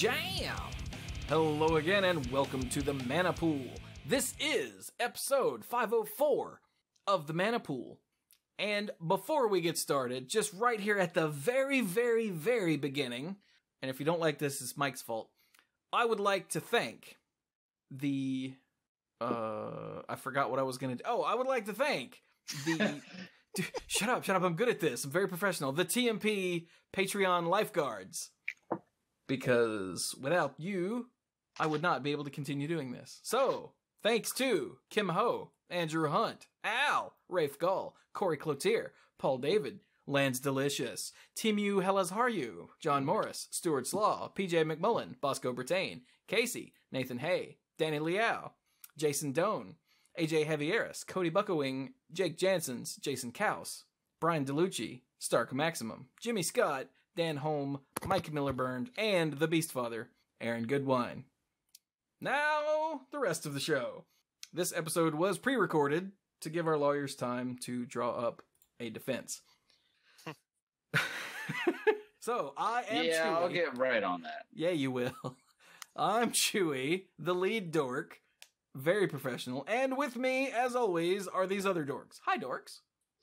Jam! Hello again and welcome to the Mana Pool. This is episode 504 of the Mana Pool. And before we get started, just right here at the very beginning, and if you don't like this, it's Mike's fault, I would like to thank the... I forgot what I was gonna do. Oh, I would like to thank the... Dude, shut up, I'm good at this. I'm very professional. The TMP Patreon lifeguards. Because without you, I would not be able to continue doing this. So, thanks to Kim Ho, Andrew Hunt, Al, Rafe Gall, Corey Cloutier, Paul David, Lance Delicious, Timu Helazharyu, John Morris, Stuart Slaw, PJ McMullen, Bosco Bertain, Casey, Nathan Hay, Danny Liao, Jason Doan, AJ Javieres, Cody Buckowing, Jake Jansons, Jason Kaus, Brian DeLucci, Stark Maximum, Jimmy Scott, Dan Holm, Mike Millerburn, and the Beastfather, Aaron Goodwine. Now, the rest of the show. This episode was pre-recorded to give our lawyers time to draw up a defense. So, I am Chewy. I'll get right on that. Yeah, you will. I'm Chewy, the lead dork, very professional, and with me, as always, are these other dorks. Hi, dorks.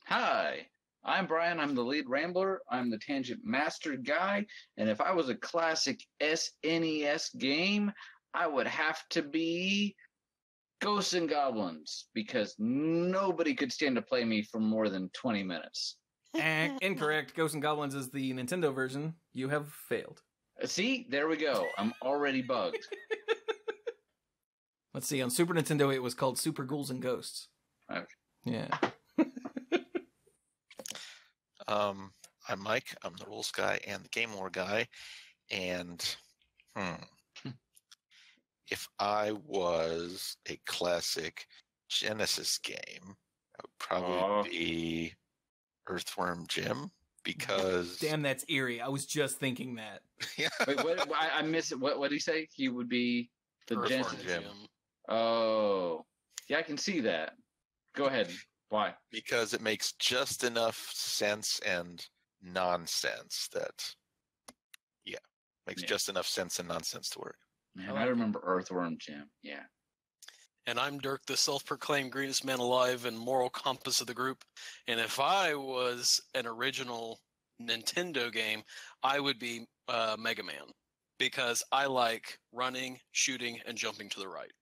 Hi, I'm Brian. I'm the lead rambler. I'm the tangent master guy. And if I was a classic SNES game, I would have to be Ghosts and Goblins, because nobody could stand to play me for more than 20 minutes. Incorrect. Ghosts and Goblins is the Nintendo version. You have failed. See, there we go. I'm already bugged. Let's see, on Super Nintendo it was called Super Ghouls and Ghosts. Okay. Yeah. I'm Mike. I'm the rules guy and the game war guy. And if I was a classic Genesis game, I would probably be Earthworm Jim, because... Damn, that's eerie. I was just thinking that. Yeah. Wait, what? I missed it. What did he say? He would be the Earthworm Genesis Jim. Oh. Yeah, I can see that. Go ahead. Why? Because it makes just enough sense and nonsense that, makes just enough sense and nonsense to work. Man, I remember Earthworm Jim. Yeah. And I'm Dirk, the self-proclaimed greenest man alive and moral compass of the group. And if I was an original Nintendo game, I would be Mega Man. Because I like running, shooting, and jumping to the right.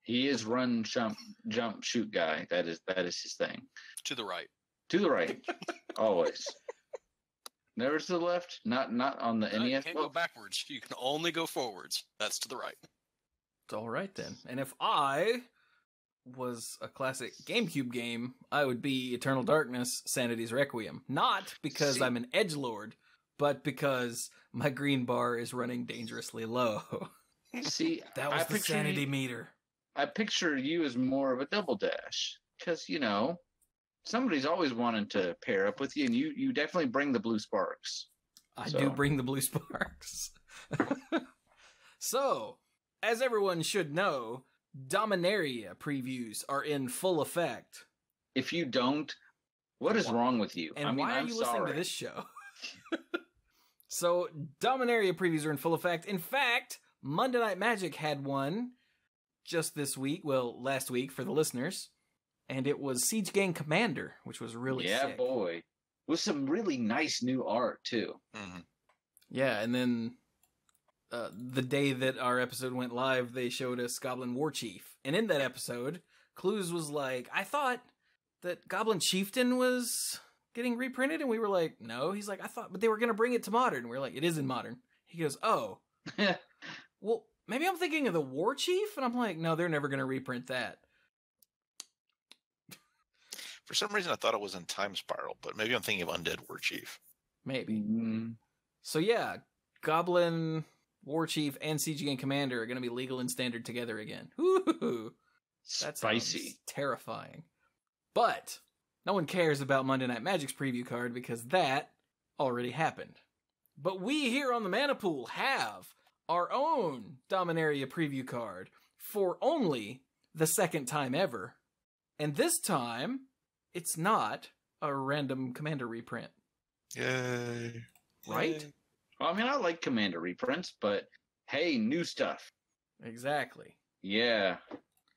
He is run, jump, shoot guy. That is his thing. To the right. To the right. Always. Never to the left? Not on the No, NES? you can't go backwards. You can only go forwards. That's to the right. All right, then. And if I was a classic GameCube game, I would be Eternal Darkness, Sanity's Requiem. Not because I'm an edgelord, but because my green bar is running dangerously low. See, That was the sanity meter. I picture you as more of a double dash. Because, somebody's always wanting to pair up with you, and you definitely bring the blue sparks. I do bring the blue sparks. So, as everyone should know, Dominaria previews are in full effect. If you don't, what is wrong with you? And why are I'm you sorry. listening to this show? So, Dominaria previews are in full effect. In fact, Monday Night Magic had one just this week, well, last week for the listeners, and it was Siege Gang Commander, which was really sick. Yeah, boy. With some really nice new art, too. Mm-hmm. Yeah, and then the day that our episode went live, they showed us Goblin War Chief. And in that episode, Clues was like, I thought that Goblin Chieftain was getting reprinted, and we were like, no. He's like, I thought, but they were going to bring it to Modern. We were like, it is in Modern. He goes, oh. Well, maybe I'm thinking of the War Chief? And I'm like, no, they're never going to reprint that. For some reason, I thought it was in Time Spiral, but maybe I'm thinking of Undead War Chief. Maybe. Mm. So yeah, Goblin, War Chief, and Siege Gang Commander are going to be legal and standard together again. Woo-hoo-hoo. That Spicy. sounds terrifying. But no one cares about Monday Night Magic's preview card because that already happened. But we here on the Mana Pool have our own Dominaria preview card for only the second time ever. And this time, it's not a random commander reprint. Yay. Right? Yay. Well, I mean, I like Commander reprints, but hey, new stuff. Exactly. Yeah.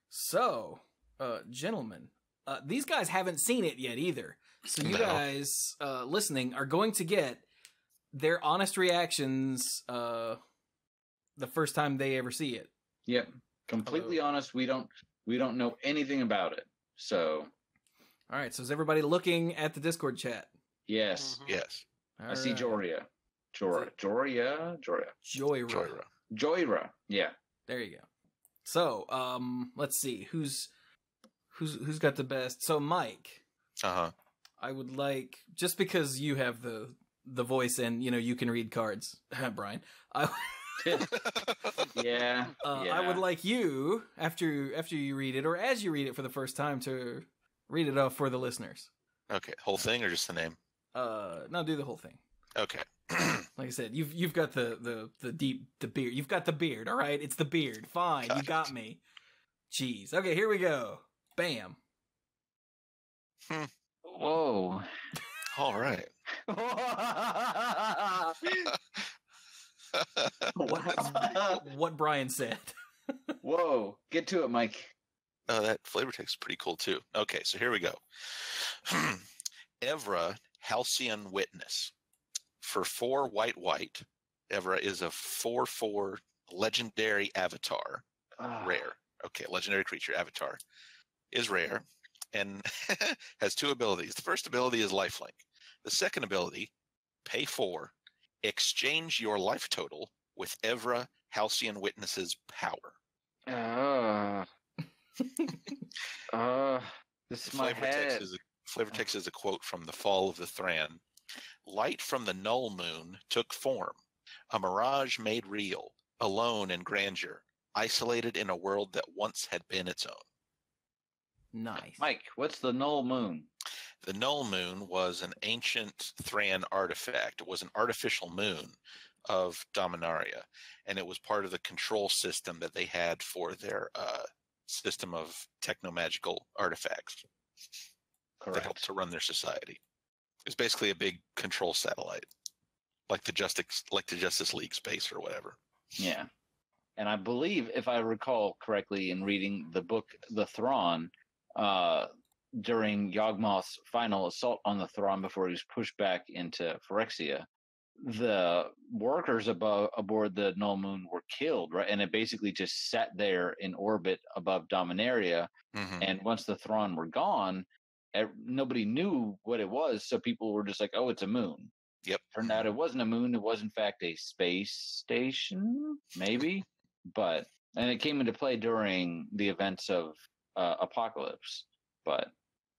So, gentlemen, these guys haven't seen it yet either. So you No. guys listening are going to get their honest reactions the first time they ever see it. Yep. Completely honest, we don't know anything about it. So, All right. So is everybody looking at the Discord chat? yes. Mhm. Yes. I see Joria. Joria. Joyra. Joyra. Yeah. There you go. So, let's see who's got the best. So, Mike, Uh-huh. I would like, just because you have the voice and you can read cards, Brian. Yeah. I would like you after you read it or as you read it for the first time to read it off for the listeners. Okay. Whole thing or just the name? No, do the whole thing. Okay. Like I said, you've got the beard. You've got the beard. All right, it's the beard. Fine, you got me. Jeez. Okay, here we go. Bam. Whoa. All right. What Brian said. Whoa. Get to it, Mike. Oh, that flavor text is pretty cool too. Okay, so here we go. Evra, Halcyon Witness. For 4 white, Evra is a 4/4 legendary avatar. Rare. Okay, legendary creature avatar is rare and has 2 abilities. The first ability is lifelink. The second ability, pay 4, exchange your life total with Evra Halcyon Witness's power. This is my head. Flavor text is a quote from The Fall of the Thran. Light from the null moon took form, a mirage made real, alone in grandeur, isolated in a world that once had been its own. Nice. Mike, what's the null moon? The null moon was an ancient Thran artifact. It was an artificial moon of Dominaria, and it was part of the control system that they had for their system of techno-magical artifacts that helped to run their society. It was basically a big control satellite, like the Justice League space or whatever. Yeah. And I believe, if I recall correctly in reading the book The Thrawn, during Yawgmoth's final assault on the Thrawn before he was pushed back into Phyrexia, the workers aboard the Null Moon were killed, right? And it basically just sat there in orbit above Dominaria. Mm-hmm. And once the Thrawn were gone, nobody knew what it was, so people were just like, oh, it's a moon. Yep. Turned out it wasn't a moon. It was, in fact, a space station, maybe. And it came into play during the events of Apocalypse. But,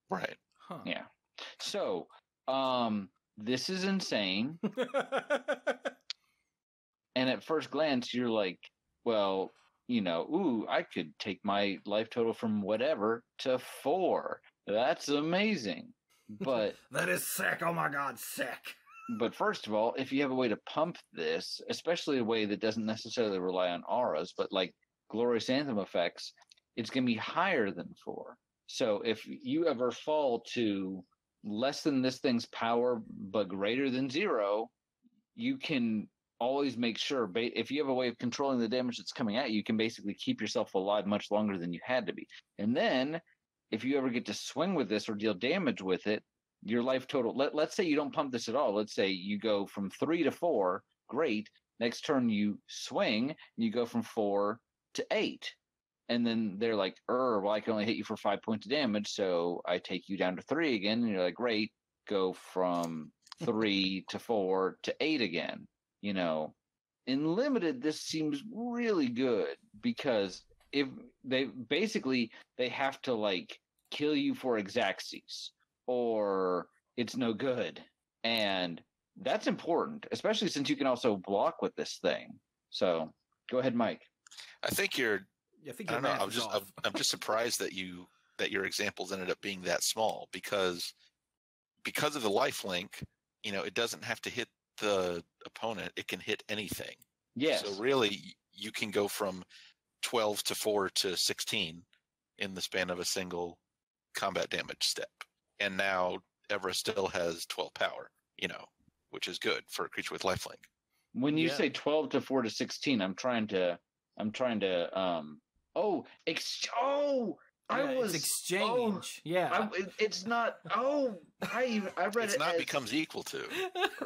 right. Huh. Yeah. So, this is insane. And at first glance, you're like, well, I could take my life total from whatever to 4. That's amazing. But that is sick. Oh my God, sick. But first of all, if you have a way to pump this, especially a way that doesn't necessarily rely on auras, but like Glorious Anthem effects, it's going to be higher than 4. So if you ever fall to less than this thing's power, but greater than 0, you can always make sure, if you have a way of controlling the damage that's coming at you, you can basically keep yourself alive much longer than you had to be. And then if you ever get to swing with this or deal damage with it, your life total, let's say you don't pump this at all. Let's say you go from 3 to 4. Great. Next turn you swing and you go from 4 to 8. And then they're like, well, I can only hit you for 5 points of damage, so I take you down to 3 again. And you're like, great, go from 3 to 4 to 8 again. In limited, this seems really good because if they have to like kill you for Exaxes or it's no good. And that's important, especially since you can also block with this thing. So go ahead, Mike. I think you're I I don't know. I'm just surprised that your examples ended up being that small because of the life link. It doesn't have to hit the opponent; it can hit anything. Yes. So really, you can go from 12 to 4 to 16 in the span of a single combat damage step, and now Evra still has 12 power. Which is good for a creature with lifelink. When you Yeah. say 12 to 4 to 16, I'm trying to I Yeah, was it's exchange. Yeah. it's not I read It's it not as becomes equal to.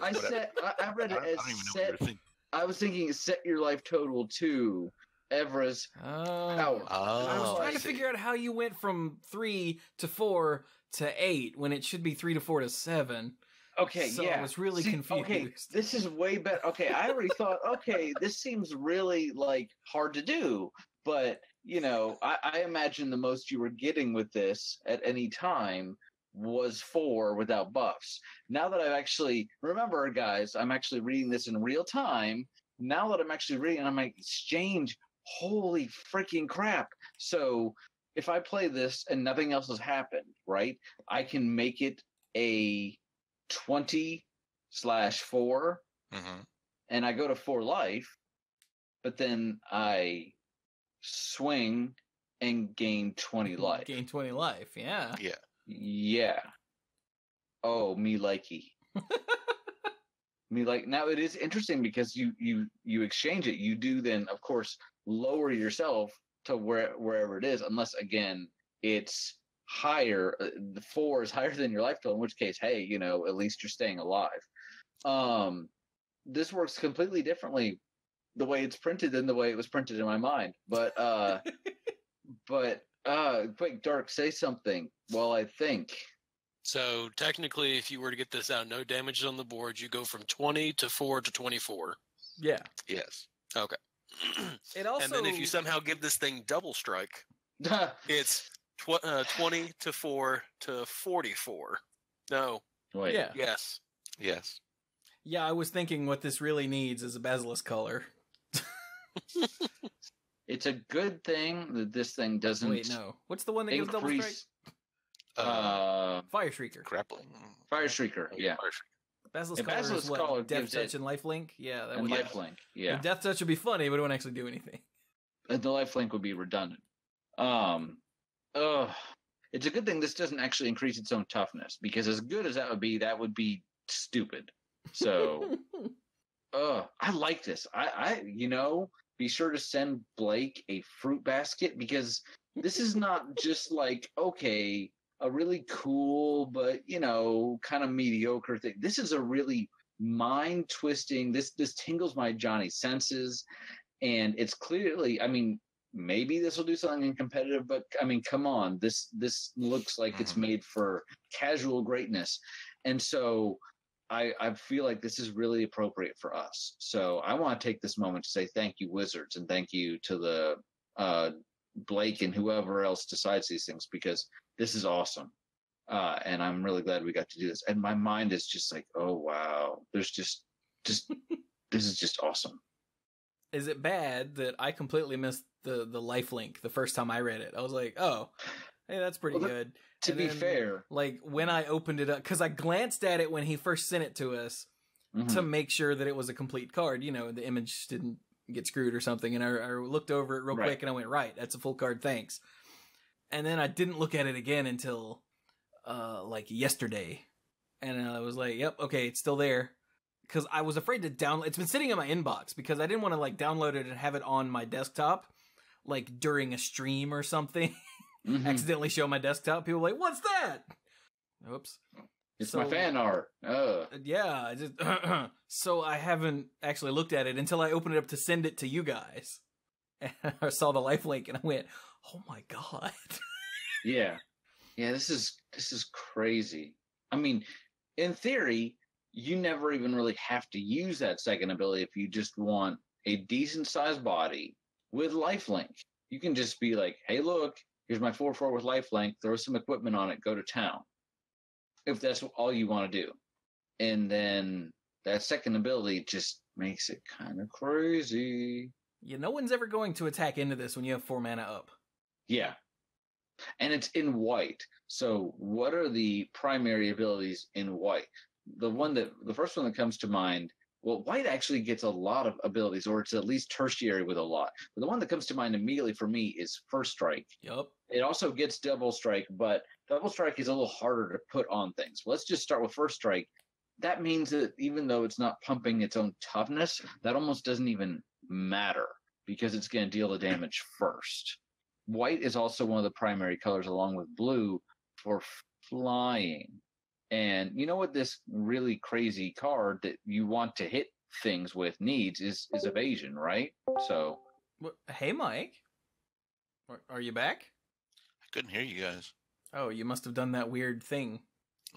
I whatever. said I read I it don't as even know what set you're thinking. I was thinking set your life total to Evra's Oh. power. I was Oh, trying I to see. figure out how you went from 3 to 4 to 8 when it should be 3 to 4 to 7. Okay, So yeah. I was really See, confused. Okay, this is way better. Okay, I already thought, okay, this seems really like hard to do, but I imagine the most you were getting with this at any time was 4 without buffs. Now that I've actually remember, guys, I'm actually reading this in real time. Now that I'm actually reading, I'm like, exchange. Holy freaking crap! So if I play this and nothing else has happened, right? I can make it a 20/4 Mm-hmm. and I go to 4 life, but then I swing and gain 20 life. Gain 20 life, yeah. Yeah. Yeah. Oh, me likey. Now it is interesting because you exchange it. You do then, of course, lower yourself to wherever it is, unless again it's higher. The 4 is higher than your life total, in which case, hey, at least you're staying alive. This works completely differently the way it's printed than the way it was printed in my mind. But quick, Dark, say something while I think. So technically, if you were to get this out, no damage on the board, you go from 20 to 4 to 24. Yeah. Yes. Okay. It also And then if you somehow give this thing double strike, it's 20 to 4 to 44. No. Wait. Yeah. Yes. Yes. Yeah, I was thinking what this really needs is a basilisk color. It's a good thing that this thing doesn't Wait, no. What's the one that gives double strike? increase. Fire Shrieker. Grappling. Fire Shrieker, yeah. Fire Shrieker. Basilisk And color Basilisk is what? Collar Death gives Touch it- and Lifelink? Yeah, that And would lifelink, yeah. The Death Touch would be funny, but it won't actually do anything. And the lifelink would be redundant. It's a good thing this doesn't actually increase its own toughness, because as good as that would be stupid. So, I like this. I be sure to send Blake a fruit basket, because this is not just like, okay, a really cool, but kind of mediocre thing. This is a really mind twisting. This tingles my Johnny senses, and it's clearly. I mean, maybe this will do something in competitive, but I mean, come on, this looks like it's made for casual greatness, and so I feel like this is really appropriate for us. So I want to take this moment to say thank you, Wizards, and thank you to the Blake and whoever else decides these things, because this is awesome. And I'm really glad we got to do this. And my mind is just like, oh wow, there's just this is just awesome. Is it bad that I completely missed the lifelink the first time I read it? I was like, oh, hey, that's pretty good. To And be then, fair, like when I opened it up, because I glanced at it when he first sent it to us to make sure that it was a complete card. The image didn't get screwed or something. And I looked over it real quick and I went, right, that's a full card, thanks. And then I didn't look at it again until like yesterday. And I was like, yep, okay, it's still there. Because I was afraid to download. It's been sitting in my inbox because I didn't want to like download it and have it on my desktop like during a stream or something. Accidentally show my desktop. People are like, what's that? Oops. It's my fan art. Yeah, I just so I haven't actually looked at it until I opened it up to send it to you guys. And I saw the lifelink and I went, "Oh my god!" Yeah, this is crazy. I mean, in theory, you never even really have to use that second ability if you just want a decent sized body with lifelink. You can just be like, "Hey, look, here's my 4/4 with lifelink. Throw some equipment on it. Go to town." If that's all you want to do. And then that second ability just makes it kind of crazy. Yeah, no one's ever going to attack into this when you have 4 mana up. Yeah. And it's in white. So what are the primary abilities in white? The first one that comes to mind, well, white actually gets a lot of abilities, or it's at least tertiary with a lot. But the one that comes to mind immediately for me is First Strike. Yup. It also gets Double Strike, but Double Strike is a little harder to put on things. Let's just start with First Strike. that means that even though it's not pumping its own toughness, that almost doesn't even matter because it's going to deal the damage first. White is also one of the primary colors, along with blue, for flying. And you know what this really crazy card that you want to hit things with needs is evasion, right? So, hey, Mike, are you back? I couldn't hear you guys. Oh, you must have done that weird thing.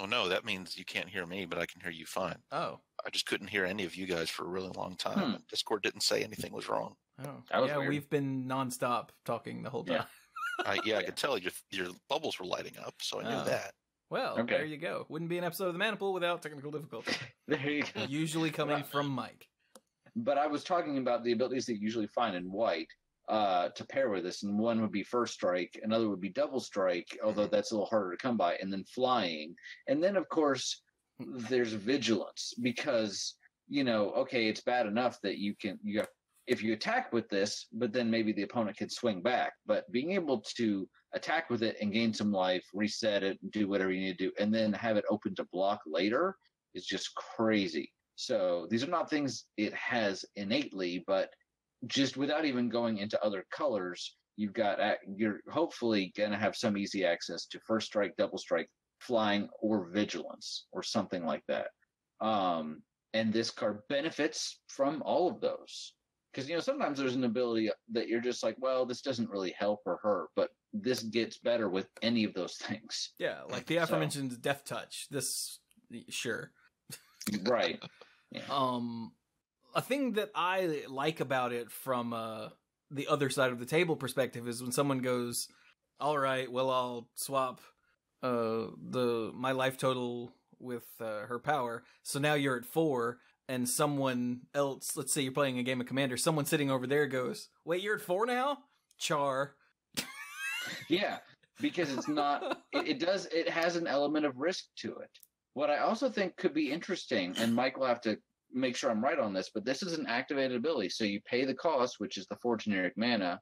Oh, no, that means you can't hear me, but I can hear you fine. Oh. I just couldn't hear any of you guys for a really long time. Discord didn't say anything was wrong. Oh, yeah, weird. We've been nonstop talking the whole time. I could tell your bubbles were lighting up, so I knew that. Well, there you go. Wouldn't be an episode of the Manipool without technical difficulty. There you go. Usually coming from Mike. But I was talking about the abilities that you usually find in white to pair with this, and one would be first strike, another would be double strike, although that's a little harder to come by, and then flying. And then, of course, there's vigilance, because, it's bad enough that if you attack with this, but then maybe the opponent could swing back. But being able to attack with it and gain some life, reset it, do whatever you need to do, and then have it open to block later is just crazy. So these are not things it has innately, but just without even going into other colors, you're hopefully going to have some easy access to first strike, double strike, flying, or vigilance, or something like that. And this card benefits from all of those. Because, sometimes there's an ability that you're just like, well, this doesn't really help or hurt, but this gets better with any of those things. Yeah, like the aforementioned Death Touch. This, sure. Right. Yeah. A thing that I like about it from the other side of the table perspective is when someone goes, all right, well, I'll swap my life total with her power, so now you're at 4, and someone else, let's say you're playing a game of Commander, someone sitting over there goes, wait, you're at 4 now? Char. Yeah, because it's not, it has an element of risk to it. What I also think could be interesting, and Mike will have to make sure I'm right on this, but this is an activated ability. So you pay the cost, which is the 4 generic mana.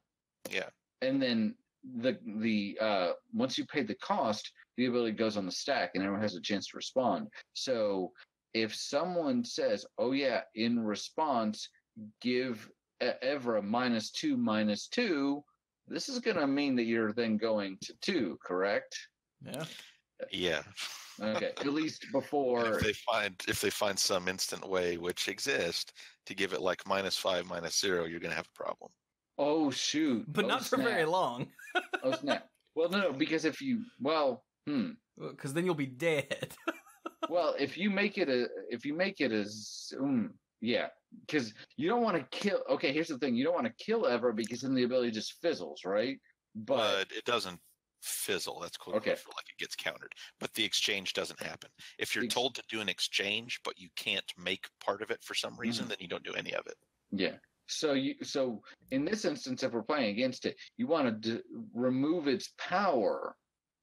Yeah. And then the once you pay the cost, the ability goes on the stack and everyone has a chance to respond. So if someone says, oh yeah, in response, give Evra -2/-2, this is going to mean that you're then going to 2, correct? Yeah. Yeah. Okay, at least before. If they find some instant way, which exists, to give it like -5/-0, you're going to have a problem. Oh shoot! But not for very long. Oh snap! Well, no, because if you because then you'll be dead. Well, if you make it yeah, because you don't want to kill. Okay, here's the thing: you don't want to kill Evra because then the ability just fizzles, right? But it doesn't fizzle. That's cool. Okay. For like it gets countered, but the exchange doesn't happen. If you're told to do an exchange, but you can't make part of it for some reason, then you don't do any of it. Yeah. So in this instance, if we're playing against it, you want to remove its power,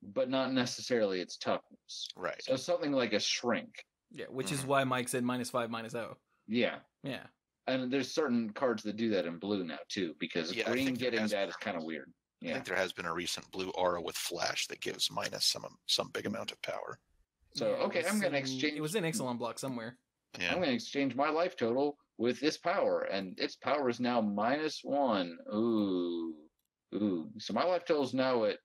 but not necessarily its toughness. Right. So something like a shrink. Yeah, which is why Mike said -5/-0. Yeah. Yeah. And there's certain cards that do that in blue now too, because green getting that is kind of weird. Yeah. I think there has been a recent blue aura with flash that gives minus some big amount of power. So Yeah, I'm going to exchange. It was in Ixalan block somewhere. Yeah. I'm going to exchange my life total with this power, and its power is now -1. Ooh. So my life total is now at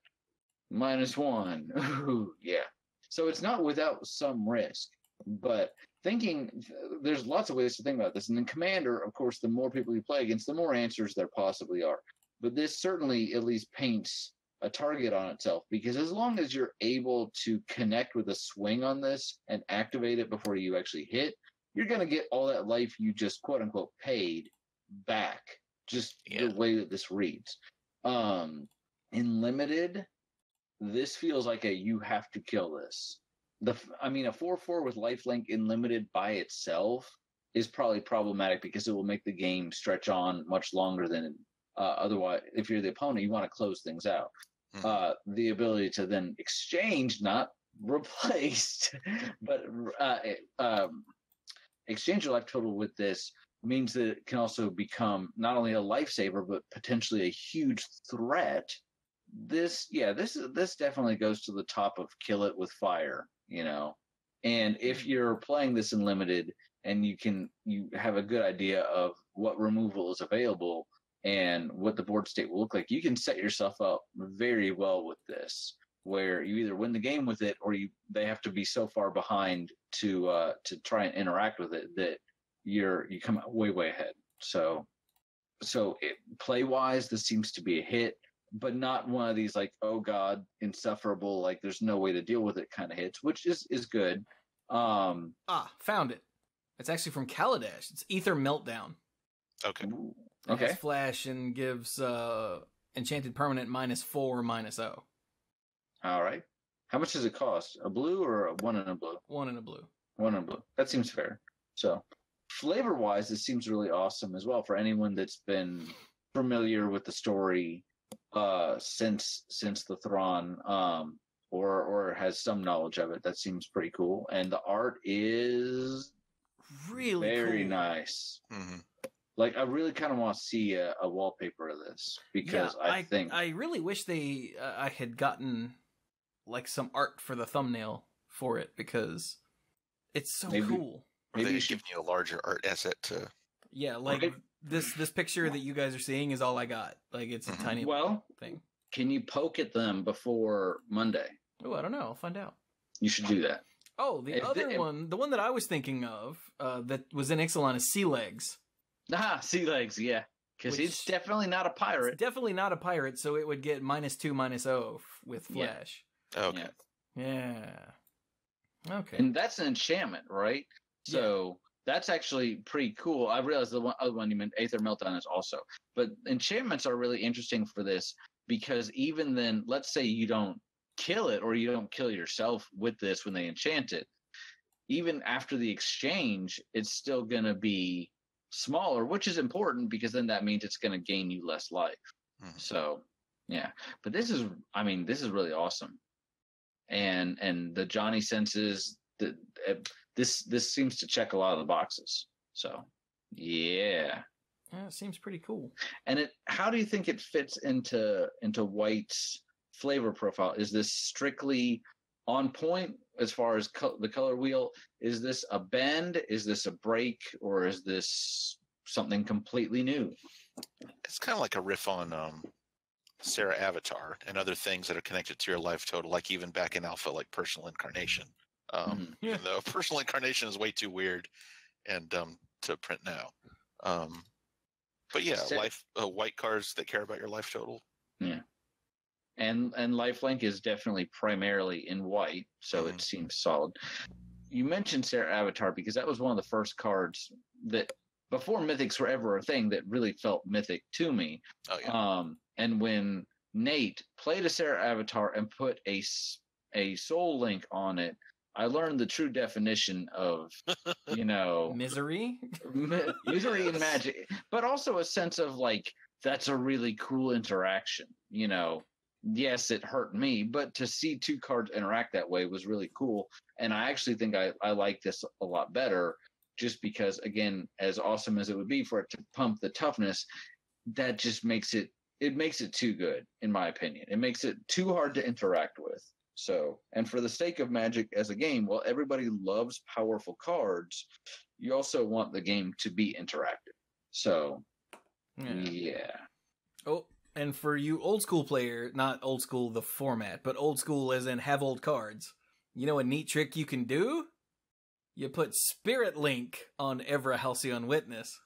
-1. Ooh, yeah. So it's not without some risk, but there's lots of ways to think about this. And in Commander, of course, the more people you play against, the more answers there possibly are. But this certainly at least paints a target on itself, because as long as you're able to connect with a swing on this and activate it before you actually hit, you're going to get all that life you just quote unquote paid back, just the way that this reads. In limited, this feels like you have to kill this. A 4/4 with lifelink in limited by itself is probably problematic because it will make the game stretch on much longer than otherwise. If you're the opponent, you want to close things out. The ability to then exchange, not replaced, but exchange your life total with this means that it can also become not only a lifesaver, but potentially a huge threat. This definitely goes to the top of kill it with fire, And if you're playing this in limited and you have a good idea of what removal is available and what the board state will look like, you can set yourself up very well with this, where you either win the game with it or they have to be so far behind to try and interact with it that you come out way ahead. So play wise, this seems to be a hit, but not one of these like, oh god, insufferable, like there's no way to deal with it kind of hits, which is good. Found it. It's actually from Kaladesh. It's Ether Meltdown. Okay. It has flash and gives enchanted permanent -4/-0. All right. How much does it cost? A blue or a one and a blue? One and a blue. One and a blue. That seems fair. So flavor wise, this seems really awesome as well for anyone that's been familiar with the story since the Thrawn, or has some knowledge of it. That seems pretty cool. And the art is really very cool. Nice. Mm-hmm. Like, I really kind of want to see a wallpaper of this, because I really wish I had gotten like some art for the thumbnail for it, because it's so cool. Or they give you a larger art asset to. Yeah, like this picture that you guys are seeing is all I got. Like, it's a tiny thing. Can you poke at them before Monday? Oh, I don't know. I'll find out. You should do that. Oh, the one that I was thinking of that was in Ixalan is Sea Legs. Sea Legs, yeah. Because he's definitely not a pirate. It's definitely not a pirate, so it would get -2/-0 with flash. Yeah. Okay. Yeah. Okay. And that's an enchantment, right? So that's actually pretty cool. I realized the other one you meant, Aether Meltdown, is also. But enchantments are really interesting for this, because even then, let's say you don't kill it or you don't kill yourself with this when they enchant it, even after the exchange, it's still going to be smaller, which is important, because then that means it's going to gain you less life. Mm-hmm. So, yeah. But this is really awesome. And the Johnny senses, this seems to check a lot of the boxes. So, yeah. Yeah, it seems pretty cool. And how do you think it fits into White's flavor profile? Is this strictly on point as far as the color wheel? Is this a bend? Is this a break? Or is this something completely new? It's kind of like a riff on Sarah Avatar and other things that are connected to your life total, like even back in Alpha, like Personal Incarnation. Even though Personal Incarnation is way too weird and dumb to print now. But yeah, white cards that care about your life total. Yeah. And lifelink is definitely primarily in white, so it seems solid. You mentioned Sarah Avatar because that was one of the first cards that, before mythics were ever a thing, that really felt mythic to me. Oh, yeah. And when Nate played a Sarah Avatar and put a soul link on it, I learned the true definition of, misery and magic, but also a sense of like, that's a really cool interaction. Yes, it hurt me, but to see two cards interact that way was really cool. And I actually think I like this a lot better, just because, again, as awesome as it would be for it to pump the toughness, that just makes it too good, in my opinion. It makes it too hard to interact with. So, and for the sake of Magic as a game, while everybody loves powerful cards, you also want the game to be interactive. So, yeah. Oh, and for you old school player, not old school the format, but old school as in have old cards, you know a neat trick you can do? You put Spirit Link on Evra Halcyon Witness.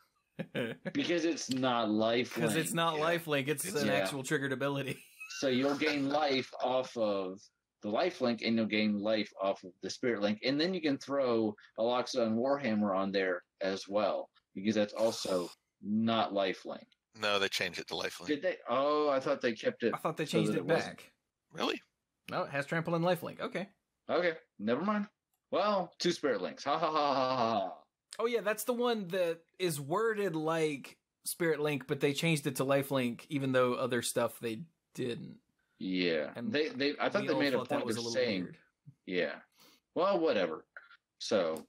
Because it's not lifelink. Because it's not lifelink, it's an actual triggered ability. So you'll gain life off of the lifelink, and you'll gain life off of the Spirit Link, and then you can throw a Loxodon Warhammer on there as well, because that's also not lifelink. No, they changed it to lifelink. Did they? Oh, I thought they kept it. I thought they changed it back. Really? No, it has trample and lifelink. Okay, never mind. Well, 2 Spirit Links. Ha ha ha ha ha. Oh yeah, that's the one that is worded like Spirit Link, but they changed it to lifelink, even though other stuff they didn't. Yeah, and I thought they made a point of saying, weird. Yeah. Well, whatever. So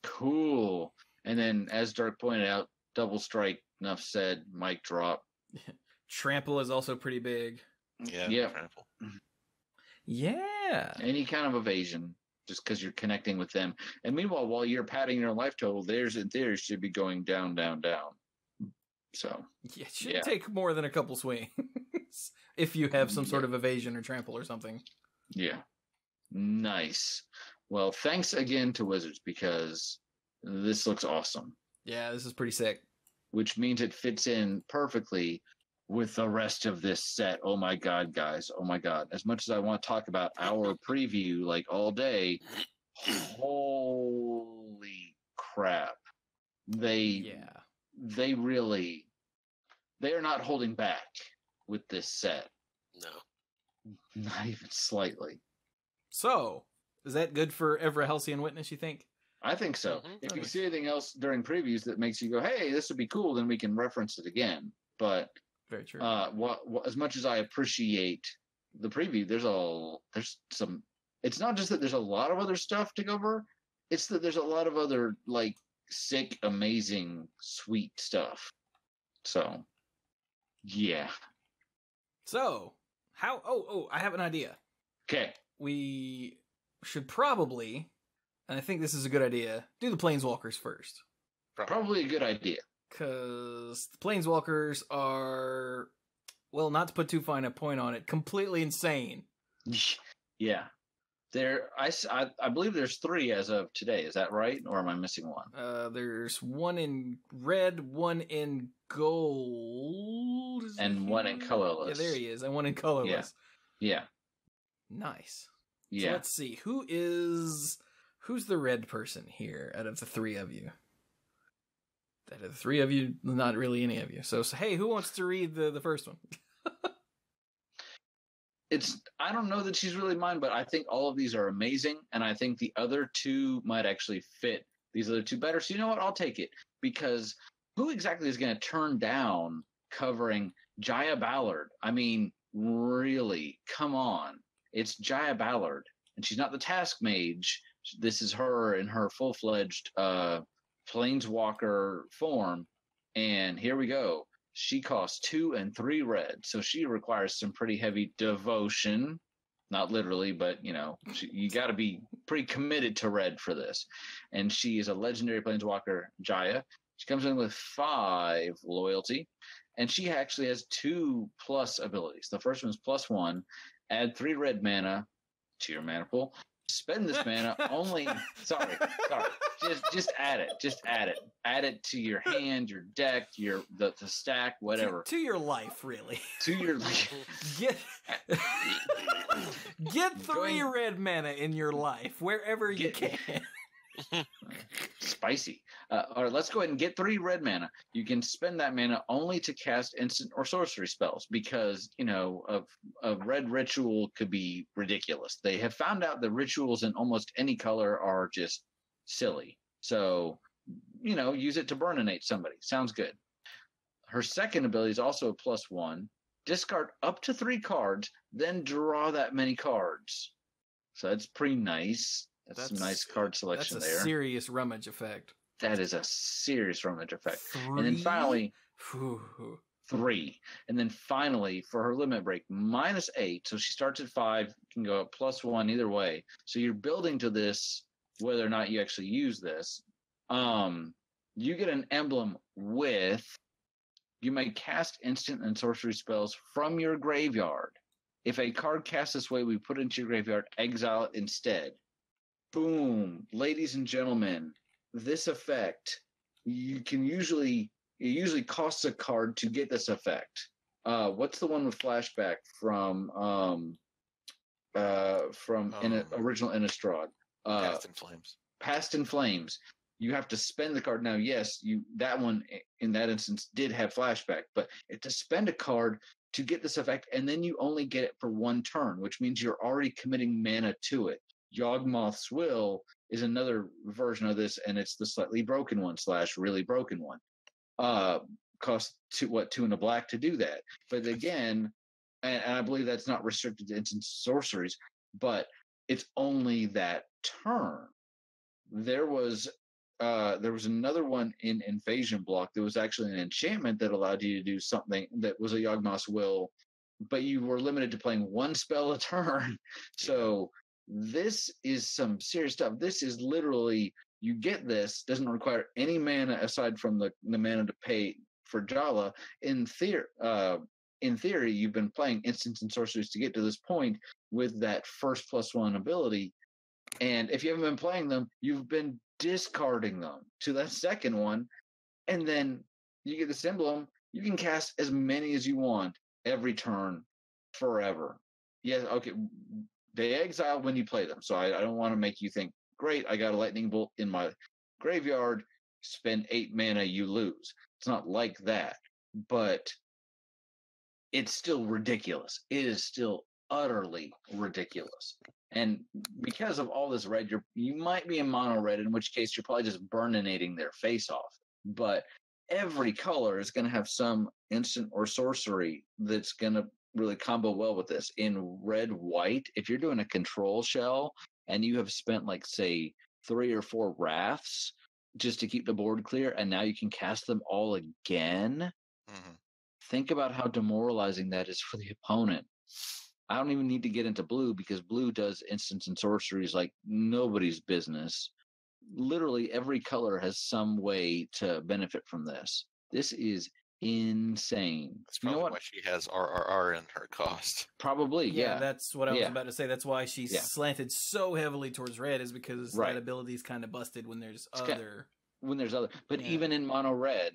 cool. And then, as Dark pointed out, double strike. Enough said. Mic drop. Trample is also pretty big. Yeah. Trample. Yeah. Any kind of evasion. just because you're connecting with them. And meanwhile, while you're padding your life total, theirs in theory should be going down, down, down. So yeah, it shouldn't take more than a couple swings if you have some sort of evasion or trample or something. Yeah. Nice. Well, thanks again to Wizards because this looks awesome. Yeah, this is pretty sick. Which means it fits in perfectly with the rest of this set. Oh my God, guys. Oh my God. As much as I want to talk about our preview like all day, holy crap. They are not holding back with this set. No. Not even slightly. So, is that good for every Halcyon Witness, you think? I think so. If you see anything else during previews that makes you go, hey, this would be cool, then we can reference it again. But very true. As much as I appreciate the preview, there's some. It's not just that there's a lot of other stuff to go over. It's that there's a lot of other like sick, amazing, sweet stuff. So, yeah. So how? Oh, I have an idea. Okay. We should probably, and I think this is a good idea, do the Planeswalkers first. Probably a good idea. Because the Planeswalkers are, well, not to put too fine a point on it, completely insane. Yeah. I believe there's 3 as of today. Is that right? Or am I missing one? There's 1 in red, 1 in gold. And 1 in colorless. Yeah, there he is. And 1 in colorless. Yeah. Nice. Yeah. So let's see. Who's the red person here out of the 3 of you? Out of the 3 of you, not really any of you. So hey, who wants to read the first one? I don't know that she's really mine, but I think all of these are amazing, and I think the other 2 might actually fit these other 2 better. So you know what? I'll take it, because who exactly is going to turn down covering Jaya Ballard? I mean, really, come on. It's Jaya Ballard, and she's not the task mage. This is her in her full-fledged Planeswalker form, and here we go. She costs 2 and 3 red, so she requires some pretty heavy devotion. Not literally, but, you know, you got to be pretty committed to red for this. And she is a legendary Planeswalker, Jaya. She comes in with 5 loyalty, and she actually has 2 plus abilities. The first one's +1, add 3 red mana to your mana pool. Spend this mana only. Sorry. Just add it. Add it to your hand, your deck, the stack, whatever. To your life, really. To your get 3 red mana in your life wherever you can. Spicy. All right, let's go ahead and get 3 red mana. You can spend that mana only to cast instant or sorcery spells because, you know, a red ritual could be ridiculous. They have found out that rituals in almost any color are just silly. So, you know, use it to burninate somebody. Sounds good. Her second ability is also a +1. Discard up to 3 cards, then draw that many cards. So that's pretty nice. That's some nice card selection there. That's a serious rummage effect. That is a serious rummage effect. 3? And then finally, 3. And then finally, for her limit break, -8. So she starts at 5, can go up +1 either way. So you're building to this, whether or not you actually use this. You get an emblem with, you may cast instant and sorcery spells from your graveyard. If a card cast this way, we put it into your graveyard, exile it instead. Boom. Ladies and gentlemen, this effect, it usually costs a card to get this effect. What's the one with flashback from original Innistrad? Past in Flames. Past in Flames. You have to spend the card. Now, yes, that one in that instance did have flashback, but you have to spend a card to get this effect, and then you only get it for 1 turn, which means you're already committing mana to it. Yawgmoth's Will is another version of this, and it's the slightly broken one / really broken one. Costs 2 and a black to do that. But again, and I believe that's not restricted to instant sorceries, but it's only that turn. There was another one in Invasion Block that was actually an enchantment that allowed you to do something that was a Yawgmoth's Will, but you were limited to playing 1 spell a turn. So this is some serious stuff. This is literally, you get this, doesn't require any mana aside from the mana to pay for Jala. In theory, you've been playing instants and sorceries to get to this point with that first +1 ability. And if you haven't been playing them, you've been discarding them to that second one. And then you get this emblem. You can cast as many as you want every turn forever. Yes, okay. They exile when you play them. So I don't want to make you think, great, I got a lightning bolt in my graveyard. Spend 8 mana, you lose. It's not like that. But it's still ridiculous. It is still utterly ridiculous. And because of all this red, you might be in mono red, in which case you're probably just burninating their face off. But every color is going to have some instant or sorcery that's going to really combo well with this. In red white, if you're doing a control shell and you have spent, like, say, 3 or 4 wraths just to keep the board clear, and now you can cast them all again, think about how demoralizing that is for the opponent. I don't even need to get into blue, because blue does instants and sorceries like nobody's business. Literally every color has some way to benefit from this. This is insane. That's probably why she has RRR in her cost. Probably, yeah. That's what I was about to say. That's why she slanted so heavily towards red, is because that ability is kind of busted when there's other. But even in mono red,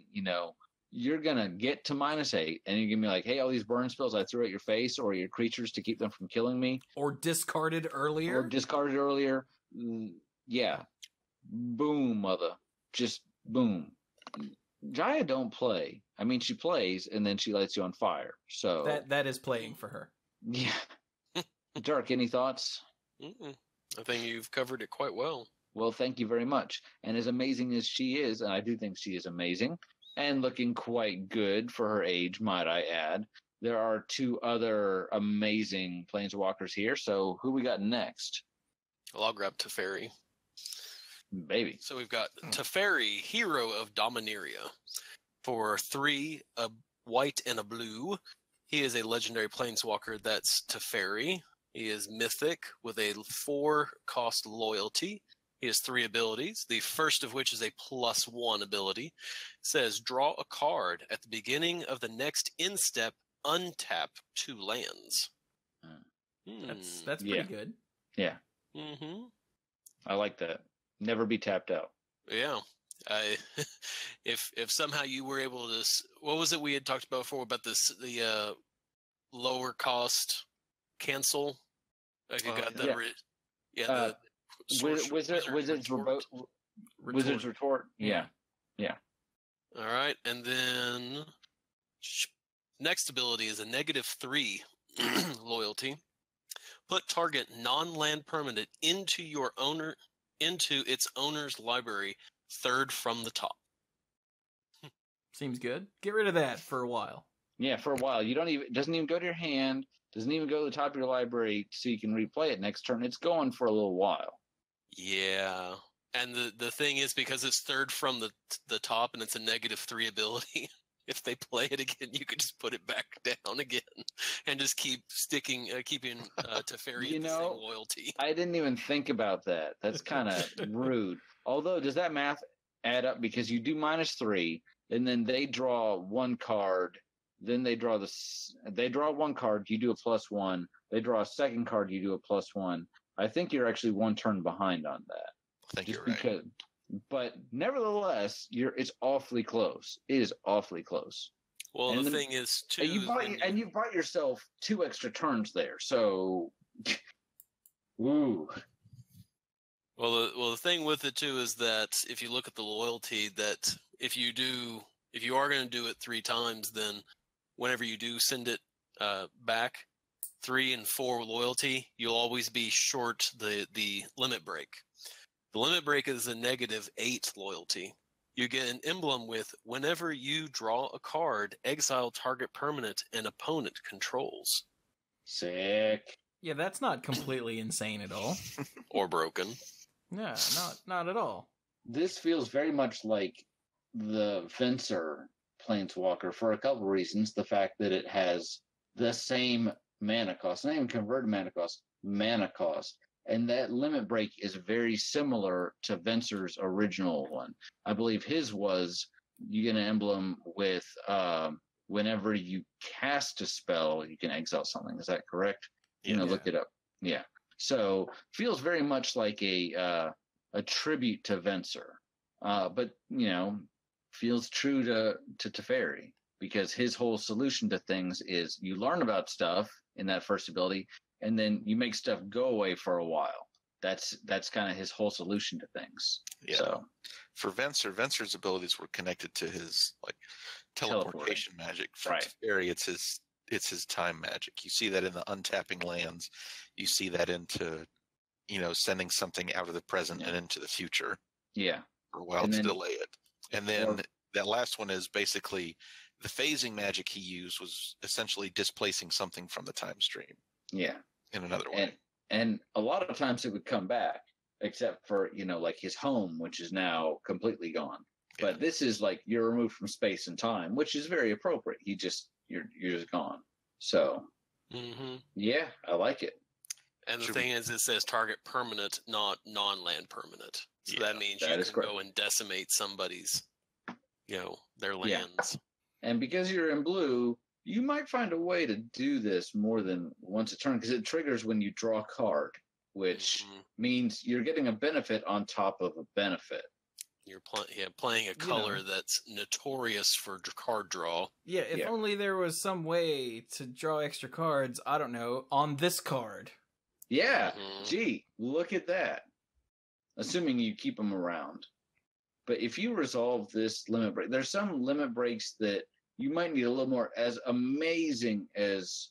you're going to get to -8, and you're going to be like, hey, all these burn spells I threw at your face or your creatures to keep them from killing me. Or discarded earlier. Yeah. Boom, mother. Just boom. Jaya don't play. I mean, she plays, and then she lights you on fire. So that is playing for her. Yeah. Dirk, any thoughts? I think you've covered it quite well. Well, thank you very much. And as amazing as she is, and I do think she is amazing, and looking quite good for her age, might I add, there are 2 other amazing planeswalkers here. So who we got next? Well, I'll grab Teferi. Baby. So we've got Teferi, Hero of Dominaria. For 3, a white and a blue. He is a legendary planeswalker that's Teferi. He is mythic with a 4-cost loyalty. He has 3 abilities, the first of which is a +1 ability. It says, draw a card at the beginning of the next in-step, untap 2 lands. That's pretty good. Yeah. I like that. Never be tapped out. Yeah. If somehow you were able to, what was it we had talked about before about the lower cost cancel? Like you got the Wizard's Retort. Yeah. All right, and then next ability is a -3 loyalty. Put target non-land permanent into its owner's library, 3rd from the top. Seems good. Get rid of that for a while. Yeah, for a while. It doesn't even go to your hand. Doesn't even go to the top of your library so you can replay it next turn. It's going for a little while. Yeah. And the thing is, because it's 3rd from the top and it's a -3 ability, if they play it again, you could just put it back down again and just keep keeping Teferi the same loyalty. I didn't even think about that. That's kind of rude. Although, does that math add up? Because you do -3, and then they draw 1 card. Then they draw 1 card. You do a +1. They draw a second card. You do a +1. I think you're actually 1 turn behind on that. I think you're right. But nevertheless, it's awfully close. It is awfully close. Well, and the thing is, too, you bought yourself 2 extra turns there. So, ooh. Well, the thing with it too is that if you look at the loyalty, that if you are going to do it 3 times, then whenever you do send it back, 3 and 4 loyalty, you'll always be short the limit break. The limit break is a -8 loyalty. You get an emblem with, whenever you draw a card, exile target permanent and opponent controls. Sick. Yeah, that's not completely insane at all. Or broken. Yeah, not at all. This feels very much like the Fencer Planeswalker for a couple reasons. The fact that it has the same mana cost, not even converted mana cost, And that limit break is very similar to Venser's original one. I believe his was you get an emblem with whenever you cast a spell, you can exile something. Is that correct? Yeah. Look it up. Yeah. So feels very much like a tribute to Venser, but feels true to Teferi, because his whole solution to things is you learn about stuff in that first ability, and then you make stuff go away for a while. That's kind of his whole solution to things. Yeah. So for Venser's abilities were connected to his teleportation magic. For Right. Teferi, it's his time magic. You see that in the untapping lands. You see that into sending something out of the present and into the future. Yeah. For a while to delay it. And then that last one is basically the phasing magic he used was essentially displacing something from the time stream. Yeah. In another way. And a lot of times it would come back, except for, like his home, which is now completely gone. Yeah. But this is like you're removed from space and time, which is very appropriate. You're just gone. So, yeah, I like it. And the thing is, it says target permanent, not non-land permanent. So that means you can go and decimate somebody's, their lands. Yeah. And because you're in blue, you might find a way to do this more than once a turn, because it triggers when you draw a card, which means you're getting a benefit on top of a benefit. You're playing a color that's notorious for card draw. Yeah, if only there was some way to draw extra cards, I don't know, on this card. Yeah, gee, look at that. Assuming you keep them around. But if you resolve this limit break, there's some limit breaks that you might need a little more. As amazing as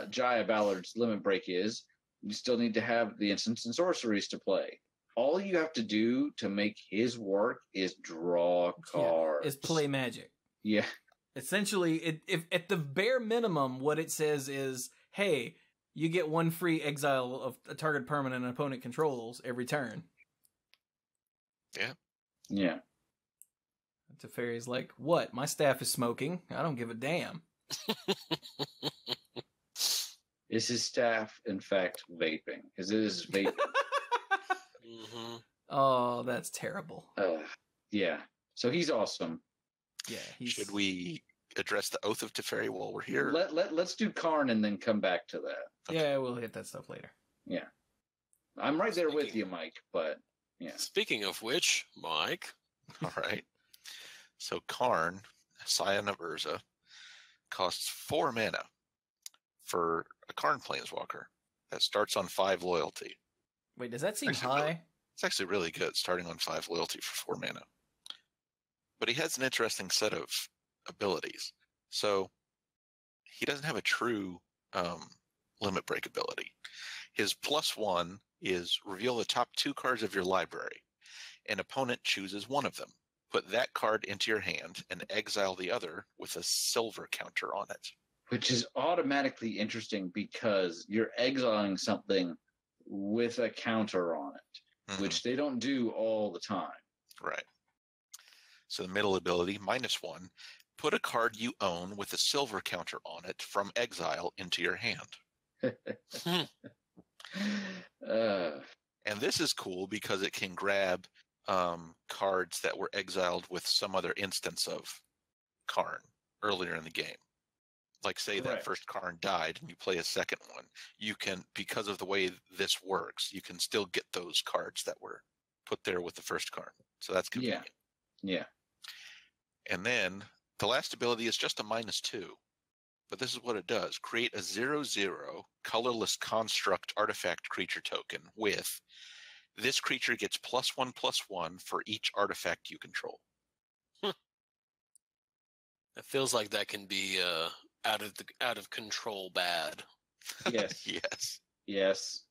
Jaya Ballard's limit break is, you still need to have the instants and sorceries to play. All you have to do to make his work is draw cards. Is play magic. Yeah. Essentially, if at the bare minimum, what it says is, hey, you get one free exile of a target permanent an opponent controls every turn. Yeah. Yeah. Teferi's like, what? My staff is smoking. I don't give a damn. Is his staff, in fact, vaping? Is it his vaping? Oh, that's terrible. Yeah. So he's awesome. Yeah. Should we address the Oath of Teferi while we're here? Let's do Karn and then come back to that. Okay. Yeah, we'll hit that stuff later. Yeah. I'm right there with you, Mike, but yeah. Speaking of which, Mike. All right. So Karn, Scion of Urza, costs 4 mana for a Karn Planeswalker that starts on 5 loyalty. Wait, does that seem high? It's actually really good, starting on 5 loyalty for 4 mana. But he has an interesting set of abilities. So he doesn't have a true limit break ability. His +1 is reveal the top 2 cards of your library. An opponent chooses one of them. Put that card into your hand and exile the other with a silver counter on it. Which is automatically interesting because you're exiling something with a counter on it, which they don't do all the time. Right. So the middle ability, -1, put a card you own with a silver counter on it from exile into your hand. And this is cool because it can grab cards that were exiled with some other instance of Karn earlier in the game. Like say that first Karn died and you play a second one, you can, because of the way this works, you can still get those cards that were put there with the first Karn. So that's convenient. Yeah. And then the last ability is just a -2. But this is what it does. Create a 0/0 colorless construct artifact creature token with this creature gets +1/+1 for each artifact you control. It feels like that can be out of control bad. Yes. Yes.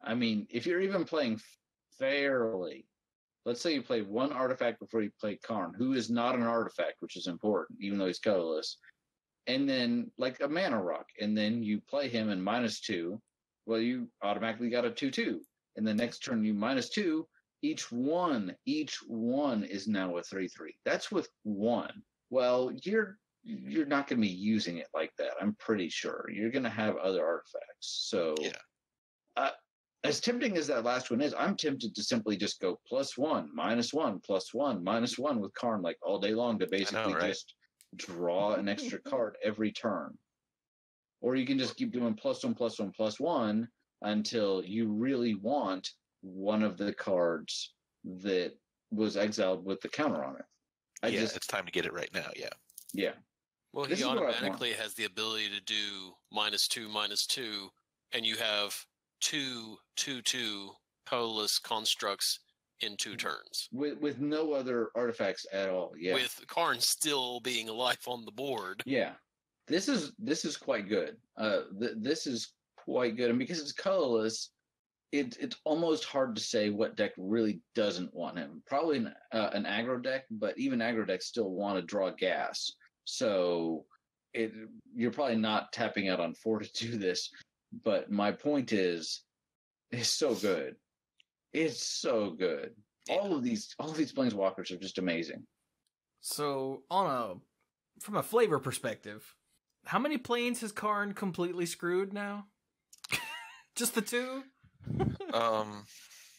I mean, if you're even playing fairly, let's say you play one artifact before you play Karn, who is not an artifact, which is important, even though he's colorless. And then, like a mana rock, and then you play him in -2. Well, you automatically got a 2/2. And the next turn you -2. Each one is now a 3/3. That's with one. Well, you're not going to be using it like that. I'm pretty sure you're going to have other artifacts. So, as tempting as that last one is, I'm tempted to simply just go +1, -1, +1, -1 with Karn like all day long to basically just draw an extra card every turn. Or you can just keep doing +1, +1, +1 until you really want one of the cards that was exiled with the counter on it. It's time to get it right now. Yeah. Well, he automatically has the ability to do -2, -2, and you have 2/2/2 colorless constructs in 2 turns. With no other artifacts at all. Yeah. With Karn still being alive on the board. Yeah. This is quite good. This is quite good, and because it's colorless, it's almost hard to say what deck really doesn't want him. Probably an aggro deck, but even aggro decks still want to draw gas. So you're probably not tapping out on 4 to do this. But my point is, it's so good. It's so good. Yeah. All of these planeswalkers are just amazing. So from a flavor perspective, how many planes has Karn completely screwed now? Just the 2?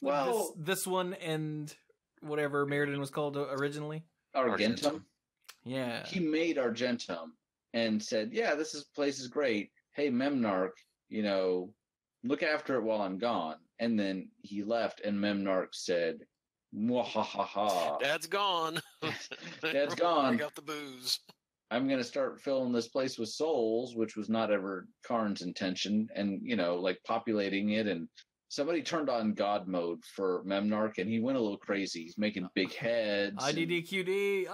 Well, this one and whatever Meriden was called originally. Argentum. Yeah. He made Argentum and said, "Yeah, this place is great. Hey, Memnarch, look after it while I'm gone." And then he left, and Memnarch said, "Mwahaha. Dad's gone. Dad's gone. Break out the booze. I'm going to start filling this place with souls," which was not ever Karn's intention, and, populating it. And somebody turned on God mode for Memnarch, and he went a little crazy. He's making big heads. IDDQD.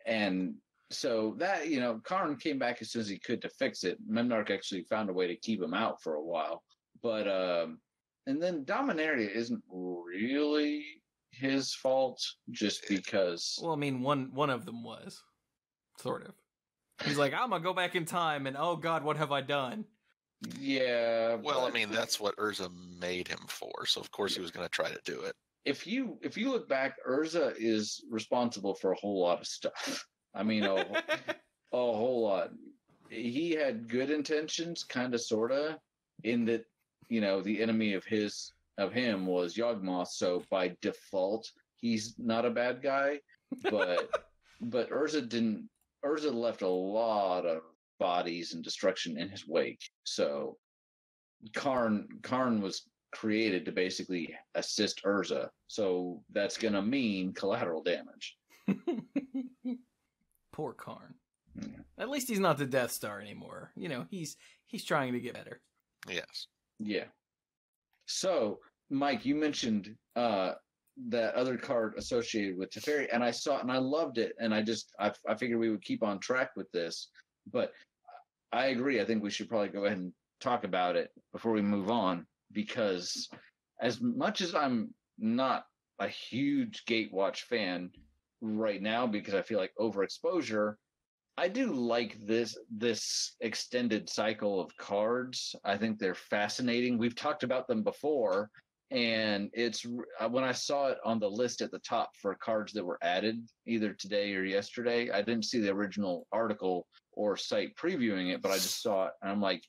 And so that, Karn came back as soon as he could to fix it. Memnarch actually found a way to keep him out for a while. But, and then Dominaria isn't really his fault, just because. Well, I mean, one of them was. Sort of. He's like, I'm going to go back in time, and oh God, what have I done? Yeah. Well, I mean, that's what Urza made him for, so of course he was going to try to do it. If you look back, Urza is responsible for a whole lot of stuff. I mean, a whole lot. He had good intentions, kind of, sort of, in that, the enemy of him was Yawgmoth, so by default, he's not a bad guy. But Urza left a lot of bodies and destruction in his wake. So Karn was created to basically assist Urza. So that's going to mean collateral damage. Poor Karn. Yeah. At least he's not the Death Star anymore. He's trying to get better. Yes. Yeah. So, Mike, you mentioned that other card associated with Teferi, and I saw it and I loved it, and I figured we would keep on track with this. But I agree. I think we should probably go ahead and talk about it before we move on, because as much as I'm not a huge Gatewatch fan right now, because I feel like overexposure, I do like this extended cycle of cards. I think they're fascinating. We've talked about them before, and it's when I saw it on the list at the top for cards that were added either today or yesterday, I didn't see the original article or site previewing it, but I just saw it, and I'm like,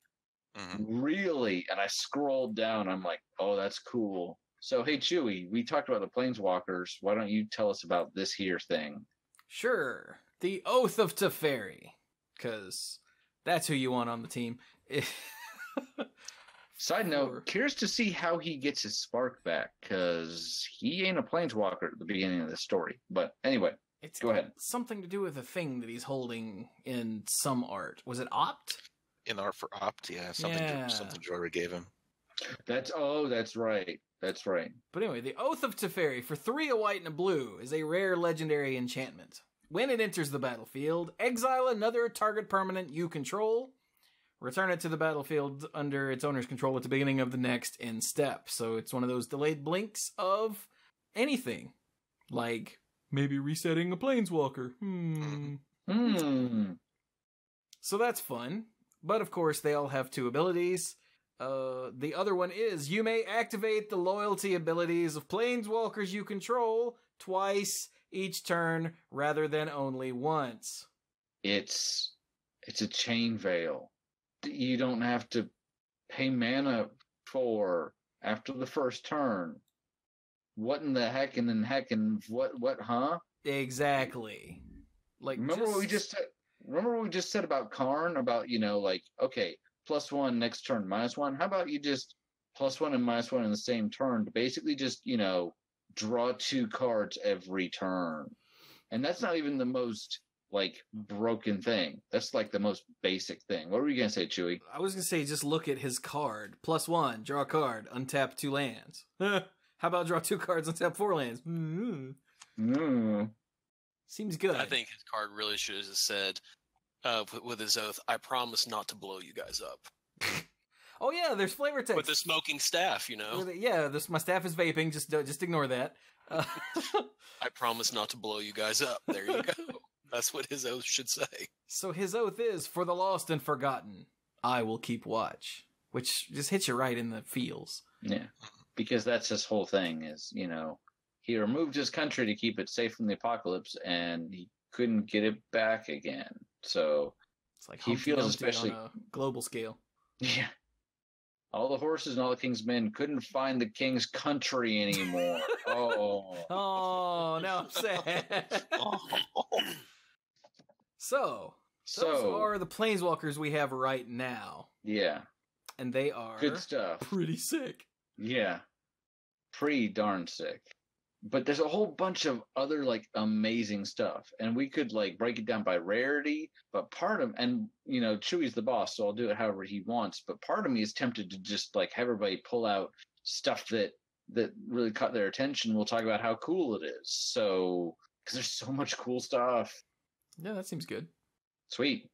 really? And I scrolled down, I'm like, oh, that's cool. So, hey, Chewy, we talked about the Planeswalkers. Why don't you tell us about this here thing? Sure. The Oath of Teferi, because that's who you want on the team. Side note, curious to see how he gets his spark back, because he ain't a Planeswalker at the beginning of the story. But anyway, go ahead. Something to do with a thing that he's holding in some art. Was it Opt? In art for Opt, yeah. Something Jorah gave him. That's right. That's right. But anyway, the Oath of Teferi for 3 a white and a blue is a rare legendary enchantment. When it enters the battlefield, exile another target permanent you control. Return it to the battlefield under its owner's control at the beginning of the next end step. So it's one of those delayed blinks of anything. Like maybe resetting a Planeswalker. So that's fun. But of course, they all have 2 abilities. The other one is, you may activate the loyalty abilities of Planeswalkers you control twice each turn rather than only once. It's a chain veil. You don't have to pay mana 4 after the first turn. What in the heck what, huh? Exactly. Like, remember what we just said? Remember what we just said about Karn? About, like, okay, +1 next turn, -1. How about you just +1 and -1 in the same turn to basically just, draw 2 cards every turn. And that's not even the most, like, broken thing. That's, like, the most basic thing. What were you going to say, Chewy? I was going to say, just look at his card. +1, draw a card, untap 2 lands. How about draw 2 cards, untap 4 lands? Seems good. I think his card really should have said, with his oath, I promise not to blow you guys up. Oh yeah, there's flavor text. With the smoking staff, Yeah, my staff is vaping. Just ignore that. I promise not to blow you guys up. There you go. That's what his oath should say. So his oath is, for the lost and forgotten, I will keep watch. Which just hits you right in the feels. Yeah, because that's his whole thing is, he removed his country to keep it safe from the apocalypse, and he couldn't get it back again. So it's like he feels especially on a global scale. Yeah. All the horses and all the king's men couldn't find the king's country anymore. Oh, now I'm sad. So, those are the planeswalkers we have right now. Yeah. And they are good stuff. Pretty sick. Yeah. Pretty darn sick. But there's a whole bunch of other, like, amazing stuff. And we could, like, break it down by rarity. But part of, and, Chewy's the boss, so I'll do it however he wants. But part of me is tempted to just, like, have everybody pull out stuff that really caught their attention. We'll talk about how cool it is. So, because there's so much cool stuff. Yeah, that seems good. Sweet.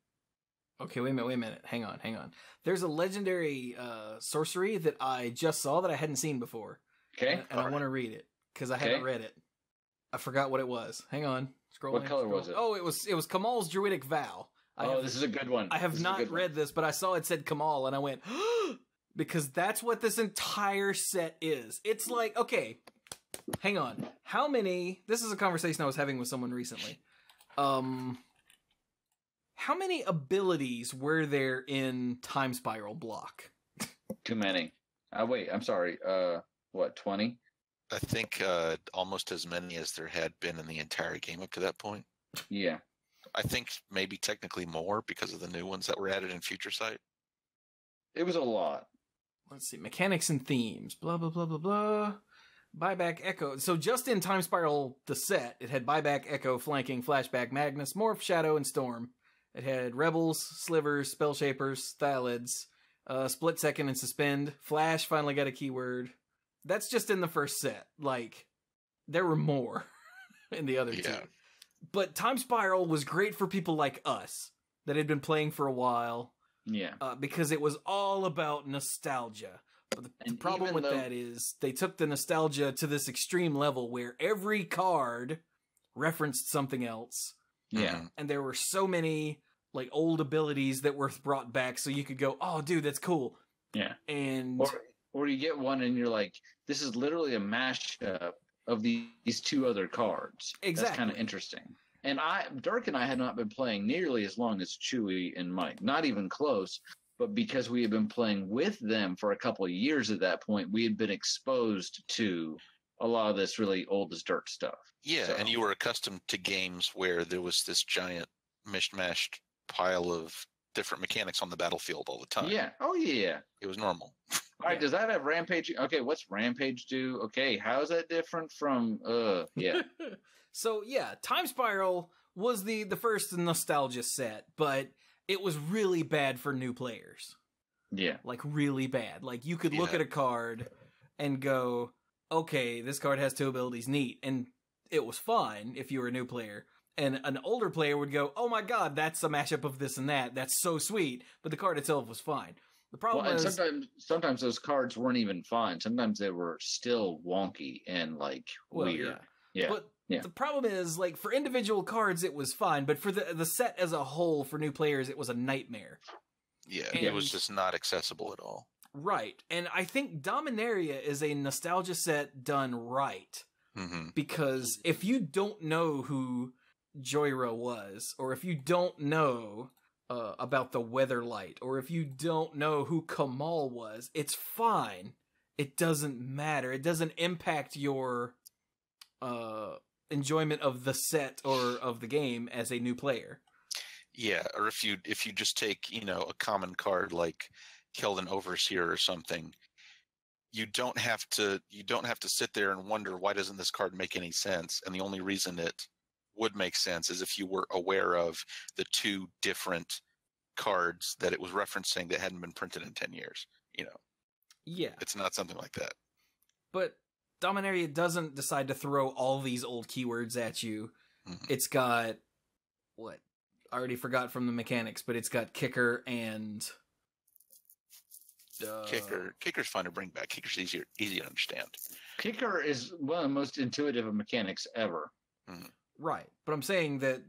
Okay, wait a minute. Hang on. There's a legendary sorcery that I just saw that I hadn't seen before. Okay. And I want to read it. Because I haven't read it. I forgot what it was. Hang on. What color was it? Oh, it was Kamal's Druidic Vow. This is a good one. I have not read this, but I saw it said Kamal, and I went, because that's what this entire set is. It's like, okay, hang on. This is a conversation I was having with someone recently. How many abilities were there in Time Spiral block? Too many. Wait, I'm sorry. 20? I think almost as many as there had been in the entire game up to that point. Yeah. I think maybe technically more because of the new ones that were added in Future Sight. It was a lot. Let's see. Mechanics and themes. Blah, blah, blah, blah, blah. Buyback, Echo. So just in Time Spiral, the set, it had Buyback, Echo, Flanking, Flashback, Magnus, Morph, Shadow, and Storm. It had Rebels, Slivers, Spell Shapers, Thalids, Split Second, and Suspend. Flash finally got a keyword. That's just in the first set. Like, there were more in the other two. But Time Spiral was great for people like us that had been playing for a while. Yeah. Because it was all about nostalgia. But the problem with that is they took the nostalgia to this extreme level where every card referenced something else. Yeah. And there were so many, like, old abilities that were brought back so you could go, oh, dude, that's cool. Yeah. And... Or you get one and you're like, this is literally a mashup of these 2 other cards. Exactly. That's kind of interesting. And Dirk and I had not been playing nearly as long as Chewy and Mike. Not even close. But because we had been playing with them for a couple of years at that point, we had been exposed to a lot of this really old as dirt stuff. Yeah, and you were accustomed to games where there was this giant mishmashed pile of different mechanics on the battlefield all the time. Yeah. Oh, yeah. It was normal. All right, does that have Rampage? Okay, what's Rampage do? Okay, how is that different from, yeah. So, yeah, Time Spiral was the first nostalgia set, but it was really bad for new players. Yeah. Like, really bad. Like, you could look at a card and go, okay, this card has 2 abilities, neat. And it was fine if you were a new player. And an older player would go, oh my god, that's a mashup of this and that. That's so sweet. But the card itself was fine. The problem is... sometimes those cards weren't even fine. Sometimes they were still wonky and, like, weird. Yeah. But the problem is, like, for individual cards, it was fine. But for the set as a whole, for new players, it was a nightmare. Yeah, it was just not accessible at all. Right. And I think Dominaria is a nostalgia set done right. Mm-hmm. Because if you don't know who Joyra was, or if you don't know about the Weatherlight, or if you don't know who Kamal was, it's fine. It doesn't matter. It doesn't impact your enjoyment of the set or of the game as a new player. Yeah, or if you just take, a common card like Keldon Overseer or something, you don't have to sit there and wonder, why doesn't this card make any sense? And the only reason it would make sense is if you were aware of the two different cards that it was referencing that hadn't been printed in 10 years. Yeah. It's not something like that. But Dominaria doesn't decide to throw all these old keywords at you. Mm-hmm. It's got, what? I already forgot from the mechanics, but it's got Kicker and... Kicker's fun to bring back. Kicker's easy to understand. Kicker is one of the most intuitive of mechanics ever. Mm-hmm. Right. But I'm saying that...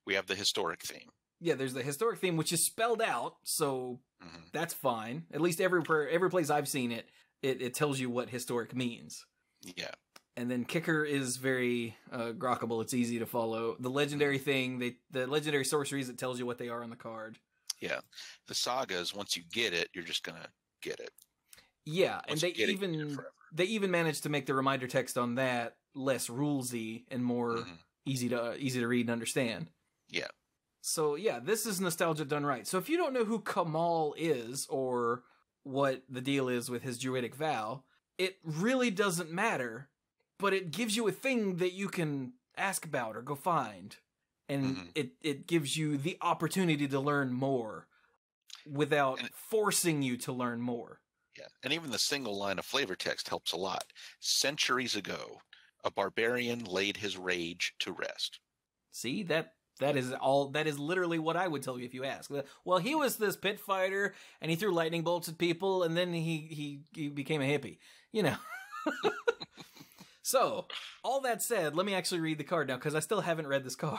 We have the historic theme. Yeah, there's the historic theme, which is spelled out, so Mm-hmm. that's fine. At least every place I've seen it tells you what historic means. Yeah. And then Kicker is very grokkable. It's easy to follow. The legendary thing, the legendary sorceries, it tells you what they are on the card. Yeah. The sagas, once you get it, you're just going to get it. Yeah, Once and they even managed to make the reminder text on that less rulesy and more Mm-hmm. easy to read and understand. Yeah. So yeah, this is nostalgia done right. So if you don't know who Kamal is or what the deal is with his druidic vow, it really doesn't matter, but it gives you a thing that you can ask about or go find. And Mm-hmm. it gives you the opportunity to learn more without forcing you to learn more. Yeah. And even the single line of flavor text helps a lot. Centuries ago, a barbarian laid his rage to rest. See, that is literally what I would tell you if you ask. Well, he was this pit fighter and he threw lightning bolts at people and then he became a hippie. So, all that said, let me actually read the card now because I still haven't read this card.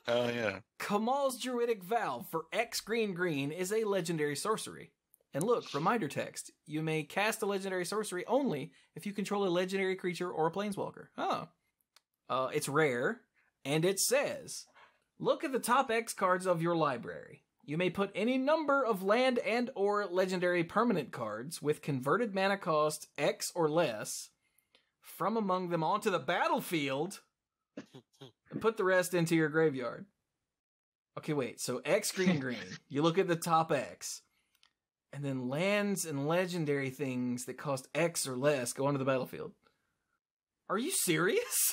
Oh, yeah. Kamal's Druidic Vow for X green is a legendary sorcery. And look, reminder text. You may cast a legendary sorcery only if you control a legendary creature or a planeswalker. It's rare, and it says, look at the top X cards of your library. You may put any number of land and or legendary permanent cards with converted mana cost X or less from among them onto the battlefield and put the rest into your graveyard. Okay, wait. So X green. You look at the top X. And then lands and legendary things that cost X or less go onto the battlefield. Are you serious?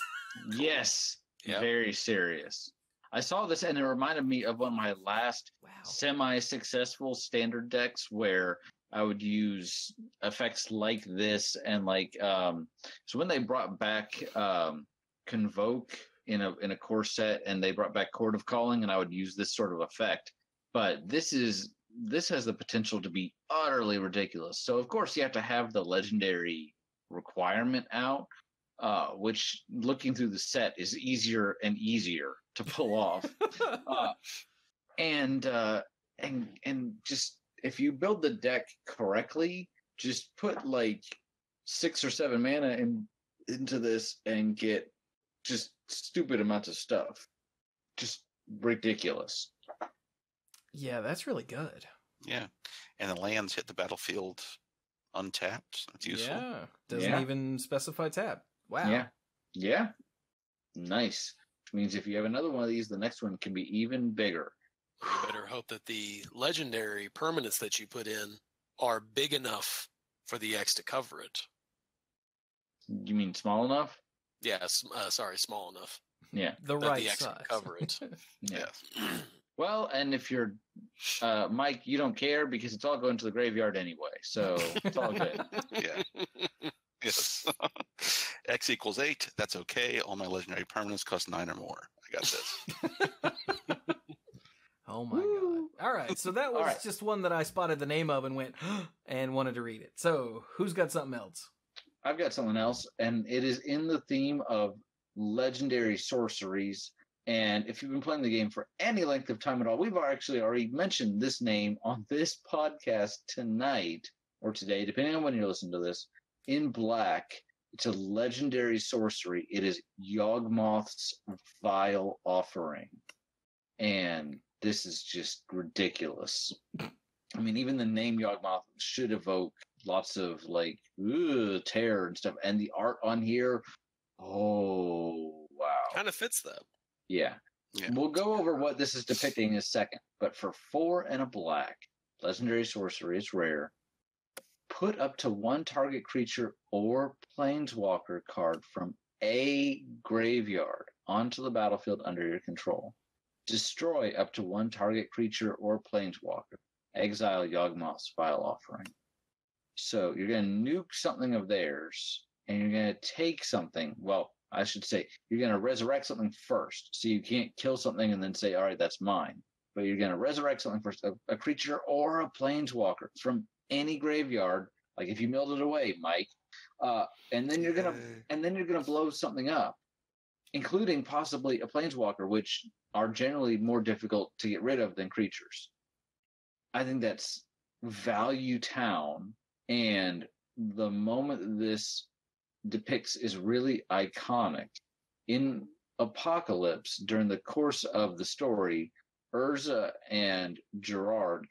Yes. Yep. Very serious. I saw this and it reminded me of one of my last semi-successful standard decks where I would use effects like this and so when they brought back Convoke in a core set and they brought back Chord of Calling, and I would use this sort of effect. But this has the potential to be utterly ridiculous. So of course you have to have the legendary requirement out, which looking through the set is easier and easier to pull off. And just if you build the deck correctly, just put like 6 or 7 mana into this and get just stupid amounts of stuff. Just ridiculous. Yeah, that's really good. Yeah. And the lands hit the battlefield untapped. That's useful. Yeah. Doesn't even specify tap. Wow. Yeah. Nice. Means if you have another one of these, the next one can be even bigger. You better hope that the legendary permanents that you put in are big enough for the X to cover it. You mean small enough? Yeah, small enough. Yeah. The that right the X size. can cover it. Yeah. Well, and if you're Mike, you don't care because it's all going to the graveyard anyway, so it's all good. Yeah. Yes. X equals 8. That's okay. All my legendary permanents cost 9 or more. I got this. Oh my god. All right, so that was just one that I spotted the name of and went and wanted to read it. So, who's got something else? I've got something else, and it is in the theme of legendary sorceries. And if you've been playing the game for any length of time at all, we've actually already mentioned this name on this podcast tonight or today, depending on when you're listening to this. In black, it's a legendary sorcery. It is Yawgmoth's Vile Offering. And this is just ridiculous. I mean, even the name Yawgmoth should evoke lots of like terror and stuff. And the art on here, oh wow, Kind of fits that. yeah. We'll go over what this is depicting in a second. But for 4 and a black, legendary sorcery is rare. Put up to 1 target creature or planeswalker card from a graveyard onto the battlefield under your control. Destroy up to 1 target creature or planeswalker. Exile Yawgmoth's Vile Offering. So you're going to nuke something of theirs, and you're going to take something. Well, I should say, you're going to resurrect something first. So you can't kill something and then say, all right, that's mine. But you're going to resurrect something first, a creature or a planeswalker from any graveyard. Like if you milled it away, Mike. And then you're gonna blow something up, including possibly a planeswalker, which are generally more difficult to get rid of than creatures. I think that's value town, and the moment that this depicts is really iconic. In Apocalypse, during the course of the story, Urza and Gerard,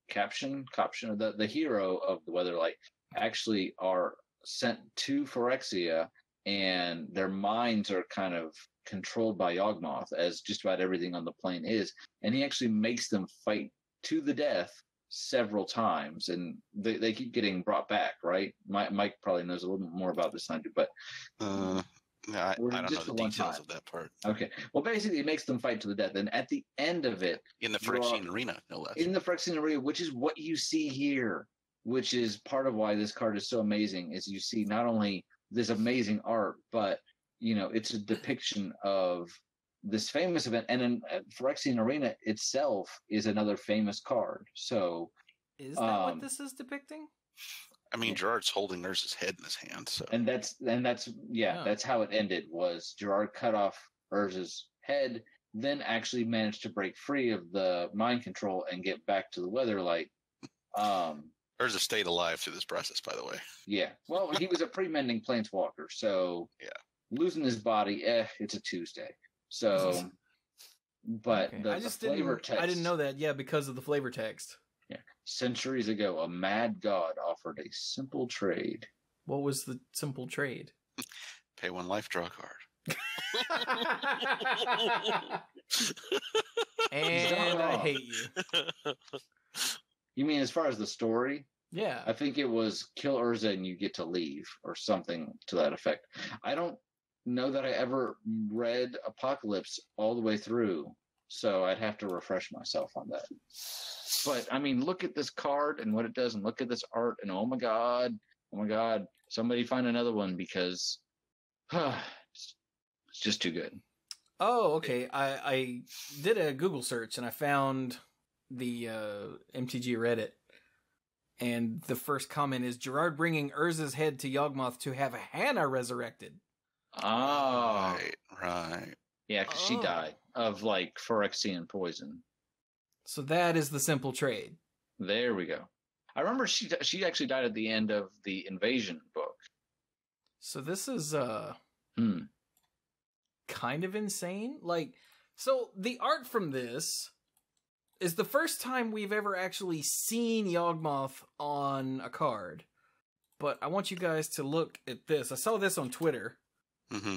Caption, the hero of the Weatherlight, actually are sent to Phyrexia, and their minds are kind of controlled by Yawgmoth, as just about everything on the plane is. And he actually makes them fight to the death several times, and they keep getting brought back, right? Mike probably knows a little bit more about this than I do, but I don't know the details of that part. Okay. Well, basically, it makes them fight to the death, and at the end of it, in the Phyrexian arena, no less. In the Phyrexian arena, which is what you see here, which is part of why this card is so amazing, is you see not only this amazing art, but it's a depiction of this famous event, and in Phyrexian arena itself is another famous card. So, is that what this is depicting? I mean, Gerard's holding Urza's head in his hand, so that's how it ended. Was Gerard cut off Urza's head, then actually managed to break free of the mind control and get back to the Weatherlight. Urza stayed alive through this process, by the way. Yeah, well, he was a pre-mending planeswalker, so losing his body, it's a Tuesday. So, but okay. the flavor text, I didn't know that. Yeah, because of the flavor text. Yeah, centuries ago, a mad god offered a simple trade. What was the simple trade? Pay 1 life, draw a card. And I hate you. You mean as far as the story? Yeah. I think it was kill Urza and you get to leave, or something to that effect. I don't know that I ever read Apocalypse all the way through, so I'd have to refresh myself on that. But, I mean, look at this card and what it does, and look at this art, and oh my god, somebody find another one, because it's just too good. Oh, okay. I did a Google search, and I found the MTG Reddit, and the first comment is, Gerard bringing Urza's head to Yawgmoth to have Hannah resurrected. Oh. Right. Yeah, because she died of, like, Phyrexian poison. So that is the simple trade. There we go. I remember she actually died at the end of the Invasion book. So this is kind of insane. Like, so the art from this is the first time we've ever actually seen Yawgmoth on a card. But I want you guys to look at this. I saw this on Twitter. Mm-hmm.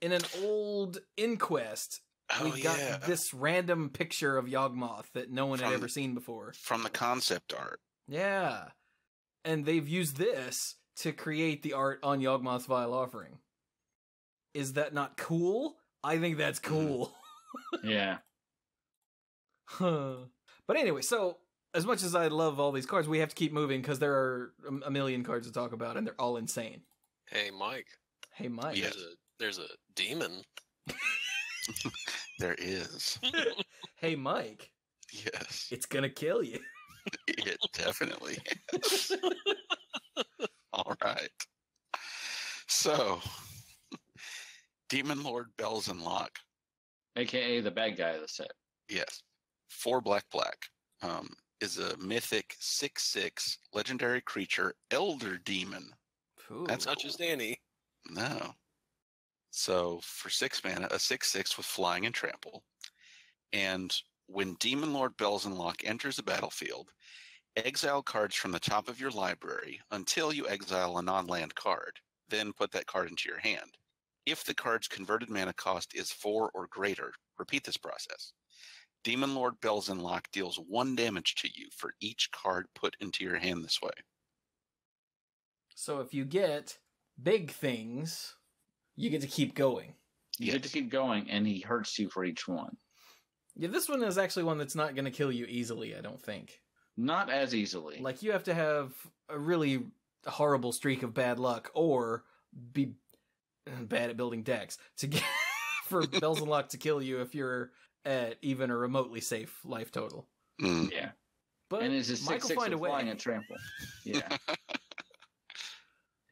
In an old Inquest, we got this random picture of Yawgmoth that no one had ever seen before. From the concept art. Yeah. And they've used this to create the art on Yawgmoth's Vile Offering. Is that not cool? I think that's cool. Yeah. But anyway, so as much as I love all these cards, we have to keep moving because there are a million cards to talk about, and they're all insane. Hey, Mike. Yes. There's a demon. There is. Hey, Mike. Yes. It's gonna kill you. It definitely is. All right. So, Demon Lord Bells and Lock. AKA the bad guy of the set. Yes. 4 black. Is a mythic 6/6 legendary creature, Elder Demon. Ooh. That's not just any. No. So for 6 mana, a 6/6 with flying and trample. And When Demon Lord Belzenlok enters the battlefield, exile cards from the top of your library until you exile a non-land card. Then put that card into your hand. If the card's converted mana cost is 4 or greater, repeat this process. Demon Lord Belzenlok deals 1 damage to you for each card put into your hand this way. So if you get big things, you get to keep going. You get to keep going, and he hurts you for each one. Yeah, this one is actually one that's not going to kill you easily, I don't think. Not as easily. Like, you have to have a really horrible streak of bad luck, or be bad at building decks to get for Belzenlok to kill you if you're at even a remotely safe life total. Yeah. But and it's a 6/6 find a way. flying and trample. Yeah.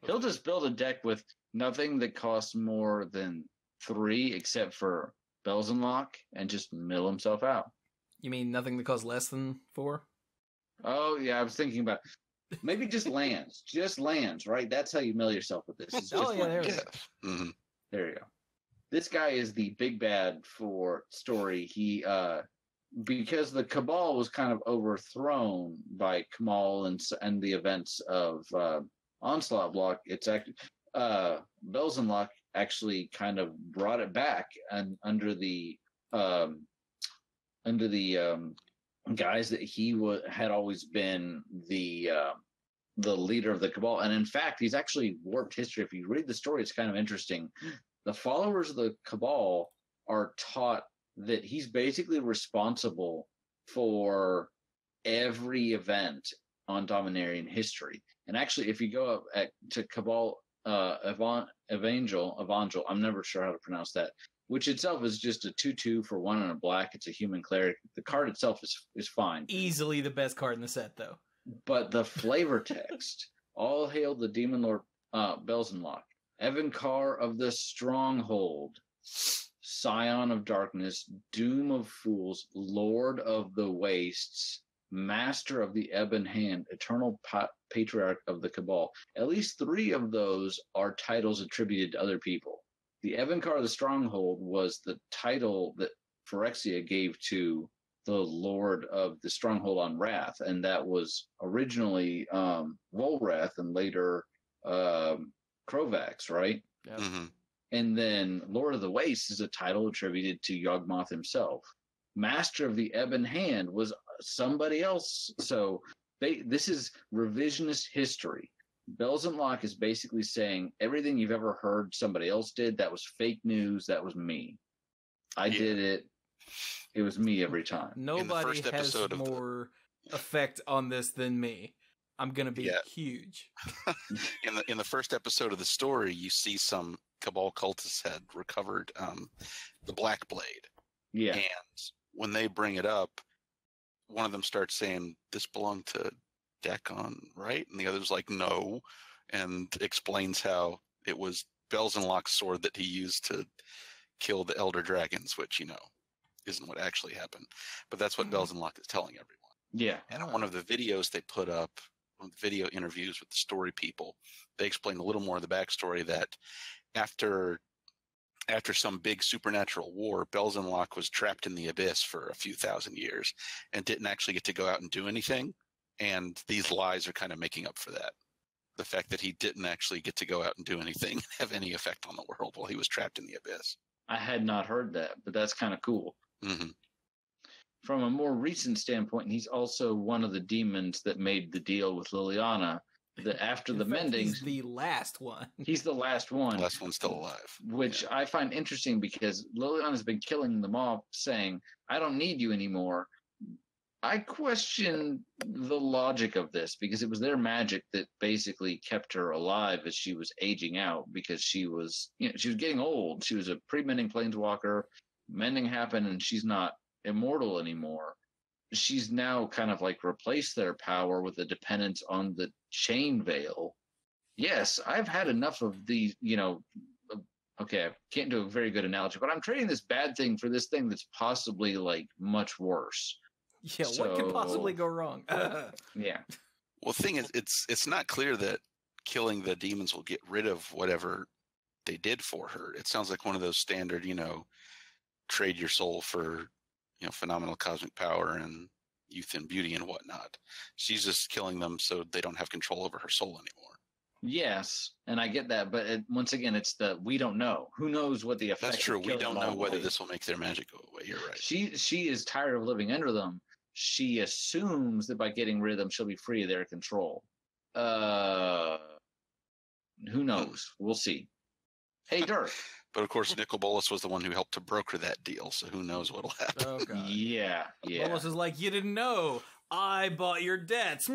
He'll just build a deck with nothing that costs more than 3 except for Belzenlok and just mill himself out. You mean nothing that costs less than 4? Oh, yeah, I was thinking about maybe just lands. Just lands, right? That's how you mill yourself with this. It's just Oh, yeah, there lands. it is. Mm-hmm. There you go. This guy is the big bad for story. He because the Cabal was kind of overthrown by Kamal and the events of Onslaught Block. It's actually Belzenlok actually kind of brought it back and under the guise that he had always been the leader of the Cabal. And in fact, he's actually warped history. If you read the story, it's kind of interesting. The followers of the Cabal are taught that he's basically responsible for every event on Dominarian history. And actually, if you go up to Cabal Evangel, I'm never sure how to pronounce that, which itself is just a 2/2 for 1 and a black. It's a human cleric. The card itself is fine. Easily the best card in the set, though. But the flavor text, all hail the Demon Lord Belzenlok, Evankar of the Stronghold, Scion of Darkness, Doom of Fools, Lord of the Wastes, Master of the Ebon Hand, Eternal Patriarch of the Cabal. At least 3 of those are titles attributed to other people. The Evankar of the Stronghold was the title that Phyrexia gave to the Lord of the Stronghold on Wrath, and that was originally Volrath and later Krovax, right? Yep. Mm-hmm. And then Lord of the Wastes is a title attributed to Yawgmoth himself. Master of the Ebon Hand was somebody else. So this is revisionist history. Belzenlok is basically saying everything you've ever heard somebody else did, that was fake news, that was me. I did it. It was me every time. Nobody has more effect on this than me. I'm going to be huge. In the first episode of the story, you see some Cabal cultists had recovered the Black Blade. Yeah. And when they bring it up, one of them starts saying, this belonged to Dakon, right? And the other's like, no, and explains how it was Belzenlok's sword that he used to kill the Elder Dragons, which, isn't what actually happened. But that's what Belzenlok is telling everyone. Yeah. And on one of the videos they put up, video interviews with the story people, they explain a little more of the backstory that after some big supernatural war, Belzenlok was trapped in the abyss for a few thousand years and didn't actually get to go out and do anything. And these lies are kind of making up for that. The fact that he didn't actually get to go out and do anything, have any effect on the world while he was trapped in the abyss. I had not heard that, but that's kind of cool. Mm-hmm. From a more recent standpoint, he's also one of the demons that made the deal with Liliana. That after the mending, he's the last one. He's the last one. The last one's still alive. Which I find interesting because Liliana's been killing them off, saying, I don't need you anymore. I question the logic of this because it was their magic that basically kept her alive as she was aging out because she was getting old. She was a pre-mending planeswalker. Mending happened and she's not immortal anymore. She's now kind of like replaced their power with a dependence on the chain veil. Yes, I've had enough of these, okay, I can't do a very good analogy, but I'm trading this bad thing for this thing that's possibly like much worse. Yeah, what could possibly go wrong? Yeah. Well, the thing is, it's not clear that killing the demons will get rid of whatever they did for her. It sounds like one of those standard, trade your soul for phenomenal cosmic power and youth and beauty and whatnot. She's just killing them so they don't have control over her soul anymore. Yes, and I get that, but once again, it's we don't know. Who knows what the effect? That's true. of We don't killing know them whether will be. this will make their magic go away. You're right. She is tired of living under them. She assumes that by getting rid of them, she'll be free of their control. Who knows? We'll see. Hey, Dirk. But of course, Nicol Bolas was the one who helped to broker that deal, so who knows what'll happen. Oh god. Yeah. Bolas is like, you didn't know. I bought your debts.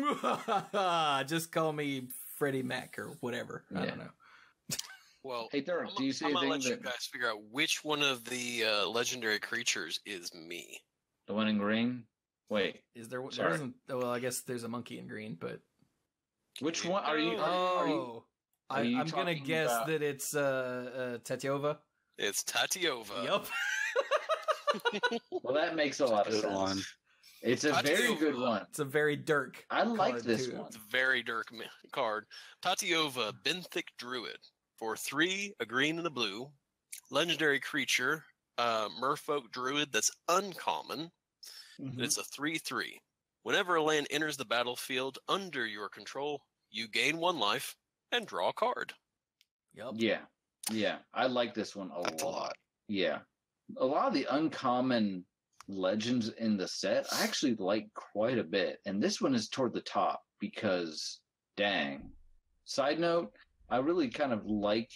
Just call me Freddie Mac or whatever. I don't know. Well, Hey, Dirk, do you see I'm gonna anything let you guys figure out which one of the legendary creatures is me. the one in green? Wait, Is there Sorry. isn't? Well, I guess there's a monkey in green, but which one are you? I'm gonna talking guess about- that it's Tatiova. It's Tatiova. Yup. Well, that makes a lot of Good sense. one. It's a very good Tatiova. one. It's a very Dirk. I like card, this too. one. It's a very Dirk card. Tatiova, Benthic Druid. For 3, a green and a blue. Legendary creature, Merfolk Druid that's uncommon. Mhm. It's a 3/3. Whenever a land enters the battlefield under your control, you gain 1 life and draw a card. Yup. Yeah. I like this one a That's a lot. Yeah. A lot of the uncommon legends in the set, I actually like quite a bit. And this one is toward the top because, dang. Side note, I really kind of like,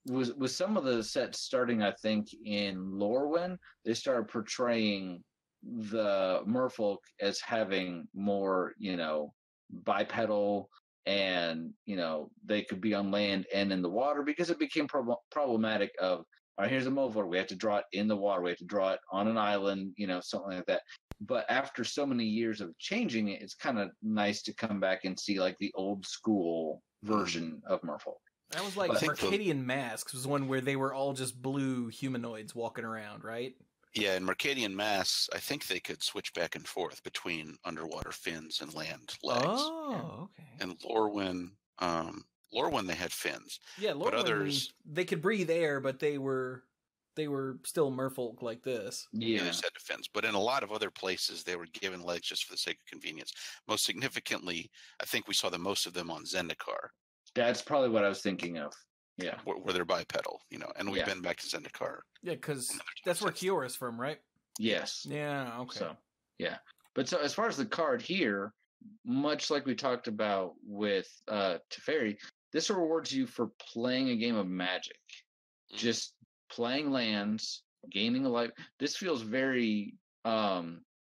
with some of the sets starting, I think, in Lorwyn, they started portraying the merfolk as having more, bipedal and, they could be on land and in the water because it became problematic of, all right, here's a merfolk. We have to draw it in the water. We have to draw it on an island, something like that. But after so many years of changing it, it's kind of nice to come back and see like the old school version of merfolk. That was like I think Mercadian Masks was one where they were all just blue humanoids walking around, right? Yeah, in Mercadian Mass, I think they could switch back and forth between underwater fins and land legs. Oh, okay. And Lorwyn, they had fins. Yeah, but Lorwyn, others- they could breathe air, but they were still merfolk like this. Yeah, Yeah. they just had fins. But in a lot of other places, they were given legs just for the sake of convenience. Most significantly, I think we saw the most of them on Zendikar, That's probably what I was thinking of. Yeah. where they're bipedal, and we've Yeah. been back to Zendikar. Yeah, because Another that's where concept. Kiora's from, right? Yes. Yeah, okay. So, yeah. But so as far as the card here, much like we talked about with Teferi, this rewards you for playing a game of Magic. Mhm. Just playing lands, gaining a life. This feels very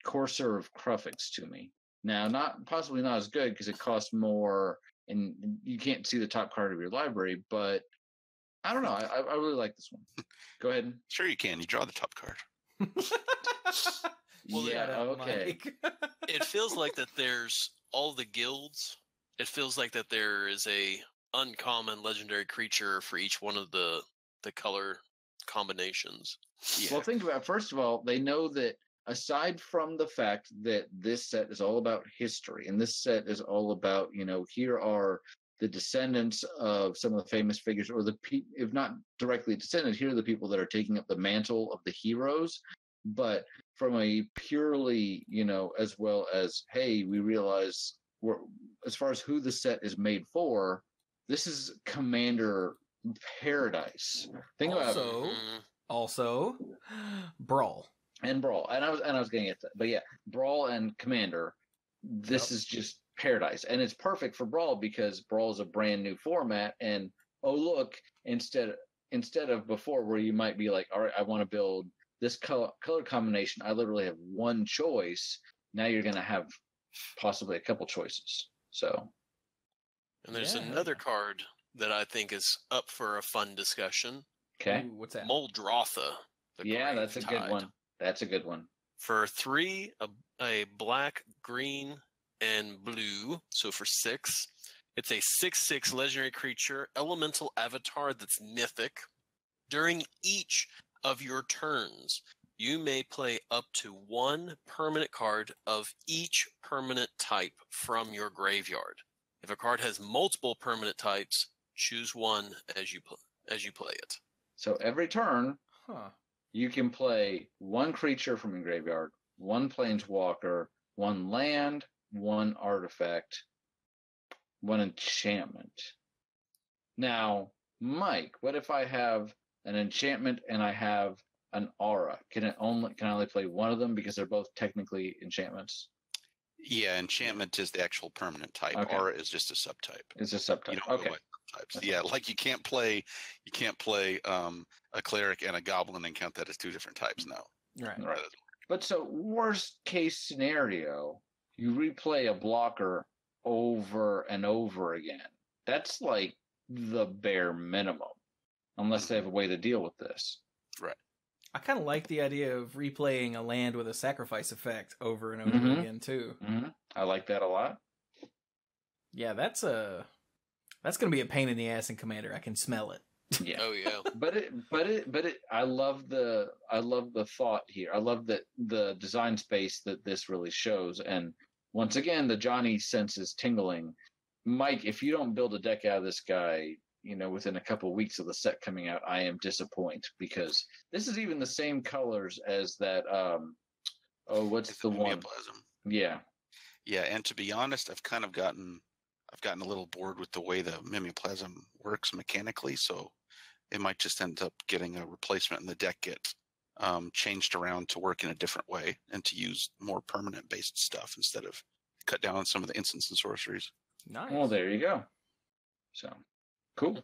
Courser of Crufix to me. Now, possibly not as good because it costs more and you can't see the top card of your library, but I don't know. I really like this one. Go ahead. Sure, you can. You draw the top card. Well, yeah, Shut up, okay. Mike. It feels like that there's all the guilds. It feels like that there is a uncommon legendary creature for each one of the color combinations. Yeah. Well, think about it. First of all, they know that aside from the fact that this set is all about history, and this set is all about, here are the descendants of some of the famous figures, or if not directly descended, here are the people that are taking up the mantle of the heroes. But from a purely, as well as, hey, we realize as far as who the set is made for, this is Commander Paradise. Think about it. Also, Mhm. also, Brawl. And Brawl, and I was getting at that, but yeah, Brawl and Commander. This is just paradise, and it's perfect for Brawl because Brawl is a brand new format. And oh look, instead of before where you might be like, all right, I want to build this color combination. I literally have one choice. Now you're going to have possibly a couple choices. So And there's Yeah. another card that I think is up for a fun discussion. okay, Ooh, what's that? Muldrotha. the yeah, that's a good Gravetide. one. That's a good one. For 3, a black, green, and blue. So for 6, it's a 6/6 legendary creature, elemental avatar that's mythic. During each of your turns, you may play up to 1 permanent card of each permanent type from your graveyard. If a card has multiple permanent types, choose one as you play it. So every turn Huh. you can play one creature from your graveyard 1 planeswalker, 1 land, 1 artifact, 1 enchantment. Now, Mike, what if I have an enchantment and I have an aura? Can I only play one of them because they're both technically enchantments? Yeah, enchantment is the actual permanent type. Okay. Aura is just a subtype. It's a subtype. You don't Okay. go by subtypes. Yeah, like you can't play a cleric and a goblin and count that as 2 different types. No. Right. Right. But so worst case scenario, you replay a blocker over and over again. That's like the bare minimum, unless they have a way to deal with this. Right. I kind of like the idea of replaying a land with a sacrifice effect over and over Mhm. again too. Mm-hmm. I like that a lot. Yeah, that's going to be a pain in the ass in Commander. I can smell it. Yeah. Oh yeah. But I love the thought here. I love the design space that this really shows. And once again, the Johnny sense is tingling. Mike, if you don't build a deck out of this guy, within a couple of weeks of the set coming out, I am disappointed, because this is even the same colors as that. What's the one? Mimeoplasm. Yeah. Yeah, and to be honest, I've gotten a little bored with the way the mimeoplasm works mechanically, so it might just end up getting a replacement and the deck get changed around to work in a different way and to use more permanent based stuff instead of cut down on some of the instants and sorceries. Nice. Well, there you go. So, cool.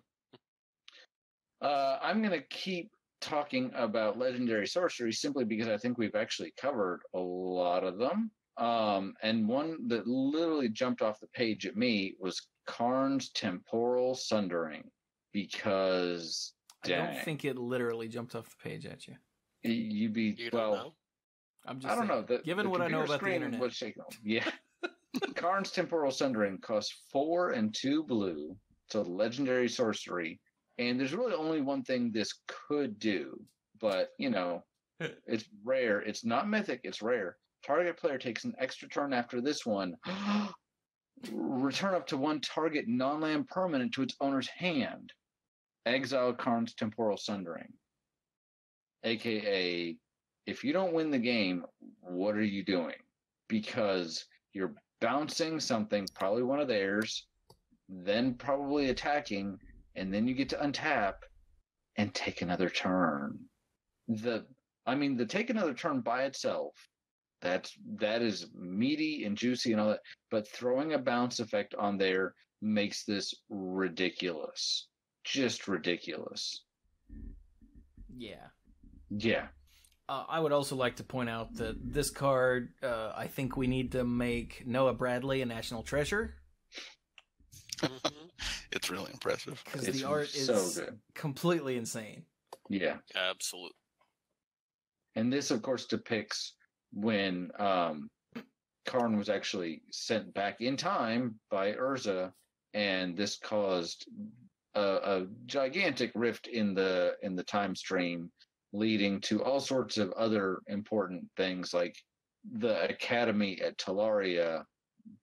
I'm going to keep talking about legendary sorceries simply because I think we've actually covered a lot of them. And one that literally jumped off the page at me was Karn's Temporal Sundering, because I don't think it literally jumped off the page at you. you'd be You don't know? I'm just I don't saying, know. given what I know computer about the screen internet. was shaking. Yeah. Karn's Temporal Sundering costs 4 and 2 blue. It's a legendary sorcery. And there's really only one thing this could do. But, it's rare. It's not mythic. It's rare. Target player takes an extra turn after this one. Return up to 1 target non-land permanent to its owner's hand. Exile Karn's Temporal Sundering. AKA, if you don't win the game, what are you doing? Because you're bouncing something, probably one of theirs, then probably attacking, and then you get to untap and take another turn. The take another turn by itself, that is meaty and juicy and all that, but throwing a bounce effect on there makes this ridiculous. Just ridiculous. Yeah. Yeah. I would also like to point out that this card, I think we need to make Noah Bradley a national treasure. It's really impressive. Because It's the art so is good. completely insane. Yeah. Absolutely. And this, of course, depicts when Karn was actually sent back in time by Urza, and this caused a gigantic rift in the time stream, leading to all sorts of other important things, like the Academy at Talaria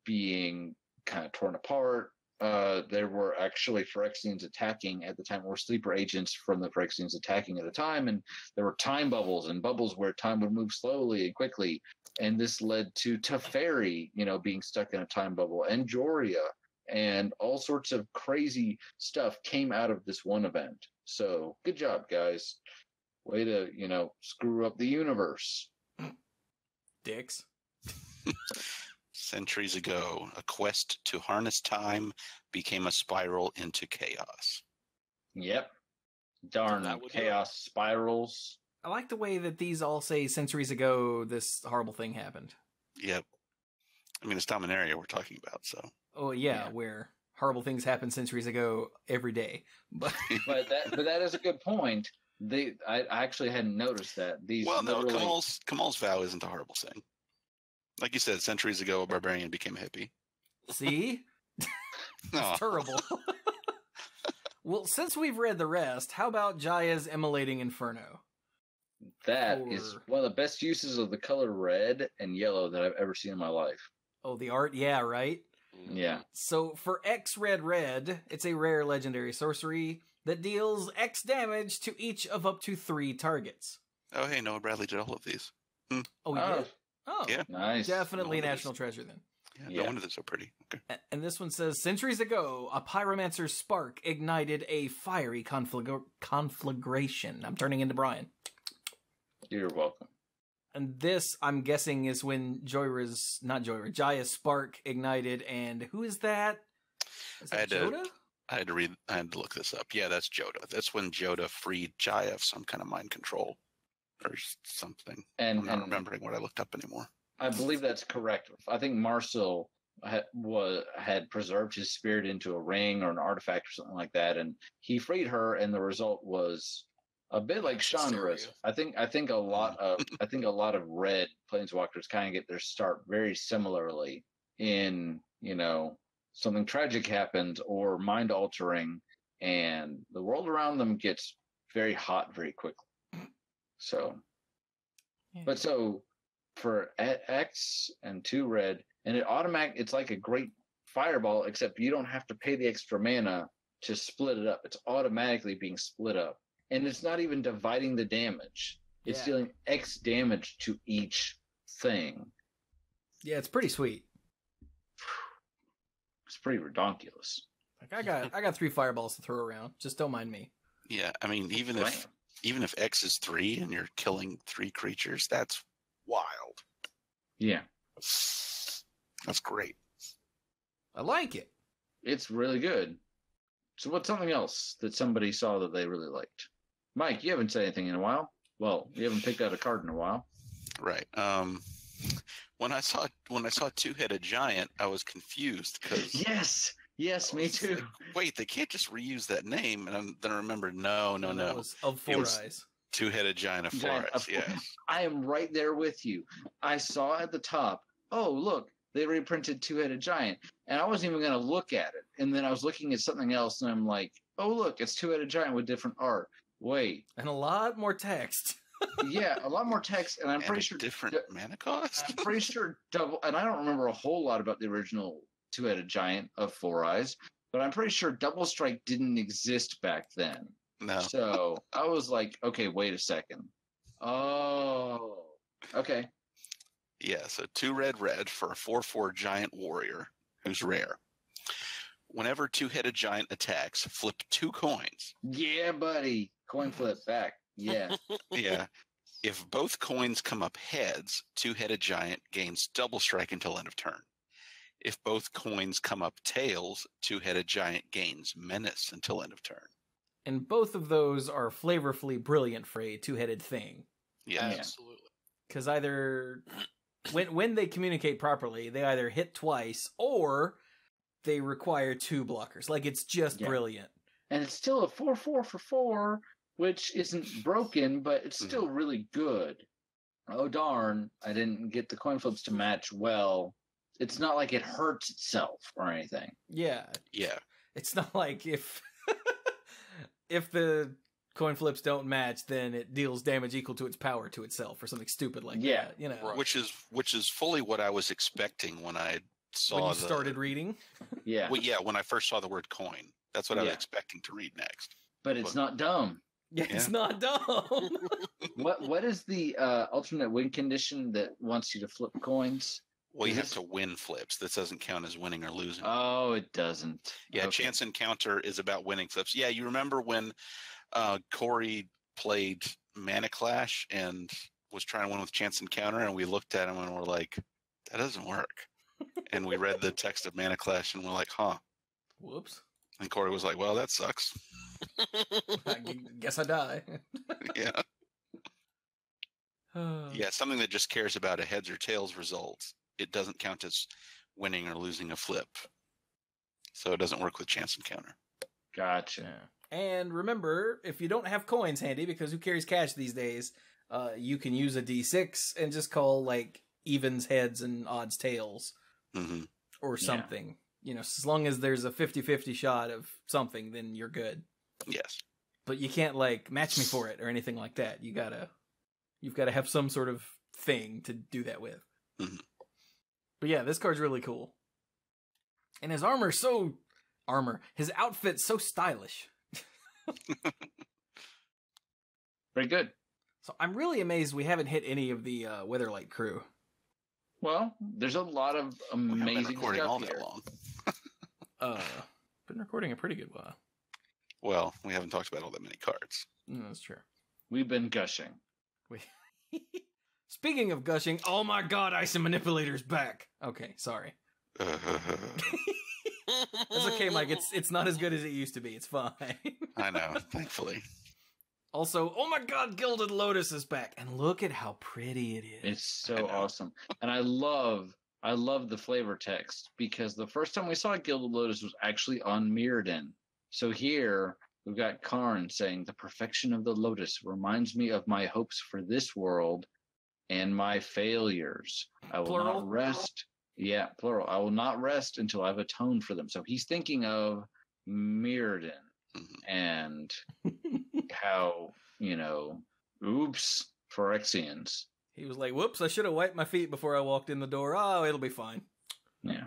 being kind of torn apart. There were actually Phyrexians attacking at the time, or sleeper agents from the Phyrexians attacking at the time, and there were time bubbles and bubbles where time would move slowly and quickly, and this led to Teferi, being stuck in a time bubble, and Joria, and all sorts of crazy stuff came out of this one event. So good job, guys. Way to, screw up the universe. Dicks. Centuries ago, a quest to harness time became a spiral into chaos. Yep. Darn That would do chaos spirals. I like the way that these all say centuries ago this horrible thing happened. Yep. I mean, it's Dominaria we're talking about, so. Oh, yeah, where horrible things happened centuries ago every day. But that is a good point. I actually hadn't noticed that. Kamal's vow isn't a horrible thing. Like you said, centuries ago, a barbarian became a hippie. See? It's terrible. Well, since we've read the rest, how about Jaya's Immolating Inferno? That is one of the best uses of the color red and yellow that I've ever seen in my life. Oh, the art? Yeah, right? Yeah. So for X red, it's a rare legendary sorcery that deals X damage to each of up to 3 targets. Oh, hey, Noah Bradley did all of these. Oh, he did? Oh, Yeah. Nice. definitely No wonder national treasure then. Yeah, Yeah. no wonder they're so pretty. Okay. And this one says, centuries ago, a pyromancer's spark ignited a fiery conflagration. I'm turning into Brian. You're welcome. And this, I'm guessing, is when Jaya's spark ignited. And who is that? Is that Joda? I had to look this up. Yeah, that's Joda. That's when Joda freed Jaya of some kind of mind control or something. And I'm not remembering what I looked up anymore. I believe that's correct. I think Marcel had preserved his spirit into a ring or an artifact or something like that, and he freed her, and the result was a bit like Chandra's. I think a lot of red planeswalkers kind of get their start very similarly in, something tragic happens or mind altering, and the world around them gets very hot very quickly. So, Yeah. but so for X and 2 red, and it's like a great fireball, except you don't have to pay the extra mana to split it up. It's automatically being split up. And it's not even dividing the damage. It's dealing X damage to each thing. Yeah, it's pretty sweet. It's pretty redonkulous. Like I got 3 fireballs to throw around. Just don't mind me. Yeah, I mean, even if X is 3 and you're killing 3 creatures, that's wild. Yeah. That's great. I like it. It's really good. So what's something else that somebody saw that they really liked? Mike, you haven't said anything in a while. Well, you haven't picked out a card in a while. Right. When I saw 2-headed giant, I was confused because Yes, me too. like, wait, they can't just reuse that name. And then I remembered, no. It was of 4 eyes. 2-headed giant of 4 eyes. Yes. I am right there with you. I saw at the top, oh, look, they reprinted 2-headed giant. And I wasn't even going to look at it. And then I was looking at something else, and I'm like, oh, look, it's 2-headed giant with different art. Wait. And a lot more text. Yeah, a lot more text, and I'm pretty sure different mana cost. I'm pretty sure double, and I don't remember a whole lot about the original 2-headed giant of 4 eyes, but I'm pretty sure Double Strike didn't exist back then. No. So I was like, okay, wait a second. Oh, okay. Yeah, so 2 red for a 4/4 giant warrior who's rare. Whenever 2-headed giant attacks, flip 2 coins. Yeah, buddy. Coin flip back. Yeah. Yeah. If both coins come up heads, 2-headed giant gains double strike until end of turn. If both coins come up tails, 2-headed giant gains menace until end of turn. And both of those are flavorfully brilliant for a 2-headed thing. Yeah. Absolutely. Because either when they communicate properly, they either hit twice or they require 2 blockers. Like, it's just brilliant. And it's still a 4/4 for 4, which isn't broken, but it's still really good. Oh, darn. I didn't get the coin flips to match well. It's not like it hurts itself or anything. Yeah. Yeah. It's not like if the coin flips don't match, then it deals damage equal to its power to itself or something stupid like that. You know, Which is fully what I was expecting when I saw when you started reading. Yeah. Well, yeah, when I first saw the word coin. That's what I was expecting to read next. But it's not dumb. Yeah, it's not dumb. What is the alternate win condition that wants you to flip coins? Well, you have to win flips. This doesn't count as winning or losing. Oh, it doesn't. Yeah, okay. Chance Encounter is about winning flips. Yeah, you remember when Corey played Mana Clash and was trying to win with Chance Encounter, and we looked at him and we're like, that doesn't work. And we read the text of Mana Clash and we're like, huh. Whoops. And Corey was like, well, that sucks. I guess I die. Yeah. Yeah, something that just cares about a heads or tails result. It doesn't count as winning or losing a flip. So it doesn't work with Chance Encounter. Gotcha. Yeah. And remember, if you don't have coins handy, because who carries cash these days, you can use a D6 and just call, like, evens heads and odds tails. Mm-hmm. Or something. Yeah. You know, as long as there's a 50-50 shot of something, then you're good. Yes. But you can't, like, match me for it or anything like that. You've got to have some sort of thing to do that with. Mm-hmm. But yeah, this card's really cool. And his his outfit's so stylish. Very good. So I'm really amazed we haven't hit any of the Weatherlight crew. Well, there's a lot of We haven't been amazing recording stuff all here. that long. Been recording a pretty good while. Well, we haven't talked about all that many cards. That's true. We've been gushing. We... Speaking of gushing, oh my god, Ice and Manipulator's back. Okay, sorry. It's okay, Mike. It's not as good as it used to be. It's fine. I know, thankfully. Also, oh my god, Gilded Lotus is back. And look at how pretty it is. It's so awesome. And I love the flavor text because the first time we saw Gilded Lotus was actually on Mirrodin. So here we've got Karn saying, "The perfection of the lotus reminds me of my hopes for this world and my failures. I will Plural? not rest." Yeah, plural. "I will not rest until I've atoned for them." So he's thinking of Mirrodin and how, oops, Phyrexians. He was like, whoops, I should have wiped my feet before I walked in the door. Oh, it'll be fine. Yeah.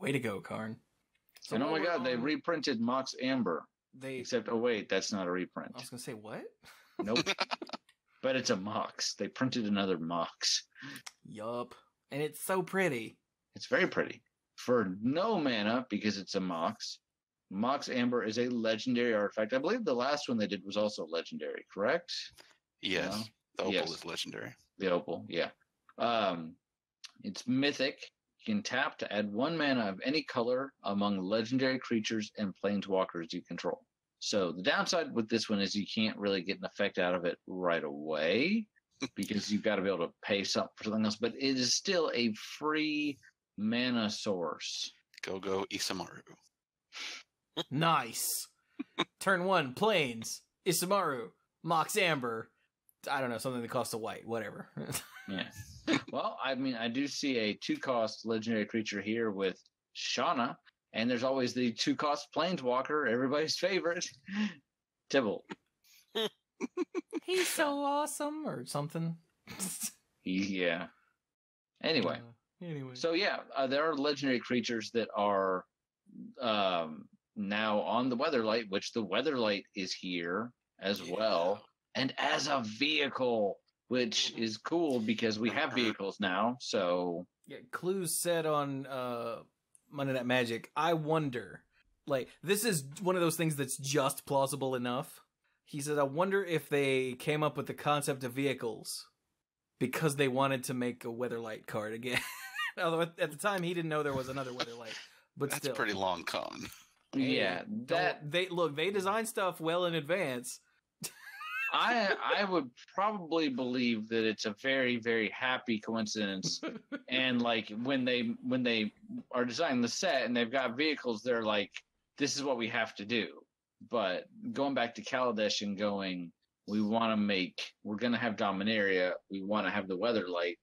Way to go, Karn. So And oh my god, they reprinted Mox Amber. Except, oh wait, that's not a reprint. I was going to say, what? Nope. But it's a Mox. They printed another Mox. Yup. And it's so pretty. It's very pretty. For no mana, because it's a Mox, Mox Amber is a legendary artifact. I believe the last one they did was also legendary, correct? Yes. The opal Yes. is legendary. The opal, yeah. It's mythic. You can tap to add 1 mana of any color among legendary creatures and planeswalkers you control. So the downside with this one is you can't really get an effect out of it right away because you've got to be able to pay something for something else. But it is still a free mana source. Go Isamaru. Nice. Turn 1, Plains, Isamaru, Mox Amber. I don't know, something that costs a white, whatever. Yeah. Well, I mean, I do see a 2-cost legendary creature here with Shauna, and there's always the 2-cost planeswalker, everybody's favorite, Tibble. He's so awesome, or something. Yeah. Anyway. Anyway. So yeah, there are legendary creatures that are now on the Weatherlight, which the Weatherlight is here as well, and as a vehicle, which is cool because we have vehicles now. So yeah, Clues said on Monday Night Magic, I wonder, like, this is one of those things that's just plausible enough. He said, I wonder if they came up with the concept of vehicles because they wanted to make a Weatherlight card again. Although at the time he didn't know there was another Weatherlight, but That's still, pretty long con. yeah, that they design stuff well in advance. I would probably believe that it's a very, very happy coincidence. And like when they are designing the set and they've got vehicles, they're like, this is what we have to do. But going back to Kaladesh and going, we're going to have Dominaria. We want to have the Weatherlight.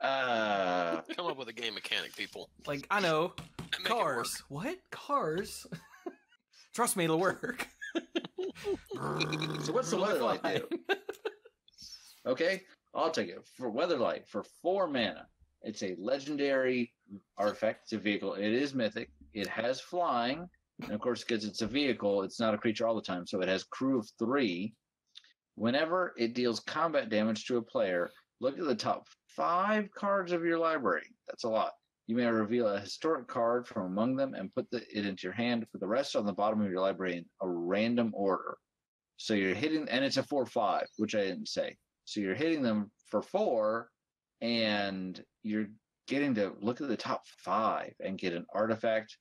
Come up with a game mechanic, people. Like, I know, Make it cars. What? Cars? Trust me, it'll work. So what's the Weatherlight do? Okay, I'll take it. For Weatherlight, for 4 mana, it's a legendary artifact. It's a vehicle. It is mythic. It has flying. And of course, because it's a vehicle, it's not a creature all the time. So it has crew of 3. Whenever it deals combat damage to a player, look at the top 5 cards of your library. That's a lot. You may reveal a historic card from among them and put it into your hand. Put the rest on the bottom of your library in a random order. So you're hitting, and it's a 4/5, which I didn't say. So you're hitting them for 4, and you're getting to look at the top 5 and get an artifact,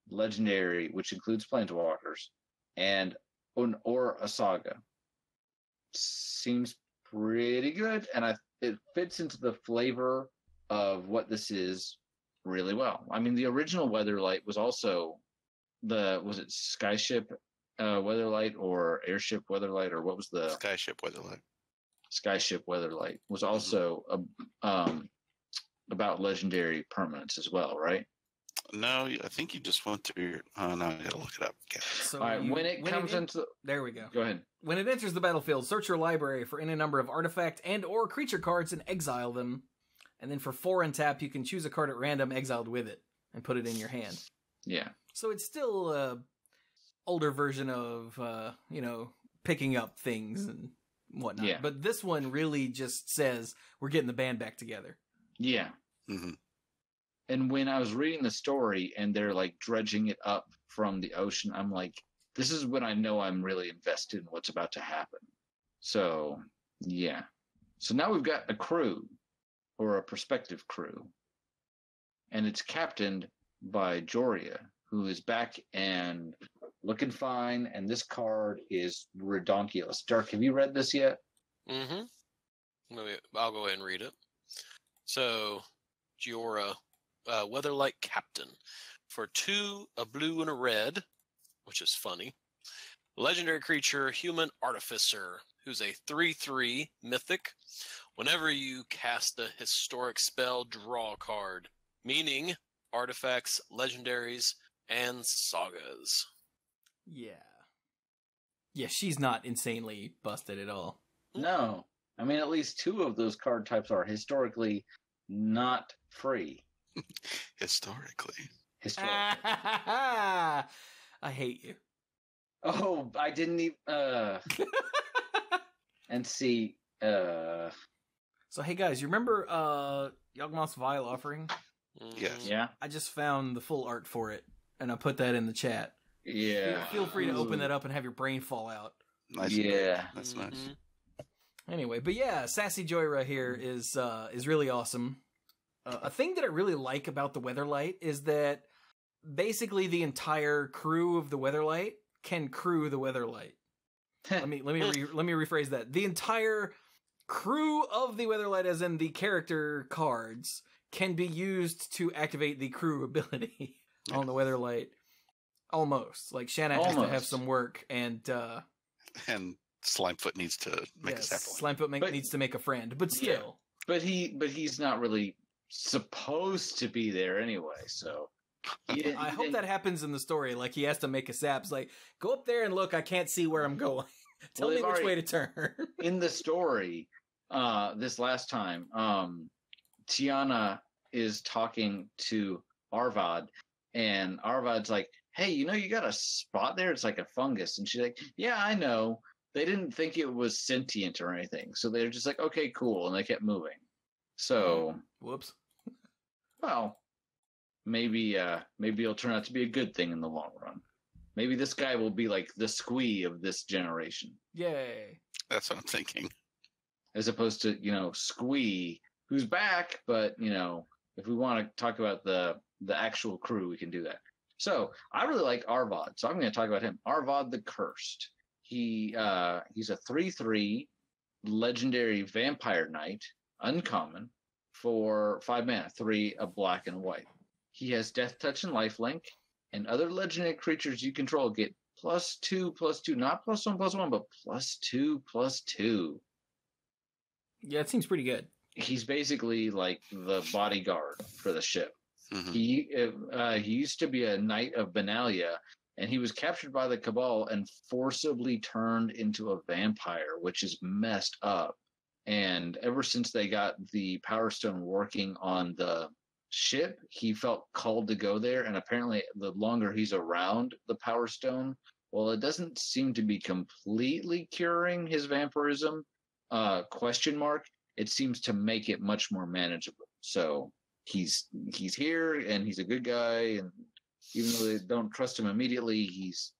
legendary, which includes planeswalkers, or a saga. Seems pretty good, and it fits into the flavor of what this is really well. I mean, the original Weatherlight was also was it Skyship Weatherlight or Airship Weatherlight, or what was the Skyship Weatherlight? Skyship Weatherlight was also about legendary permanents as well, right? No, I think you just went through your... Oh, no, I gotta look it up. Okay. So All right, when it comes into... There we go. Go ahead. When it enters the battlefield, search your library for any number of artifact and or creature cards and exile them. And then for 4 and tap, you can choose a card at random exiled with it and put it in your hand. Yeah. So it's still a older version of, picking up things and whatnot. Yeah. But this one really just says we're getting the band back together. Yeah. Mm-hmm. And when I was reading the story and they're like dredging it up from the ocean, I'm like, this is when I know I'm really invested in what's about to happen. So, yeah. So now we've got a crew, or a prospective crew, and it's captained by Joria, who is back and looking fine, and this card is redonkulous. Dark, have you read this yet? Mm-hmm. I'll go ahead and read it. So, Giora, Weatherlight Captain. For 2, a blue and a red, which is funny. Legendary creature, Human Artificer, who's a 3/3 mythic. Whenever you cast a historic spell, draw a card. Meaning, artifacts, legendaries, and sagas. Yeah. Yeah, she's not insanely busted at all. No. I mean, at least 2 of those card types are historically not free. Historically. I hate you. Oh, I didn't even. And see. So, hey guys, you remember Yawgmoth's Vile Offering? Yes. Yeah. I just found the full art for it, and I put that in the chat. Yeah. Feel free to open that up and have your brain fall out. Nice. Yeah. That's nice. Anyway, but yeah, Sassy Joyra here is really awesome. A thing that I really like about the Weatherlight is that basically the entire crew of the Weatherlight can crew the Weatherlight. let me rephrase that. The entire crew of the Weatherlight, as in the character cards, can be used to activate the crew ability on the Weatherlight. Almost. Like Shanna has to have some work, and Slimefoot needs to make a sapling. Slimefoot needs to make a friend, but still. Yeah. But he's not really supposed to be there anyway, so I hope that happens in the story. Like, he has to make a sap. It's like, go up there and look, I can't see where I'm going. Tell me which way to turn. In the story, this last time, Tiana is talking to Arvad, and Arvad's like, hey, you got a spot there? It's like a fungus. And she's like, yeah, I know. They didn't think it was sentient or anything. So they're just like, okay, cool. And they kept moving. So. Whoops. Well, maybe it'll turn out to be a good thing in the long run. Maybe this guy will be like the Squee of this generation. Yay. That's what I'm thinking. As opposed to, Squee, who's back, but, if we want to talk about the actual crew, we can do that. So, I really like Arvad, so I'm going to talk about him. Arvad the Cursed. He's a 3/3 legendary vampire knight, uncommon, for 5 mana, 3, a black and white. He has Death Touch and Lifelink, and other legendary creatures you control get +2/+2, not +1/+1, but +2/+2. Yeah, it seems pretty good. He's basically like the bodyguard for the ship. Mm-hmm. He used to be a knight of Benalia, and he was captured by the Cabal and forcibly turned into a vampire, which is messed up. And ever since they got the Power Stone working on the ship, he felt called to go there. And apparently, the longer he's around the Power Stone, well, it doesn't seem to be completely curing his vampirism. ? It seems to make it much more manageable. So he's here, and he's a good guy, and even though they don't trust him immediately, it's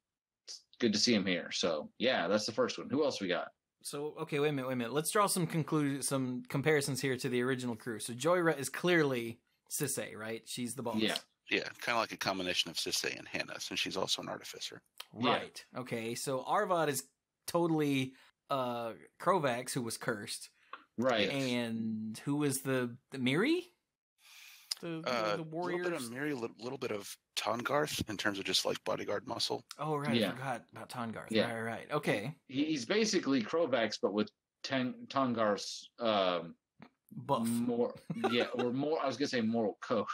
good to see him here. So yeah, that's the first one. Who else we got? So, okay, wait a minute. Let's draw some comparisons here to the original crew. So Joyra is clearly Sisay, right? She's the boss. Yeah. Yeah, kind of like a combination of Sisay and Hannah, since she's also an artificer. Right. Yeah. Okay, so Arvad is totally Krovax, who was cursed. Right. And who was the Miri? The warriors? A little bit of Miri, a little bit of Tongarth in terms of just like bodyguard muscle. Oh, right. Yeah. I forgot about Tongarth. Yeah. Right. Okay. He's basically Krovax, but with Tongarth's buff. More, yeah, or more, I was going to say moral coat.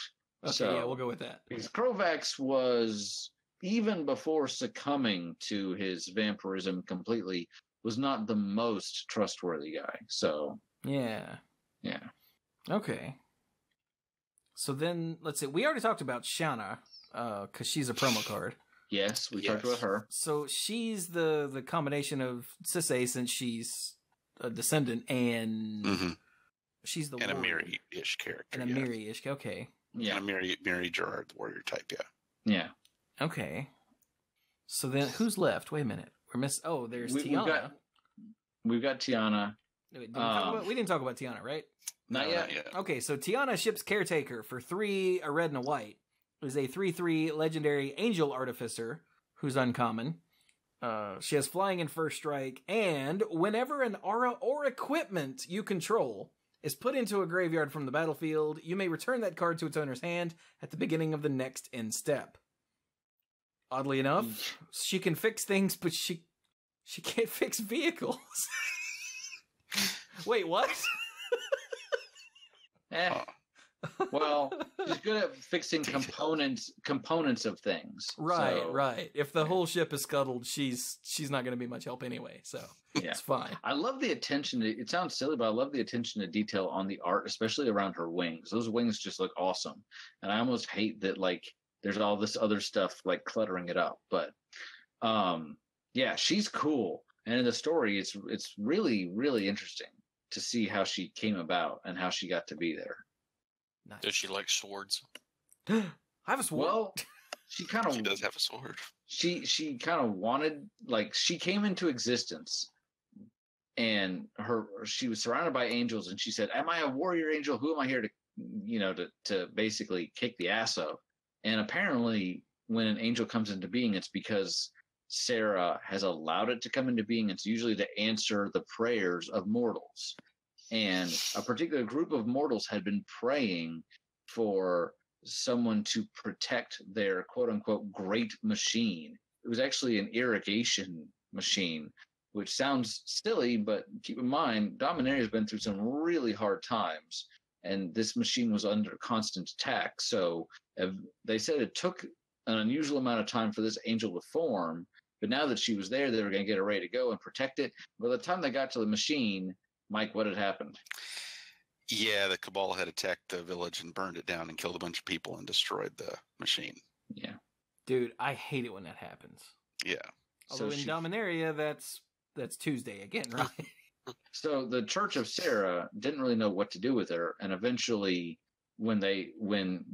Okay, so, yeah, we'll go with that. Because Krovax was, even before succumbing to his vampirism completely, was not the most trustworthy guy. So. Yeah. Yeah. Okay. So then, let's see. We already talked about Shanna, because she's a promo card. Yes, we talked about her. So she's the combination of Sisay, since she's descendant, and she's the and warrior. a Miri-ish character. And a Miri-ish, okay. Yeah. And a Miri Gerard, the warrior type, Yeah. Okay. So then, who's left? Wait a minute. We're missing. Oh, there's Tiana. We've got Tiana. Wait, we didn't talk about Tiana, right? Not yet. Okay, so Tiana ship's caretaker for 3, a red and a white, is a 3/3 legendary angel artificer who's uncommon. She has flying and first strike, and whenever an aura or equipment you control is put into a graveyard from the battlefield, you may return that card to its owner's hand at the beginning of the next end step. Oddly enough, she can fix things, but she can't fix vehicles. Wait, what? Well, she's good at fixing components of things. Right. If the whole ship is scuttled, she's not going to be much help anyway, so it's fine. I love the attention. It sounds silly, but I love the attention to detail on the art, especially around her wings. Those wings just look awesome. And I almost hate that, like, there's all this other stuff, like, cluttering it up. But, yeah, she's cool. And in the story, it's really, really interesting to see how she came about and how she got to be there. Nice. Does she like swords? I have a sword. Well, she does have a sword. She kind of wanted, like, she came into existence, and she was surrounded by angels, and she said, "Am I a warrior angel? Who am I here to basically kick the ass of?" And apparently, when an angel comes into being, it's because Sarah has allowed it to come into being. It's usually to answer the prayers of mortals. And a particular group of mortals had been praying for someone to protect their quote-unquote great machine. It was actually an irrigation machine, which sounds silly, but keep in mind, Dominaria has been through some really hard times, and this machine was under constant attack. So they said it took an unusual amount of time for this angel to form, but now that she was there, they were going to get her ready to go and protect it. By the time they got to the machine, Mike, what had happened? Yeah, the Cabal had attacked the village and burned it down and killed a bunch of people and destroyed the machine. Yeah. Dude, I hate it when that happens. Yeah. Although in Dominaria, that's Tuesday again, right? So the Church of Sarah didn't really know what to do with her, and eventually when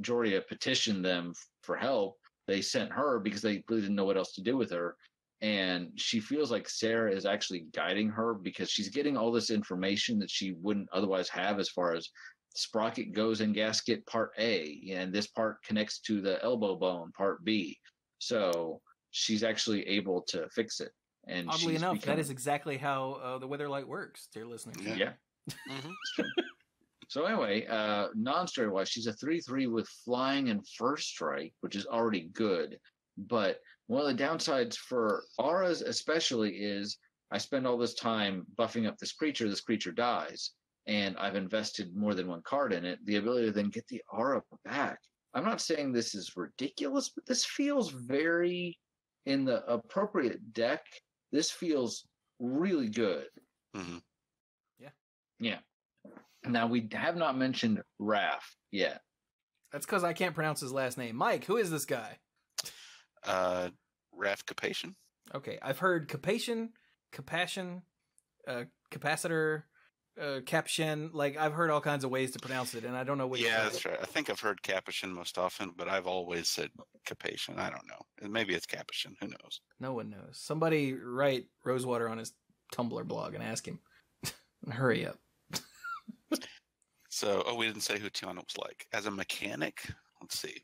Joria petitioned them for help, they sent her because they really didn't know what else to do with her. And she feels like Sarah is actually guiding her because she's getting all this information that she wouldn't otherwise have, as far as sprocket goes in gasket part A, and this part connects to the elbow bone part B. So she's actually able to fix it. And oddly enough, that is exactly how the Weatherlight works, dear listeners. Yeah. So anyway, non-story wise, she's a 3/3 with flying and first strike, which is already good. But one of the downsides for auras especially is I spend all this time buffing up this creature dies, and I've invested more than one card in it. The ability to then get the aura back. I'm not saying this is ridiculous, but this feels very, in the appropriate deck, this feels really good. Mm-hmm. Yeah. Now, we have not mentioned Raph yet. That's because I can't pronounce his last name. Mike, who is this guy? Raph Capation. Okay, I've heard Capation, Capassion, Capacitor, Caption. Like, I've heard all kinds of ways to pronounce it, and I don't know what. Yeah, that's right. I think I've heard Capuchin most often, but I've always said Capation. I don't know. Maybe it's Capuchin. Who knows? No one knows. Somebody write Rosewater on his Tumblr blog and ask him. Hurry up. So, we didn't say who Tiana was like. As a mechanic, let's see.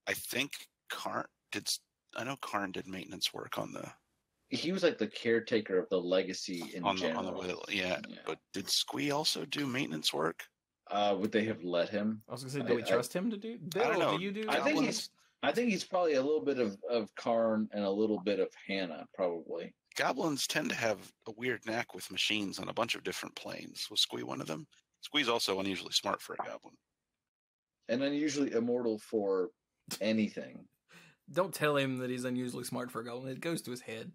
I think Karn did maintenance work on the... He was like the caretaker of the legacy in general. On the wheel, yeah. But did Squee also do maintenance work? Would they have let him? I was going to say, do we trust him to do? Bill, I don't know. Do you do? I think he's probably a little bit of Karn and a little bit of Hannah, probably. Goblins tend to have a weird knack with machines on a bunch of different planes. Was Squee one of them? Squee's also unusually smart for a goblin. And unusually immortal for anything. Don't tell him that he's unusually smart for a goblin. It goes to his head.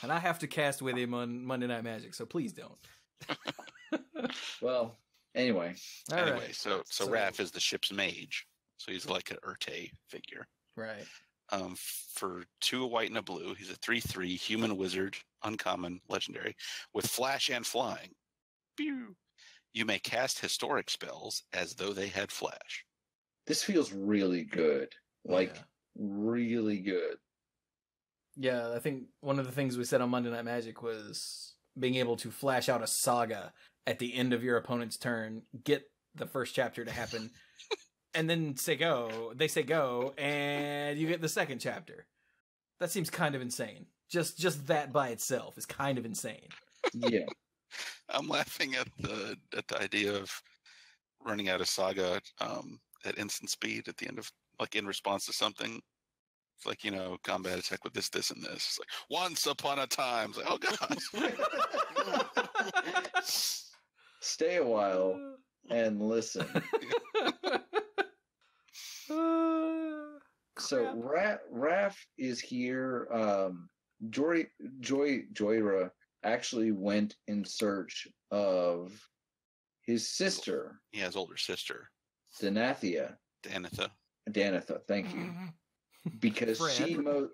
And I have to cast with him on Monday Night Magic, so please don't. Well, anyway. All right. So Raph is the ship's mage. So he's like an Urte figure. Right. For 2 a white and a blue. He's a 3/3 human wizard, uncommon, legendary, with flash and flying. Pew! You may cast historic spells as though they had flash. This feels really good. Like, really good. Yeah, I think one of the things we said on Monday Night Magic was being able to flash out a saga at the end of your opponent's turn, get the first chapter to happen, and then say go. They say go, and you get the second chapter. That seems kind of insane. Just that by itself is kind of insane. Yeah. I'm laughing at the idea of running out of saga at instant speed at the end of, like, in response to something. It's like, combat attack with this, and this. It's like, once upon a time. It's like, oh, God. Stay a while and listen. So Raph is here. Joyra actually went in search of his sister. He has older sister. Danitha. Thank you. Because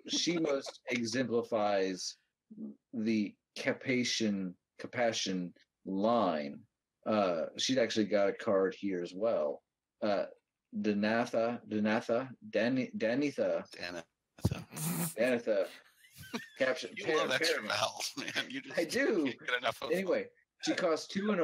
she most exemplifies the compassion line. She's actually got a card here as well. Danitha. Caption. You love extra vowels, man. I do. Can't get enough of Anyway, she costs 2 and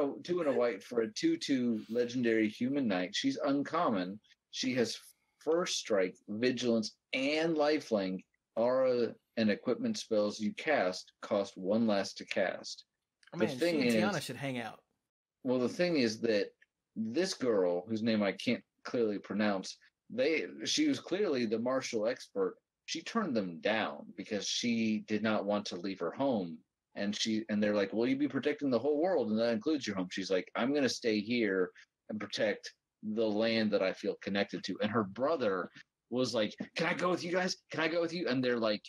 a white for a 2/2 legendary human knight. She's uncommon. She has first strike, vigilance, and lifelink. Aura and equipment spells you cast cost 1 less to cast. Oh, man, she and Tiana should hang out. Well, the thing is that this girl, whose name I can't clearly pronounce, she was clearly the martial expert. She turned them down because she did not want to leave her home. And they're like, "Will you be protecting the whole world? And that includes your home." She's like, "I'm going to stay here and protect the land that I feel connected to." And her brother was like, "Can I go with you guys? Can I go with you?" And they're like,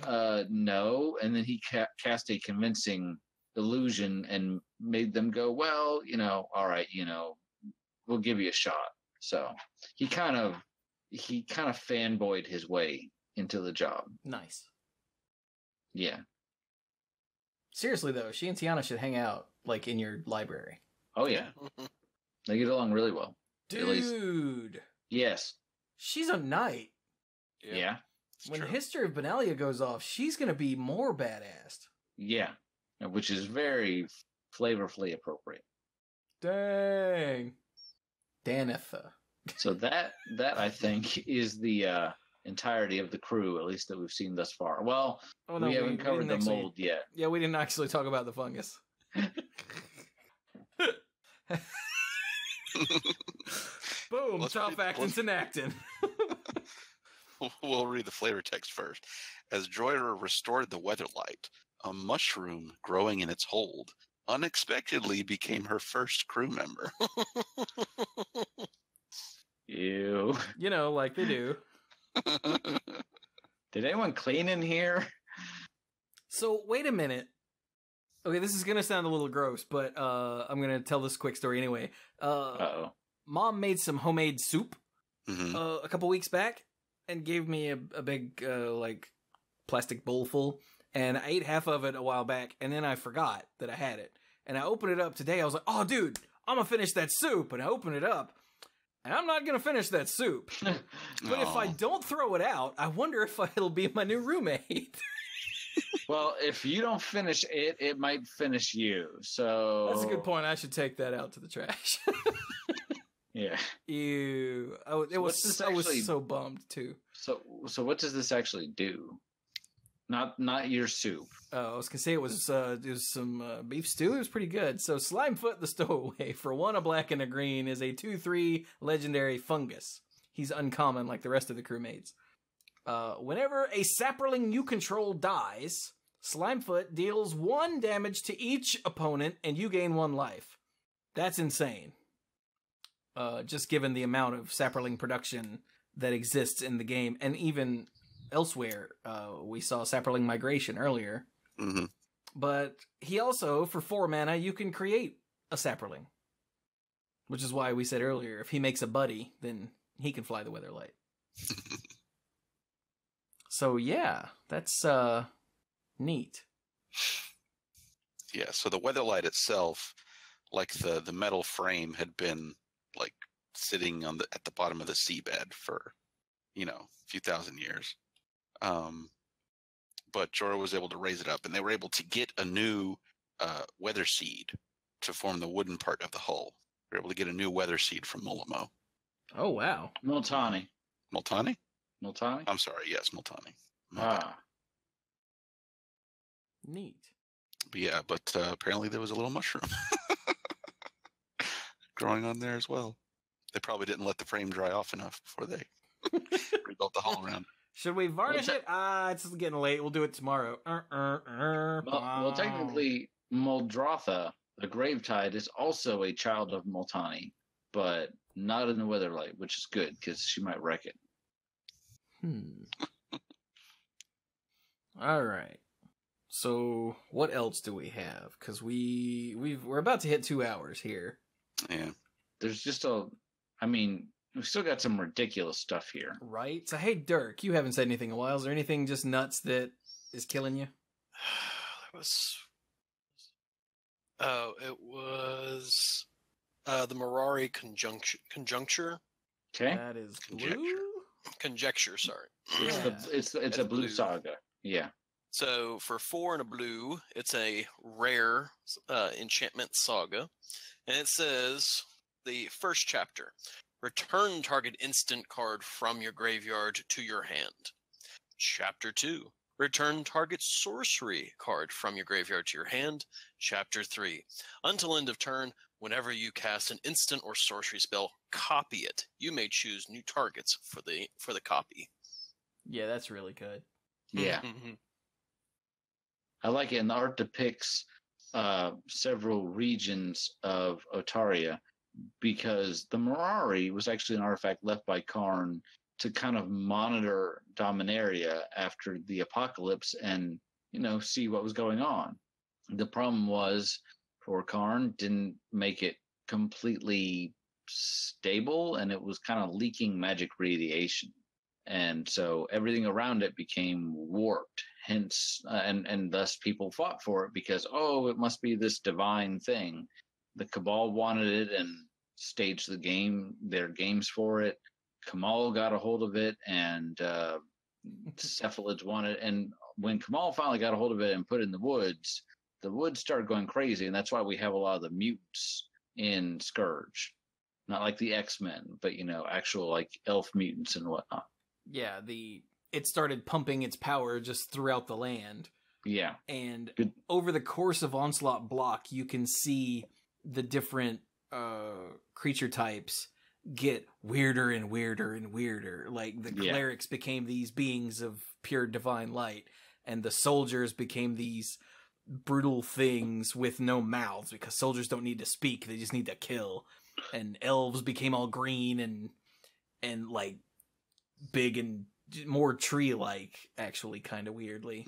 no. And then he cast a convincing illusion and made them go, "Well, all right, we'll give you a shot." So he kind of fanboyed his way into the job. Nice. Yeah. Seriously though, she and Tiana should hang out, like, in your library. Oh yeah. They get along really well. Dude. Yes. She's a knight. Yeah. When the History of Benalia goes off, she's going to be more badass. Yeah. Which is very flavorfully appropriate. Dang. Danitha. So that I think is the entirety of the crew, at least that we've seen thus far. Well, we haven't covered the mold yet. Yeah, we didn't actually talk about the fungus. Boom, top acting and acting. We'll read the flavor text first. As Droyer restored the Weatherlight, a mushroom growing in its hold unexpectedly became her first crew member. Ew. Like they do. Did anyone clean in here? So, wait a minute. Okay, this is going to sound a little gross, but I'm going to tell this quick story anyway. Uh-oh. Mom made some homemade soup Mm-hmm. a couple weeks back and gave me a big, plastic bowl full. And I ate half of it a while back, and then I forgot that I had it. And I opened it up today. I was like, "Oh, dude, I'm going to finish that soup." And I opened it up, and I'm not going to finish that soup. But if I don't throw it out, I wonder if it'll be my new roommate. Well, if you don't finish it, it might finish you. So That's a good point. I should take that out to the trash. Yeah. Ew. I was so bummed too. So what does this actually do? Not your soup. I was gonna say it was some beef stew. It was pretty good. So Slimefoot the Stowaway for 1 a black and a green is a 2/3 legendary fungus. He's uncommon like the rest of the crewmates. Whenever a sapperling you control dies, Slimefoot deals 1 damage to each opponent and you gain 1 life. That's insane. Just given the amount of sapperling production that exists in the game, and even elsewhere, we saw sapperling migration earlier. Mm-hmm. But he also, for 4 mana, you can create a sapperling. Which is why we said earlier, if he makes a buddy, then he can fly the Weatherlight. So yeah, that's neat. Yeah, so the Weatherlight itself, like the metal frame had been like sitting at the bottom of the seabed for, a few thousand years. But Jorah was able to raise it up, and they were able to get a new weather seed to form the wooden part of the hull. They were able to get a new weather seed from Mulamo. Oh wow. Multani. Multani? Multani? I'm sorry, yes, Multani. Neat. But yeah, apparently there was a little mushroom growing on there as well. They probably didn't let the frame dry off enough before they rebuilt the hull around. Should we varnish it? It's getting late. We'll do it tomorrow. Well, technically, Muldrotha, the Gravetide, is also a child of Multani, but not in the Weatherlight, which is good because she might wreck it. All right. So what else do we have? Because we're about to hit 2 hours here. Yeah. There's just we've still got some ridiculous stuff here. Right. So hey, Dirk, you haven't said anything in a while. Is there anything just nuts that is killing you? It was the Mirari conjuncture. Okay. That is blue. Conjecture, sorry. Yeah. It's a blue saga. Yeah. So for 4 and a blue, it's a rare enchantment saga. And it says, the first chapter, return target instant card from your graveyard to your hand. Chapter 2, return target sorcery card from your graveyard to your hand. Chapter 3, until end of turn, whenever you cast an instant or sorcery spell, copy it. You may choose new targets for the copy. Yeah, that's really good. Yeah. I like it. And the art depicts several regions of Otaria, because the Mirari was actually an artifact left by Karn to kind of monitor Dominaria after the apocalypse and, see what was going on. The problem was, for Karn, didn't make it completely stable, and it was kind of leaking magic radiation. And so everything around it became warped. Hence, and thus people fought for it because, it must be this divine thing. The Cabal wanted it and staged their games for it. Kamal got a hold of it, and Cephalids wanted it. And when Kamal finally got a hold of it and put it in the woods started going crazy, and that's why we have a lot of the mutants in Scourge. Not like the X-Men, but, actual like elf mutants and whatnot. Yeah, it started pumping its power just throughout the land. Yeah. And over the course of Onslaught Block, you can see the different creature types get weirder and weirder and weirder. Like the clerics became these beings of pure divine light, and the soldiers became these brutal things with no mouths, because soldiers don't need to speak, they just need to kill. And elves became all green and like big and more tree-like, actually, kind of weirdly.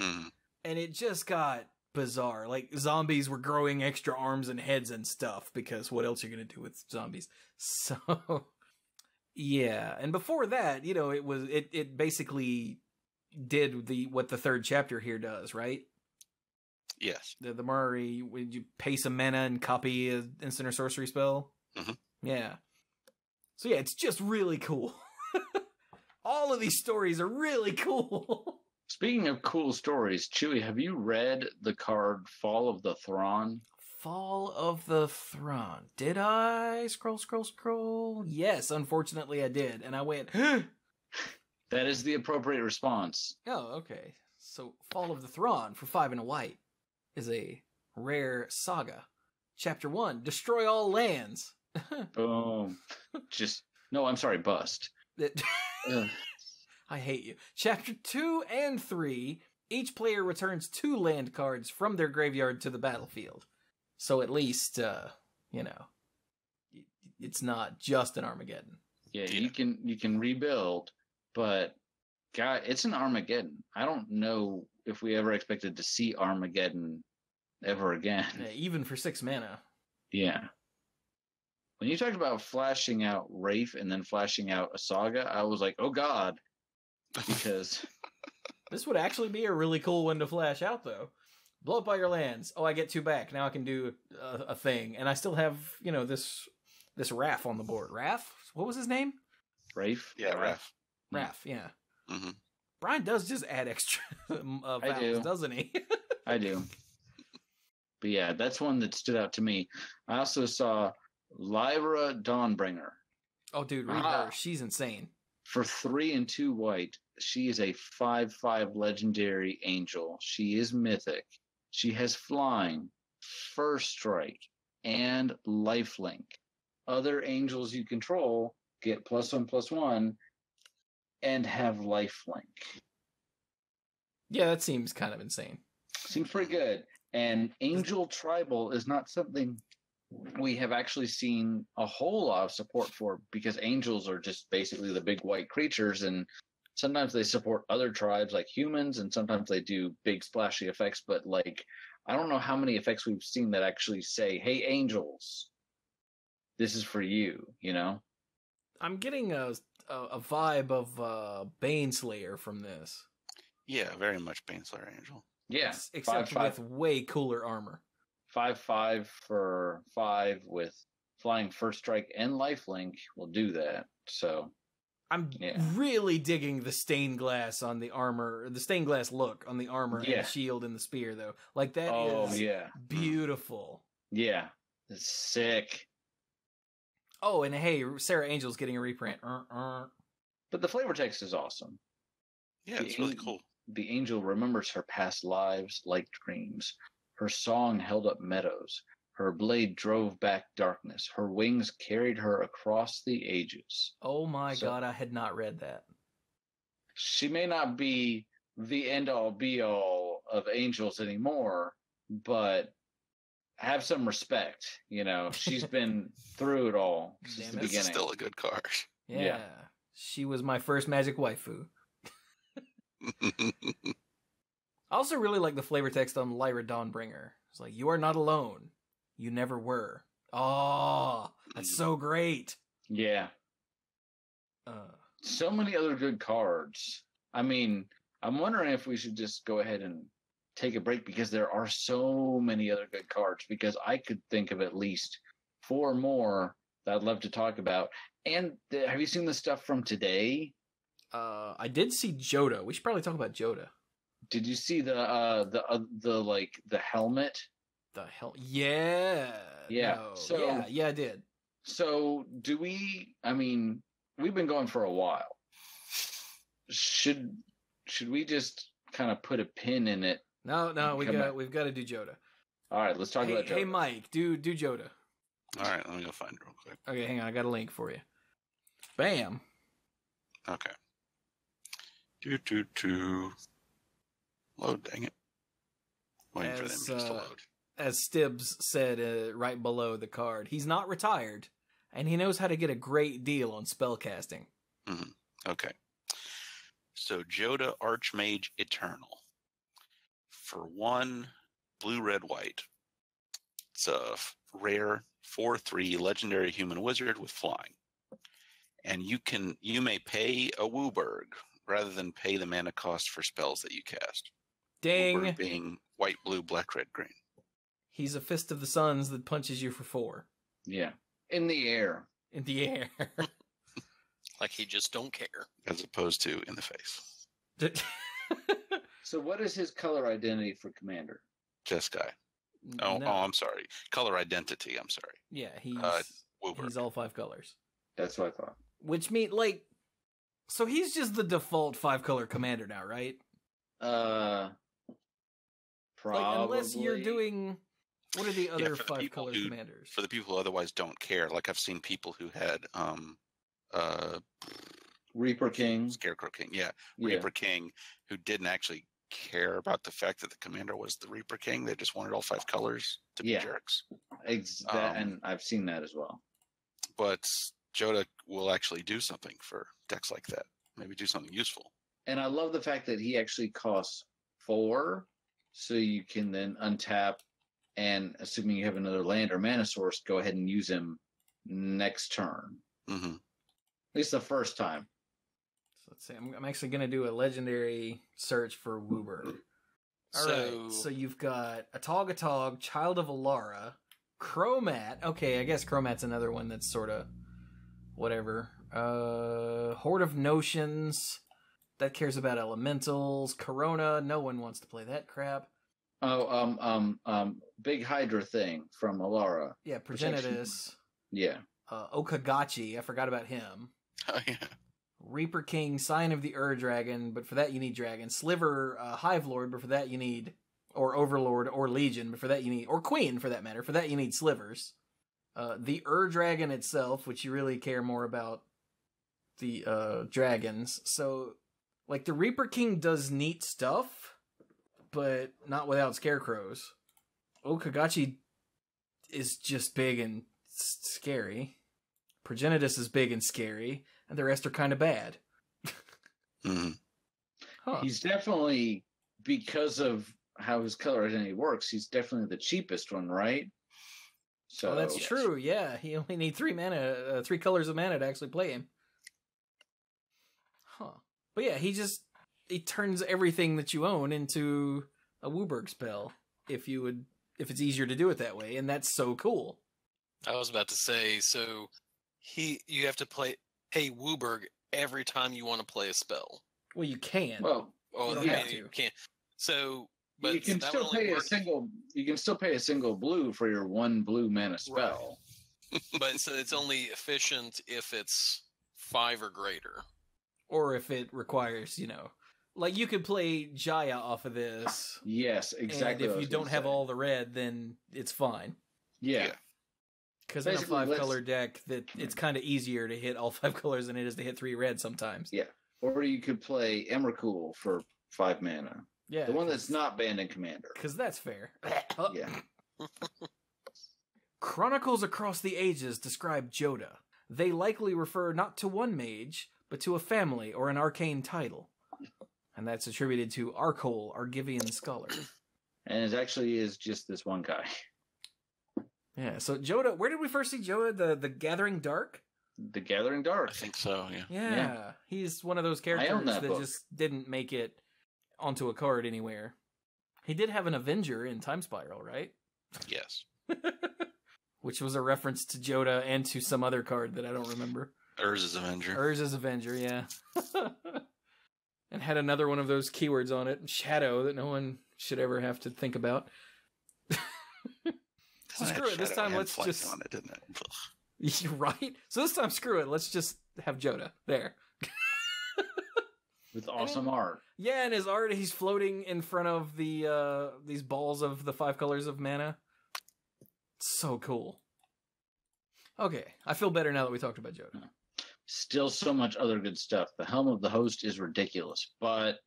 And it just got bizarre. Like, zombies were growing extra arms and heads and stuff, because what else are you going to do with zombies? So, yeah. And before that, it basically did what the third chapter here does, right? Yes. The Mirari, would you pay some mana and copy an instant or sorcery spell? Yeah. So yeah, it's just really cool. All of these stories are really cool. Speaking of cool stories, Chewy, have you read the card Fall of the Thrawn? Fall of the Thrawn. Did I? Scroll. Yes, unfortunately I did. And I went, That is the appropriate response. Oh, okay. So Fall of the Thrawn for 5 and a white is a rare saga. Chapter 1, destroy all lands. Boom. Bust. I hate you. Chapter 2 and 3, each player returns 2 land cards from their graveyard to the battlefield. So at least, it's not just an Armageddon. Yeah, you can rebuild, but God, it's an Armageddon. I don't know if we ever expected to see Armageddon ever again. Yeah, even for 6 mana. Yeah. When you talked about flashing out Wraith and then flashing out a saga, I was like, oh God. Because This would actually be a really cool one to flash out, though. Blow up all your lands. Oh, I get 2 back. Now I can do a thing. And I still have, this Raph on the board. Raph? What was his name? Rafe? Yeah, Raph. Raph, yeah. Mm-hmm. Brian does just add extra vowels, doesn't he? I do. But yeah, that's one that stood out to me. I also saw Lyra Dawnbringer. Oh, dude, read her. She's insane. For 3 and 2 white, she is a 5/5 legendary angel. She is mythic. She has flying, first strike, and lifelink. Other angels you control get +1/+1 and have lifelink. Yeah, that seems kind of insane. Seems pretty good. And Angel Tribal is not something we have actually seen a whole lot of support for, because angels are just basically the big white creatures, and sometimes they support other tribes like humans, and sometimes they do big splashy effects, but like I don't know how many effects we've seen that actually say, hey angels, this is for you, I'm getting a vibe of Baneslayer from this. Yeah, very much Baneslayer Angel. Yeah, except 5/5. with way cooler armor. 5/5 for 5 with flying, first strike, and lifelink will do that. So I'm really digging the stained glass on the armor, the stained glass look on the armor and the shield and the spear, though. Like, that is beautiful. Yeah, it's sick. Oh, and hey, Sarah Angel's getting a reprint. But the flavor text is awesome. Yeah, it's really cool. The angel remembers her past lives like dreams. Her song held up meadows. Her blade drove back darkness. Her wings carried her across the ages. Oh my God, I had not read that. She may not be the end-all, be-all of angels anymore, but have some respect. She's been through it all since the beginning. Still a good card. Yeah. She was my first Magic waifu. I also really like the flavor text on Lyra Dawnbringer. It's like, you are not alone. You never were. Oh, that's so great. Yeah. So many other good cards. I mean, I'm wondering if we should just go ahead and take a break, because there are so many other good cards, because I could think of at least 4 more that I'd love to talk about. And have you seen the stuff from today? I did see Joda. We should probably talk about Joda. Did you see the helmet? The hell? Yeah. Yeah. No. So yeah, I did. So we've been going for a while. Should we just kind of put a pin in it? No, we've got to do Joda. All right, let's talk about Joda. Hey Mike, do Joda. All right, let me go find it real quick. Okay, hang on, I got a link for you. Bam. Okay. Load, dang it. Waiting for them just to load. As Stibbs said right below the card, he's not retired, and he knows how to get a great deal on spellcasting. Mm-hmm. Okay. So, Joda Archmage Eternal. For 1 blue, red, white. It's a rare 4/3 legendary human wizard with flying. And you may pay a Wooburg rather than pay the mana cost for spells that you cast. Dang. Wooburg being white, blue, black, red, green. He's a Fist of the Suns that punches you for 4. Yeah. In the air. In the air. Like he just don't care. As opposed to in the face. So what is his color identity for Commander? Jeskai. Oh, I'm sorry. Color identity, I'm sorry. Yeah, he's all 5 colors. That's what I thought. Which means, so he's just the default 5-color commander now, right? Probably. Unless you're doing, what are the other 5-color commanders? For the people who otherwise don't care, like I've seen people who had Reaper King. Scarecrow King, Reaper King, who didn't actually care about the fact that the commander was the Reaper King. They just wanted all 5 colors to be jerks. And I've seen that as well. But Joda will actually do something for decks like that. Maybe do something useful. And I love the fact that he actually costs 4, so you can then untap, and assuming you have another land or mana source, go ahead and use him next turn. Mm-hmm. At least the first time. So let's see. I'm actually going to do a legendary search for Wooburg. All right. So you've got Atog, Child of Alara, Chromat. Okay, I guess Chromat's another one that's sort of whatever. Horde of Notions. That cares about elementals. Corona. No one wants to play that crap. Big Hydra thing from Alara. Yeah, Progenitus. Yeah. Okagachi. I forgot about him. Oh, yeah. Reaper King, Sign of the Ur-Dragon, but for that you need Dragon. Sliver, Hive Lord, but for that you need... Or Overlord, or Legion, but for that you need... Or Queen, for that matter. For that you need Slivers. The Ur-Dragon itself, which you really care more about the dragons. So, like, the Reaper King does neat stuff, but not without scarecrows. Okagachi is just big and scary. Progenitus is big and scary, and the rest are kind of bad. Mm-hmm. Huh. He's definitely, because of how his color identity works, he's definitely the cheapest one, right? So that's true. Yeah, he only needs 3 colors of mana to actually play him. Huh. But yeah, he turns everything that you own into a Wooburg spell if it's easier to do it that way, and that's so cool. I was about to say, so you have to pay Wooburg every time you want to play a spell. Well, you can. Well, you can't. So, but you can still pay a single. You can still pay a single blue for your 1 blue mana spell. Right. But so it's only efficient if it's 5 or greater, or if it requires, like you could play Jaya off of this. Yes, exactly. And if you don't have all the red, then it's fine. Yeah. Because in a 5-color deck, it's kind of easier to hit all 5 colors than it is to hit 3 red sometimes. Yeah. Or you could play Emrakul for 5 mana. Yeah. The one that's not banned in Commander. Because that's fair. Yeah. Chronicles Across the Ages describe Joda. They likely refer not to one mage, but to a family or an arcane title. And that's attributed to Arkol, Argivian Scholar. And it actually is just this one guy. Yeah, so Joda, where did we first see Joda? The Gathering Dark? The Gathering Dark. I think so, yeah. Yeah, he's one of those characters that just didn't make it onto a card anywhere. He did have an Avenger in Time Spiral, right? Yes. Which was a reference to Joda and to some other card that I don't remember. Urza's Avenger. Urza's Avenger, yeah. And had another one of those keywords on it, Shadow, that no one should ever have to think about. So screw it. This time, let's just. On it, didn't it? You're right. So this time, screw it. Let's just have Joda there. With awesome art. Yeah, and his art, he's floating in front of the these balls of the 5 colors of mana. So cool. Okay, I feel better now that we talked about Joda. Still so much other good stuff. The Helm of the Host is ridiculous, but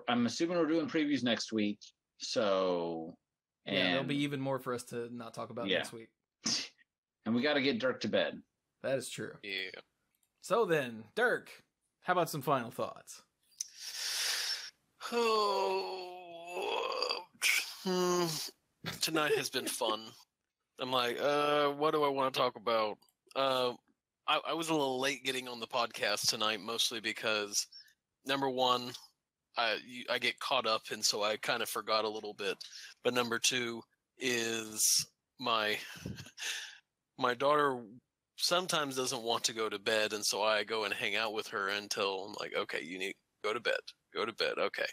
I'm assuming we're doing previews next week, so... Yeah, there'll be even more for us to not talk about next week. And we got to get Dirk to bed. That is true. Yeah. So then, Dirk, how about some final thoughts? Tonight has been fun. I'm like, what do I want to talk about? I was a little late getting on the podcast tonight, mostly because, number one, I get caught up, and so I kind of forgot a little bit. But number two is my daughter sometimes doesn't want to go to bed, and so I go and hang out with her until I'm like, okay, you need to go to bed, okay.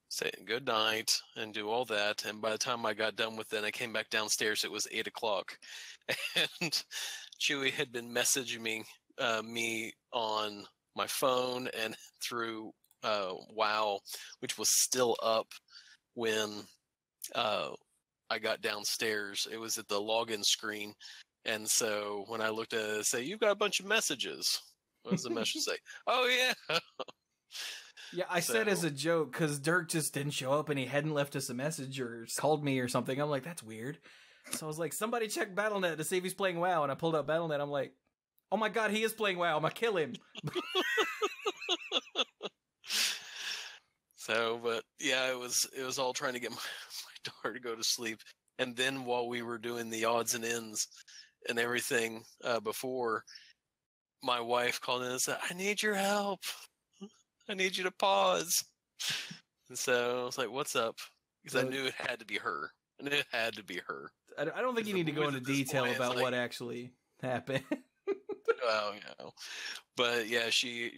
Say good night and do all that. And by the time I got done with it, I came back downstairs. It was 8:00, and Chewy had been messaging me on my phone and through WoW, which was still up when I got downstairs. It was at the login screen, and so when I looked at it, it said, "You've got a bunch of messages." What does the message say? Oh yeah. Yeah, I said as a joke, because Dirk just didn't show up and he hadn't left us a message or called me or something. I'm like, that's weird. So I was like, somebody check BattleNet to see if he's playing WoW. And I pulled up BattleNet. I'm like, oh my God, he is playing WoW. I'm going to kill him. But yeah, it was all trying to get my daughter to go to sleep. And then while we were doing the odds and ends and everything before, my wife called in and said, I need your help. I need you to pause. And so I was like, what's up? Because I knew it had to be her. And it had to be her. I don't think you need to go into detail about what actually happened. Oh, but yeah, she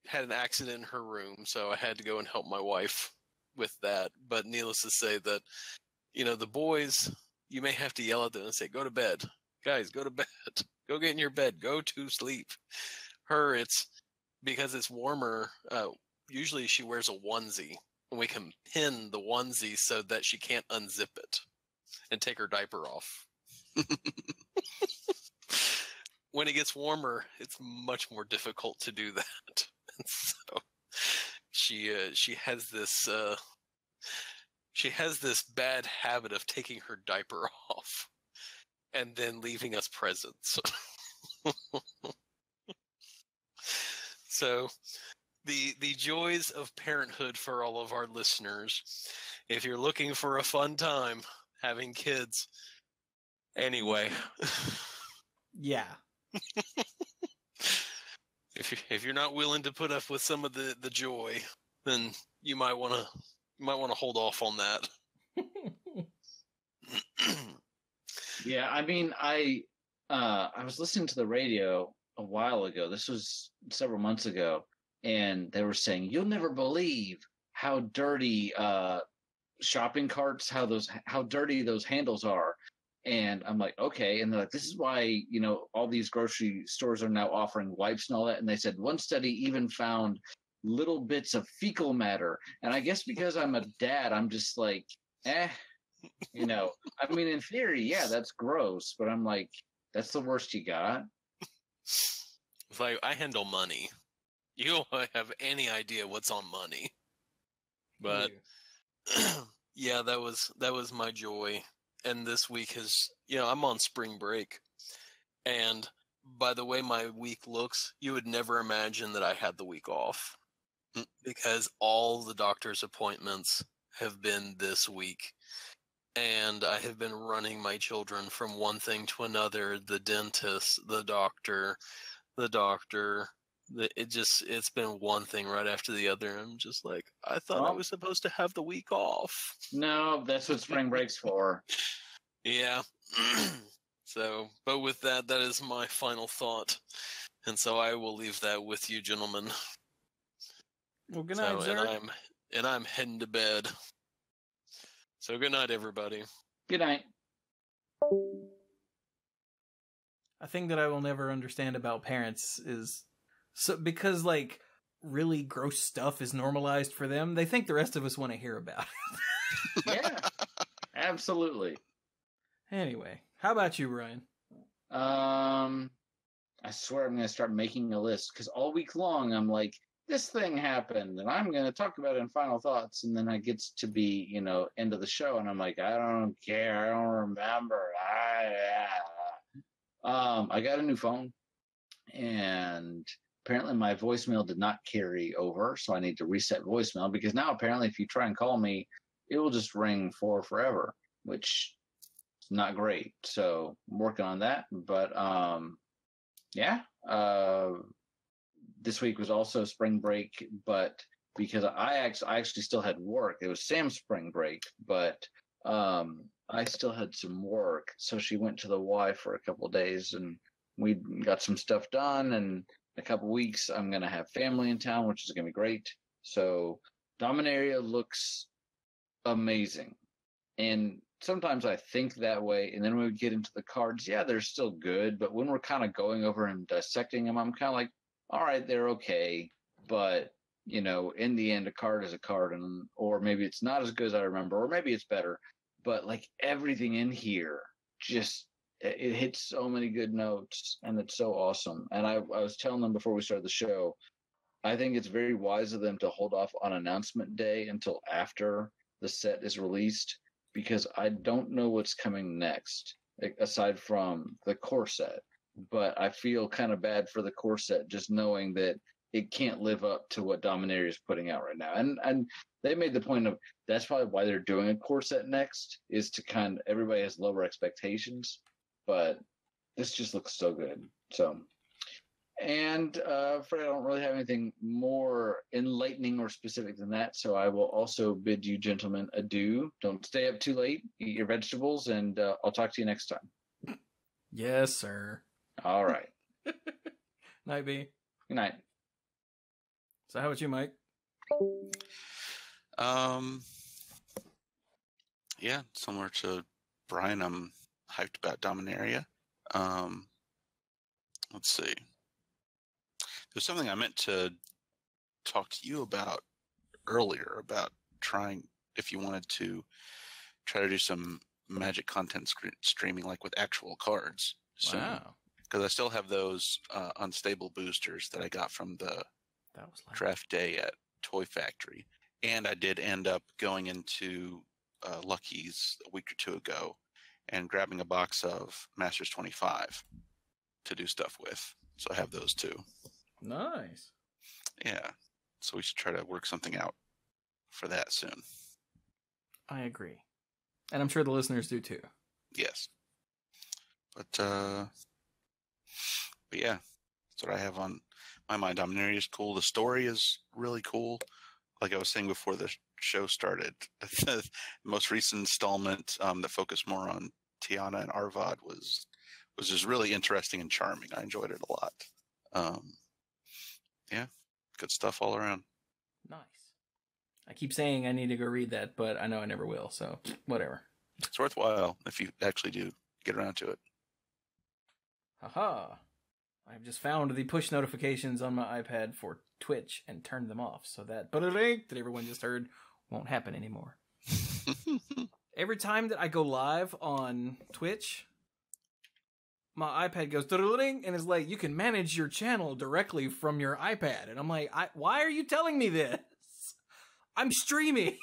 had an accident in her room, so I had to go and help my wife with that. But needless to say that, the boys, you may have to yell at them and say, go to bed. Guys, go to bed. Go get in your bed. Go to sleep. Her, it's because it's warmer. Usually she wears a onesie, and we can pin the onesie so that she can't unzip it and take her diaper off. When it gets warmer, it's much more difficult to do that. And so she has this bad habit of taking her diaper off and then leaving us presents. So the joys of parenthood for all of our listeners. If you're looking for a fun time having kids, anyway. Yeah. If you're not willing to put up with some of the joy, then you might want to hold off on that. Yeah, I mean, I was listening to the radio a while ago. This was several months ago, and they were saying, "You'll never believe how dirty shopping carts, how dirty those handles are." And I'm like, okay. And they're like, this is why, all these grocery stores are now offering wipes and all that. And they said one study even found little bits of fecal matter. And I guess because I'm a dad, I'm just like, I mean, in theory, yeah, that's gross. But I'm like, that's the worst you got. It's like, I handle money. You don't have any idea what's on money. But yeah, that was my joy. And this week is, I'm on spring break. And by the way my week looks, you would never imagine that I had the week off. Because all the doctor's appointments have been this week. And I have been running my children from one thing to another. The dentist, the doctor. It's been one thing right after the other. I'm just like, I thought I was supposed to have the week off. No, that's what spring break's for. Yeah. So, but with that is my final thought. And so I will leave that with you, gentlemen. Well, good night, sir. And I'm heading to bed. So good night, everybody. Good night. A thing that I will never understand about parents is because really gross stuff is normalized for them, they think the rest of us want to hear about it. Yeah, absolutely. Anyway, how about you, Ryan? I swear I'm going to start making a list because all week long I'm like, this thing happened and I'm going to talk about it in final thoughts. And then it gets to be, end of the show. And I'm like, I don't care. I don't remember. I got a new phone and apparently my voicemail did not carry over. So I need to reset voicemail because now apparently if you try and call me, it will just ring for forever, which is not great. So I'm working on that. But this week was also spring break, but because I actually still had work. It was Sam's spring break, but I still had some work. So she went to the Y for a couple of days and we got some stuff done. And in a couple of weeks, I'm going to have family in town, which is going to be great. So Dominaria looks amazing. And sometimes I think that way. And then when we get into the cards, yeah, they're still good. But when we're kind of going over and dissecting them, I'm kind of like, all right, they're okay. But, in the end, a card is a card. Or maybe it's not as good as I remember, or maybe it's better. But everything in here just, it hits so many good notes and it's so awesome. And I was telling them before we started the show, I think it's very wise of them to hold off on announcement day until after the set is released, because I don't know what's coming next aside from the core set. But I feel kind of bad for the core set, just knowing that it can't live up to what Dominaria is putting out right now. And they made the point of that's probably why they're doing a core set next, is to everybody has lower expectations. But this just looks so good. So And Fred, I don't really have anything more enlightening or specific than that. So I will also bid you gentlemen adieu. Don't stay up too late. Eat your vegetables, and I'll talk to you next time. Yes, sir. All right. Night, B. Good night. So how about you, Mike? Yeah, similar to Brian, I'm hyped about Dominaria. Let's see. There's something I meant to talk to you about earlier about trying, if you wanted to try to do some Magic content streaming, like with actual cards. Wow. Because I still have those unstable boosters that I got from the draft day at Toy Factory. And I did end up going into Lucky's a week or two ago and grabbing a box of Masters 25 to do stuff with. So I have those too. Nice. Yeah. So we should try to work something out for that soon. I agree. And I'm sure the listeners do too. Yes. But yeah, that's what I have on my mind. Dominaria is cool. The story is really cool. Like I was saying before the show started, the most recent installment that focused more on Tiana and Arvad was just really interesting and charming. I enjoyed it a lot. Yeah, good stuff all around. Nice. I keep saying I need to go read that, but I know I never will, so whatever. It's worthwhile if you actually do get around to it. Haha. I've just found the push notifications on my iPad for Twitch and turned them off, so that that everyone just heard won't happen anymore. Every time that I go live on Twitch, my iPad goes and is like, you can manage your channel directly from your iPad. And I'm like, why are you telling me this? I'm streaming.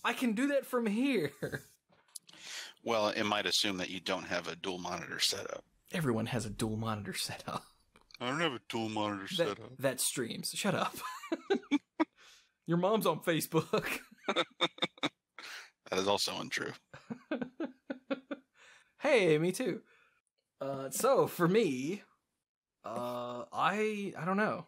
I can do that from here. Well, it might assume that you don't have a dual monitor setup. Everyone has a dual monitor setup. I don't have a dual monitor setup. That streams. Shut up. Your mom's on Facebook. That is also untrue. Hey, me too. So for me, I don't know.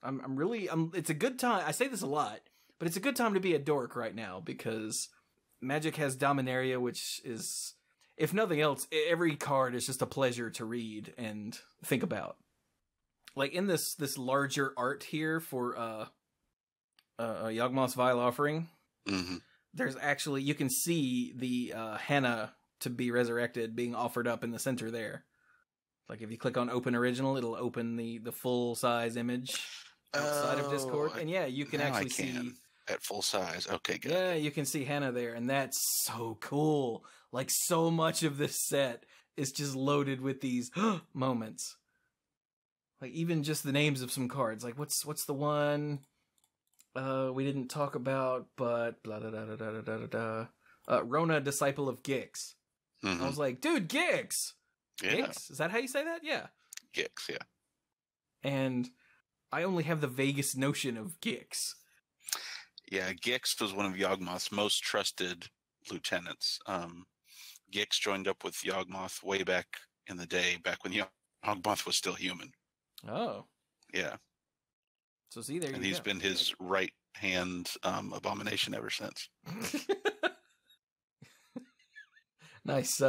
I'm really it's a good time. I say this a lot, but it's a good time to be a dork right now because Magic has Dominaria, which is, if nothing else, every card is just a pleasure to read and think about. Like in this larger art here for Yawgmoth's Vile Offering, there's actually, you can see the Hannah to be resurrected being offered up in the center there. Like if you click on Open Original, it'll open the full size image outside of Discord, and yeah, you can actually see at full size. Okay, good. Yeah, you can see Hannah there, and that's so cool. Like so much of this set is just loaded with these moments. Like even just the names of some cards. Like what's the one we didn't talk about, but blah da da da da da da da. Rona, Disciple of Gix. I was like, dude, Gix. Yeah. Gix? Is that how you say that? Yeah. Gix, yeah. And I only have the vaguest notion of Gix. Yeah, Gix was one of Yawgmoth's most trusted lieutenants. Gix joined up with Yawgmoth way back in the day, back when Yawgmoth was still human. Oh. Yeah. So see, there you go. And he's been his right-hand abomination ever since. Nice.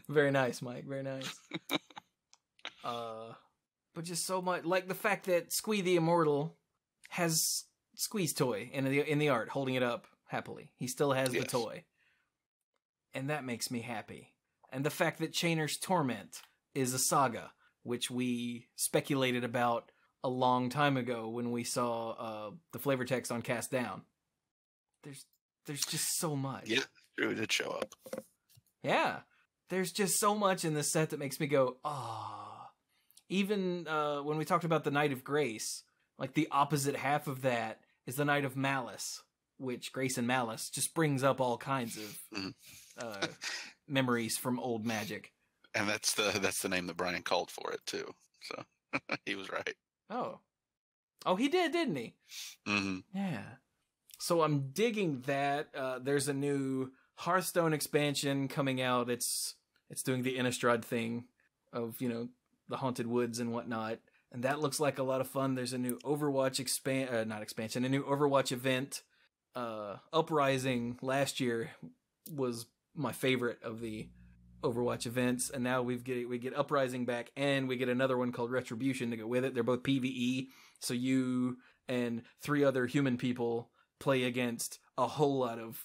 Very nice, Mike. Very nice. But just so much, like the fact that Squee the Immortal has Squee's toy in the art, holding it up happily. He still has the toy, and that makes me happy. And the fact that Chainer's Torment is a saga, which we speculated about a long time ago when we saw the flavor text on Cast Down. There's just so much. Yeah, it did show up. Yeah. There's just so much in this set that makes me go, ah. Even when we talked about the Night of Grace, like the opposite half of that is the Night of Malice, which Grace and Malice just brings up all kinds of memories from old Magic. And that's the name that Brian called for it too. So he was right. Oh, he did, didn't he? Yeah. So I'm digging that. There's a new Hearthstone expansion coming out. It's doing the Innistrad thing, of, the haunted woods and whatnot. And that looks like a lot of fun. There's a new Overwatch a new Overwatch event. Uprising last year was my favorite of the Overwatch events, and now we get Uprising back, and we get another one called Retribution to go with it. They're both PvE, so you and 3 other human people play against a whole lot of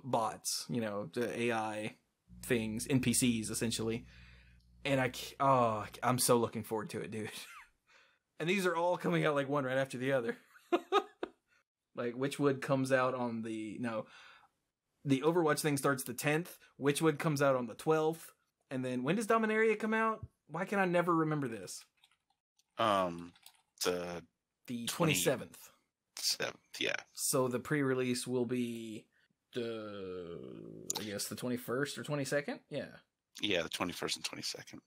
bots, the AI things, NPCs essentially. And I'm so looking forward to it, dude. And these are all coming out like one right after the other. Like Witchwood comes out on the Overwatch thing starts the 10th. Witchwood comes out on the 12th. And then when does Dominaria come out? Why can I never remember this? The 27th. 7th, yeah. So the pre-release will be the 21st or 22nd? Yeah. Yeah, the 21st and 22nd.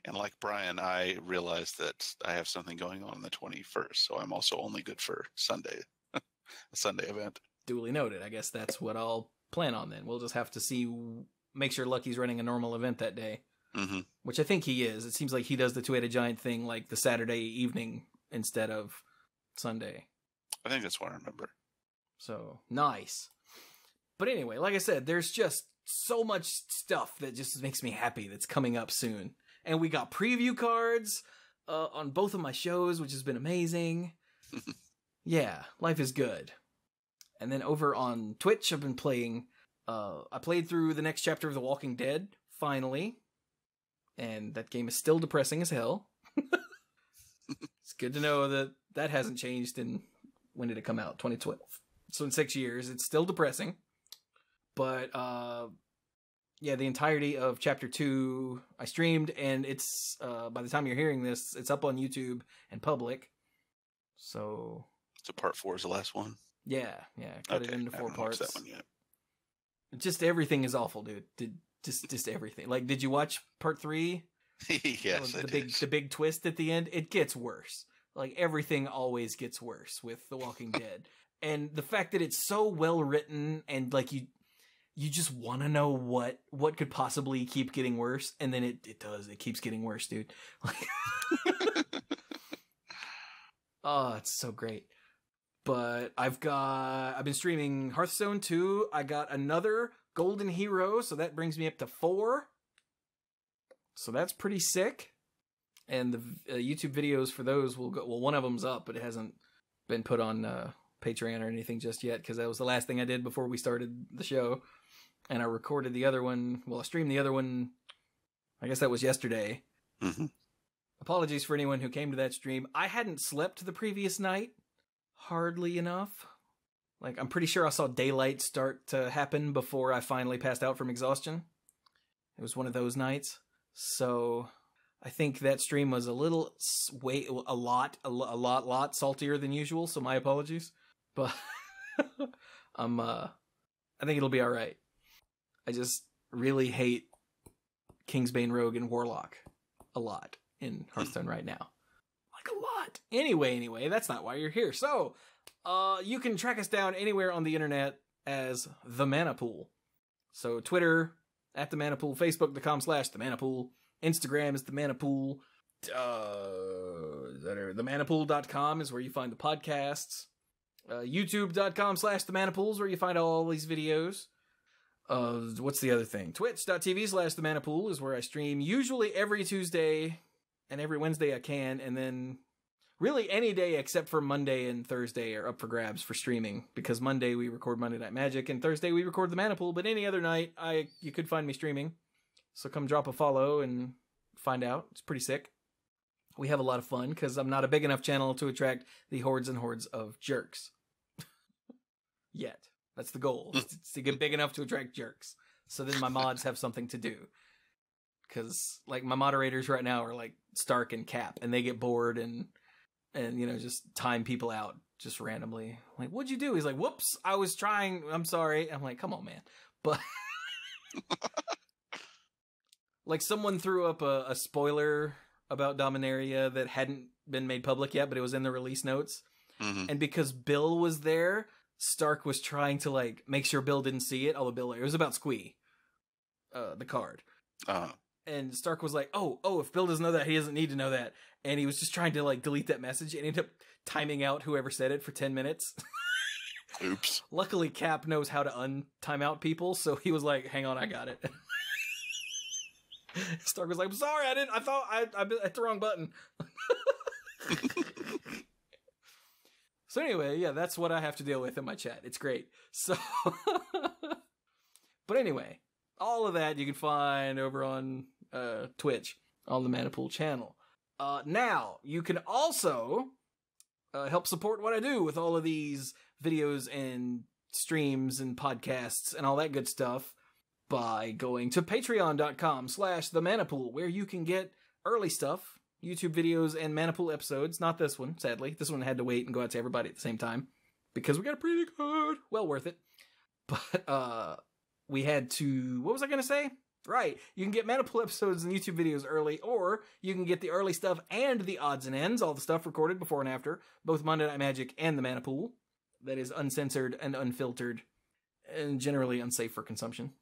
And like Brian, I realized that I have something going on the 21st, so I'm also only good for Sunday, a Sunday event. Duly noted. I guess that's what I'll plan on then. We'll just have to make sure Lucky's running a normal event that day, which I think he is. It seems like he does the Two-Headed Giant thing like the Saturday evening instead of Sunday. I think that's what I remember. So, nice. But anyway, like I said, there's just so much stuff that just makes me happy that's coming up soon. And we got preview cards on both of my shows, which has been amazing. Yeah, life is good. And then over on Twitch, I've been playing... I played through the next chapter of The Walking Dead, finally. And that game is still depressing as hell. It's good to know that that hasn't changed in... When did it come out? 2012. So in 6 years, it's still depressing. But, yeah, the entirety of Chapter 2 I streamed, and it's, by the time you're hearing this, it's up on YouTube and public. So Part 4 is the last one? Yeah, cut it into 4 parts. That one yet. Just everything is awful, dude. Just everything. Like, did you watch Part 3? Yes, the big twist at the end? It gets worse. Like, everything always gets worse with The Walking Dead. And the fact that it's so well written, and like you just want to know what could possibly keep getting worse, and then it does. It keeps getting worse, dude. Oh, it's so great. But I've been streaming Hearthstone 2. I got another Golden Hero, so that brings me up to 4. So that's pretty sick. And the YouTube videos for those will go. Well, one of them's up, but it hasn't been put on Patreon or anything just yet, because that was the last thing I did before we started the show. And I recorded the other one. Well, I streamed the other one. I guess that was yesterday. Mm-hmm. Apologies for anyone who came to that stream. I hadn't slept the previous night. Hardly enough. Like, I'm pretty sure I saw daylight start to happen before I finally passed out from exhaustion. It was one of those nights. So I think that stream was a lot saltier than usual, so my apologies. But I think it'll be all right. I just really hate Kingsbane Rogue and Warlock a lot in Hearthstone right now. Like a lot. Anyway, that's not why you're here. So, you can track us down anywhere on the internet as The Mana Pool. So Twitter at The Mana Pool, Facebook.com/The Mana Pool, Instagram is The Mana Pool. TheManaPool.com is where you find the podcasts. YouTube.com/The Mana Pool is where you find all these videos. What's the other thing? Twitch.tv/The Mana Pool is where I stream usually every Tuesday and every Wednesday I can, and then really any day except for Monday and Thursday are up for grabs for streaming, because Monday we record Monday Night Magic and Thursday we record The Mana Pool, but any other night you could find me streaming. So come drop a follow and find out. It's pretty sick. We have a lot of fun because I'm not a big enough channel to attract the hordes and hordes of jerks. Yet. That's the goal. It's to get big enough to attract jerks. So then my mods have something to do. Because, like, my moderators right now are, like, Stark and Cap, and they get bored and just time people out just randomly. I'm like, what'd you do? He's like, whoops, I was trying. I'm sorry. I'm like, come on, man. But, like, someone threw up a spoiler about Dominaria that hadn't been made public yet, but it was in the release notes. Mm-hmm. And because Bill was there, Stark was trying to, like, make sure Bill didn't see it, although Bill... It was about Squee, the card. Uh-huh. And Stark was like, oh, if Bill doesn't know that, he doesn't need to know that. And he was just trying to like delete that message and ended up timing out whoever said it for 10 minutes. Oops. Luckily, Cap knows how to un-time out people, so he was like, hang on, I got it. Stark was like, I'm sorry, I thought I hit the wrong button. So anyway, yeah, that's what I have to deal with in my chat. It's great. So, but anyway, all of that you can find over on Twitch on the Manapool channel. Now, you can also help support what I do with all of these videos and streams and podcasts and all that good stuff by going to patreon.com/themanapool, where you can get early stuff, YouTube videos and Manapool episodes. Not this one, sadly. This one had to wait and go out to everybody at the same time because we got pretty good. Well worth it. But we had to... What was I going to say? Right. You can get Manapool episodes and YouTube videos early, or you can get the early stuff and the odds and ends, all the stuff recorded before and after, both Monday Night Magic and the Manapool. That is uncensored and unfiltered and generally unsafe for consumption.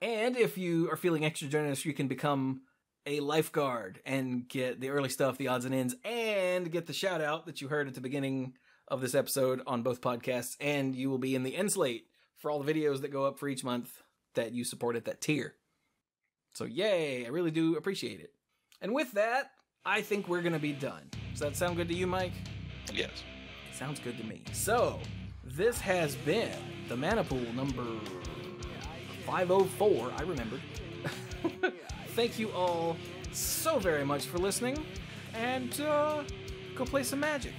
And if you are feeling extra generous, you can become a lifeguard and get the early stuff, the odds and ends, and get the shout out that you heard at the beginning of this episode on both podcasts. And you will be in the end slate for all the videos that go up for each month that you support at that tier. So yay, I really do appreciate it. And with that, I think we're going to be done. Does that sound good to you, Mike? Yes. Sounds good to me. So, this has been the Manapool number 504. I remembered. Thank you all so very much for listening, and go play some Magic.